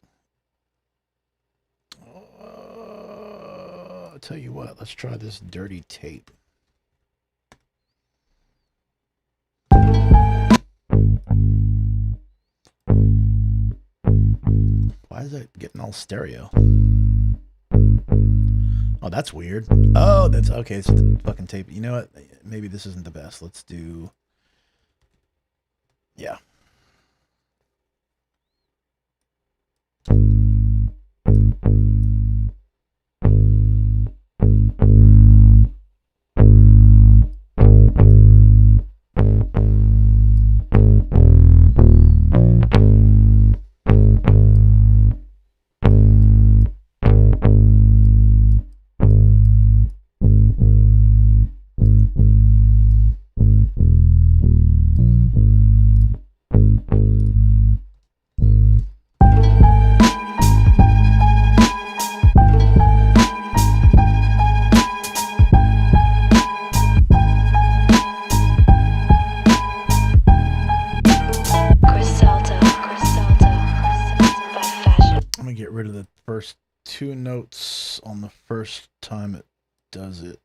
I'll tell you what, let's try this dirty tape. Why is it getting all stereo? Oh, that's weird. Oh, that's okay. It's the fucking tape. You know what? Maybe this isn't the best. Let's do... Yeah. First two notes on the first time it does it.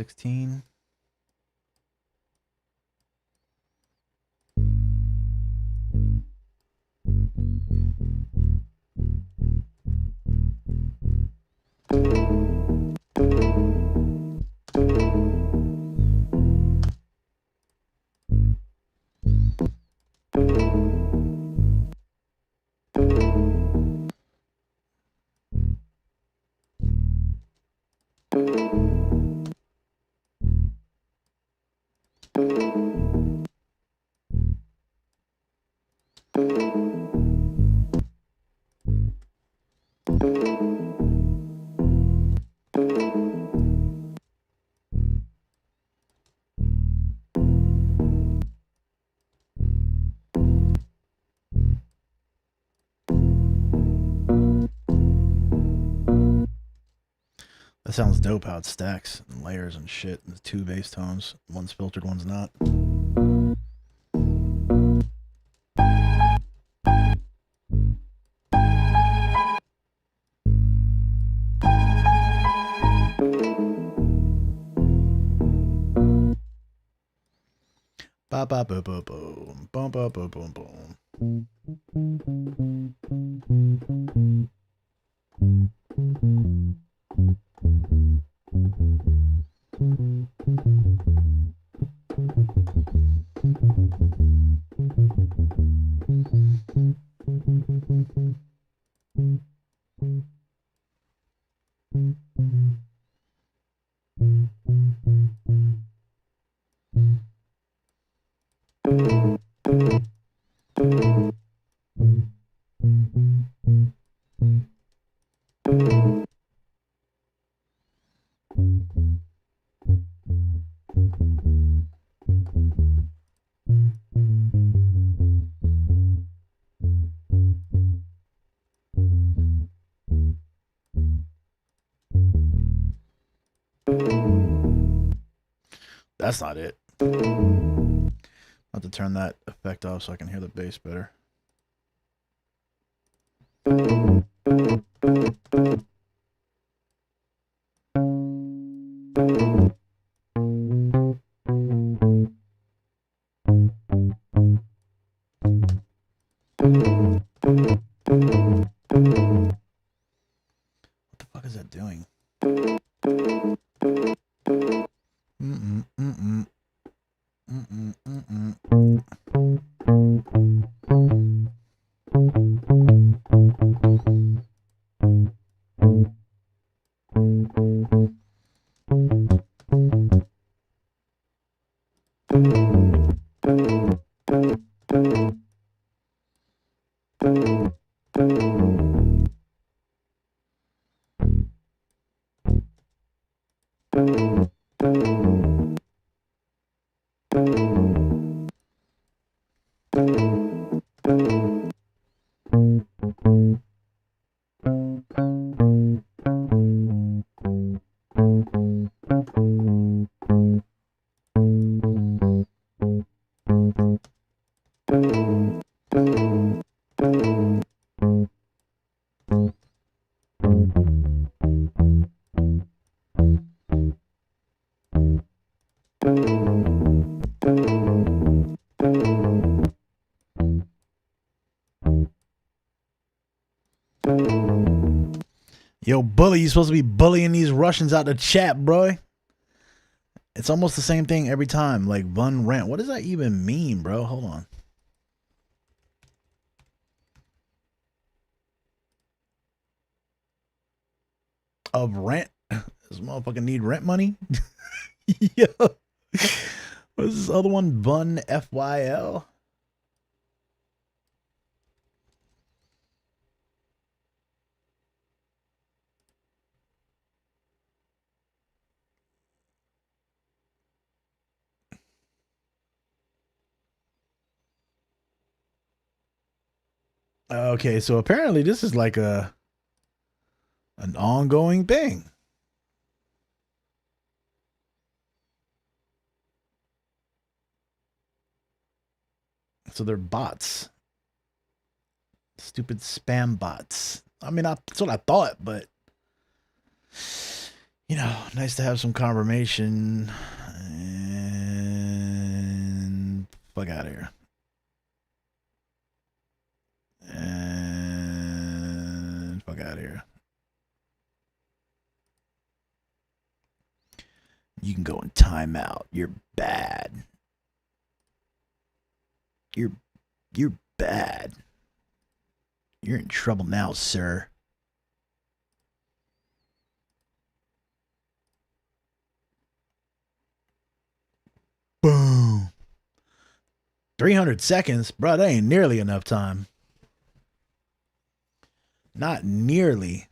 16. That sounds dope how it stacks and layers and shit. And the 2 bass tones. One's filtered, one's not. Ba ba boom boom boom. Boom boom boom boom boom. That's not it. I'll have to turn that effect off so I can hear the bass better. What the fuck is that doing? Yo, bully, you supposed to be bullying these Russians out the chat, bro. It's almost the same thing every time. Like, Bun Rent. What does that even mean, bro? Hold on. Of rent? This motherfucker need rent money? Yo. What is this other one? Bun FYL? Okay, so apparently this is like an ongoing thing. So they're bots. Stupid spam bots. I mean, that's what I thought, but you know, nice to have some confirmation. And fuck out of here. And fuck out of here. You can go in timeout. You're bad. You're bad. You're in trouble now, sir. Boom. 300 seconds? Bro, that ain't nearly enough time. Not nearly.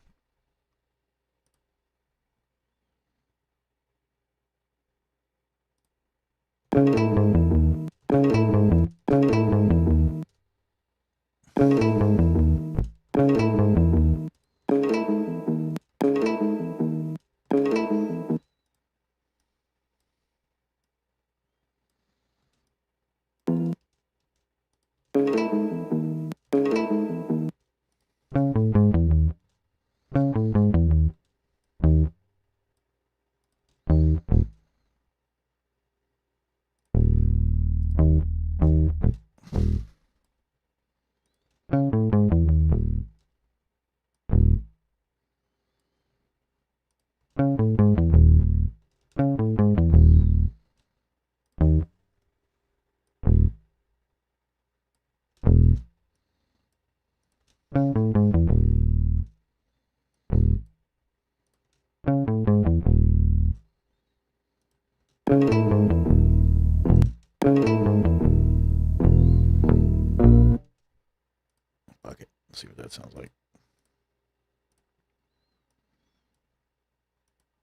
See what that sounds like.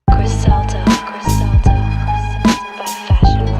Griselda, Griselda, by Fashion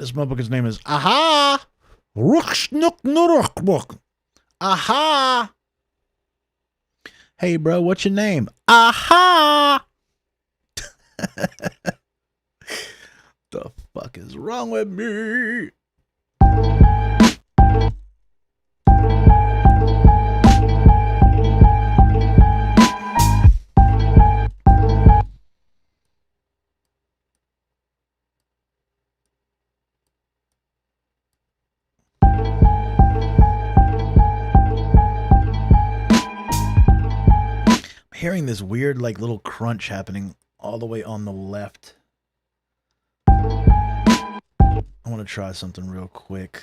This motherfucker's name is Aha! Aha! Hey, bro, what's your name? Aha! The fuck is wrong with me? hearing this weird like little crunch happening all the way on the left. I want to try something real quick.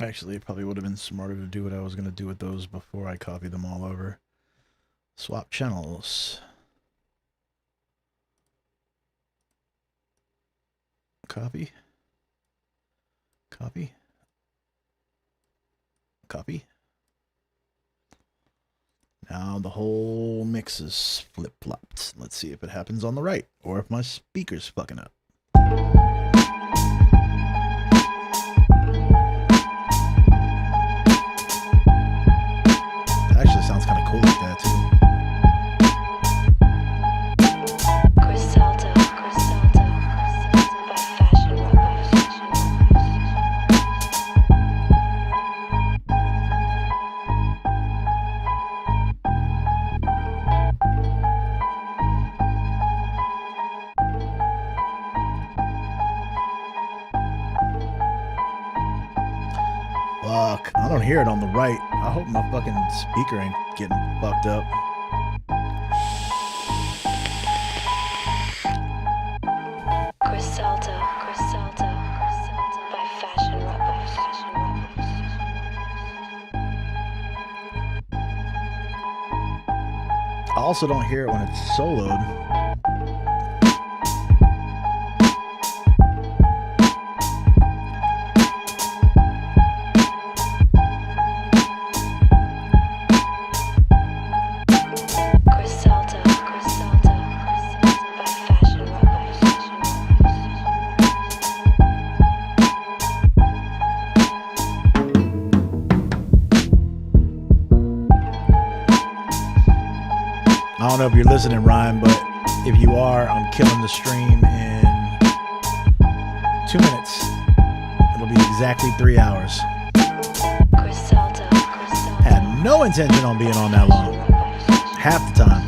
Actually, it probably would have been smarter to do what I was going to do with those before I copy them all over. Swap channels. Copy. Copy. Copy. Now the whole mix is flip-flopped. Let's see if it happens on the right or if my speaker's fucking up. That actually sounds kind of cool like that too. Fuck, I don't hear it on the right. I hope my fucking speaker ain't getting fucked up. I also don't hear it when it's soloed. I don't know if you're listening, Ryan, but if you are, I'm killing the stream in 2 minutes. It'll be exactly 3 hours. Had no intention on being on that long. Half the time.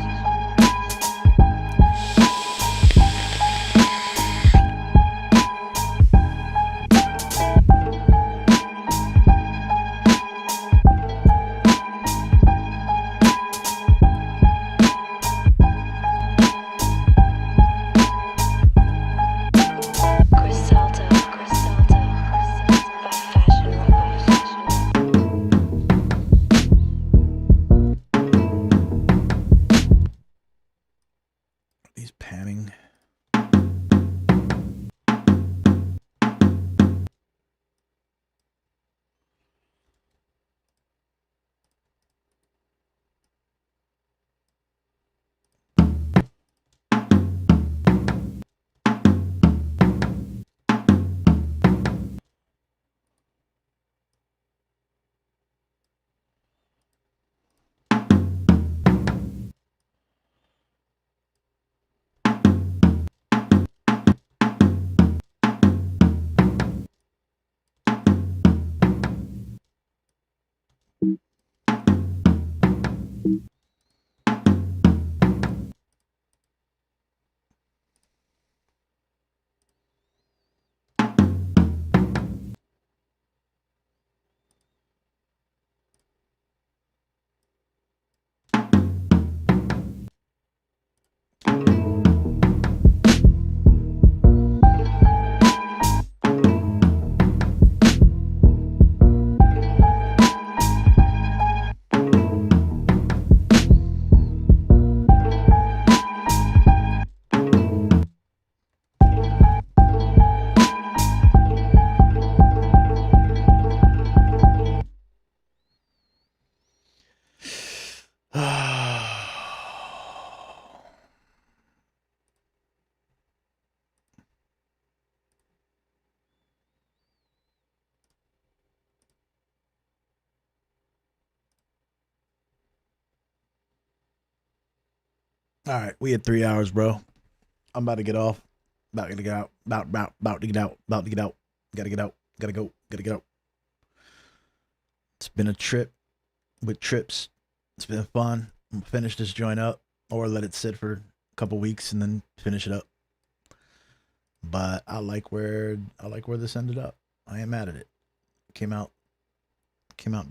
All right, we had 3 hours, bro. I'm about to get off. About to get out. About to get out. About to get out. Gotta get out. Gotta go. Gotta get out. It's been a trip with trips. It's been fun. I'm gonna finish this joint up or let it sit for a couple weeks and then finish it up. But I like where this ended up. I ain't mad at it. Came out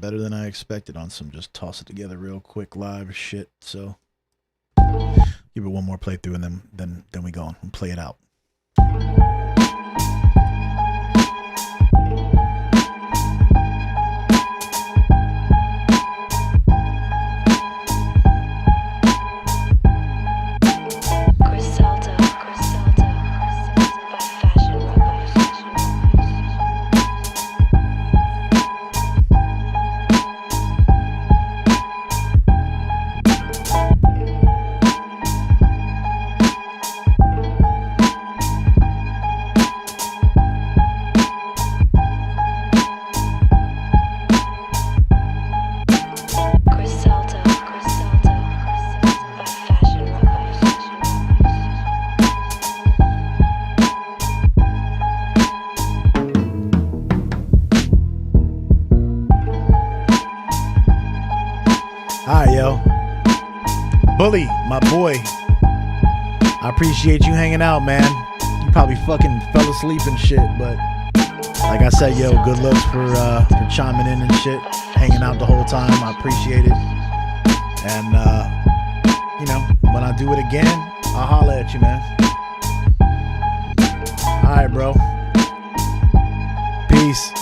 better than I expected on some just toss it together real quick live shit. So give it one more playthrough and then we go on and play it out. Alright, yo. Bully, my boy. I appreciate you hanging out, man. You probably fucking fell asleep and shit, but like I said, yo, good looks for chiming in and shit, hanging out the whole time. I appreciate it. And you know, when I do it again, I'll holler at you, man. Alright, bro. Peace.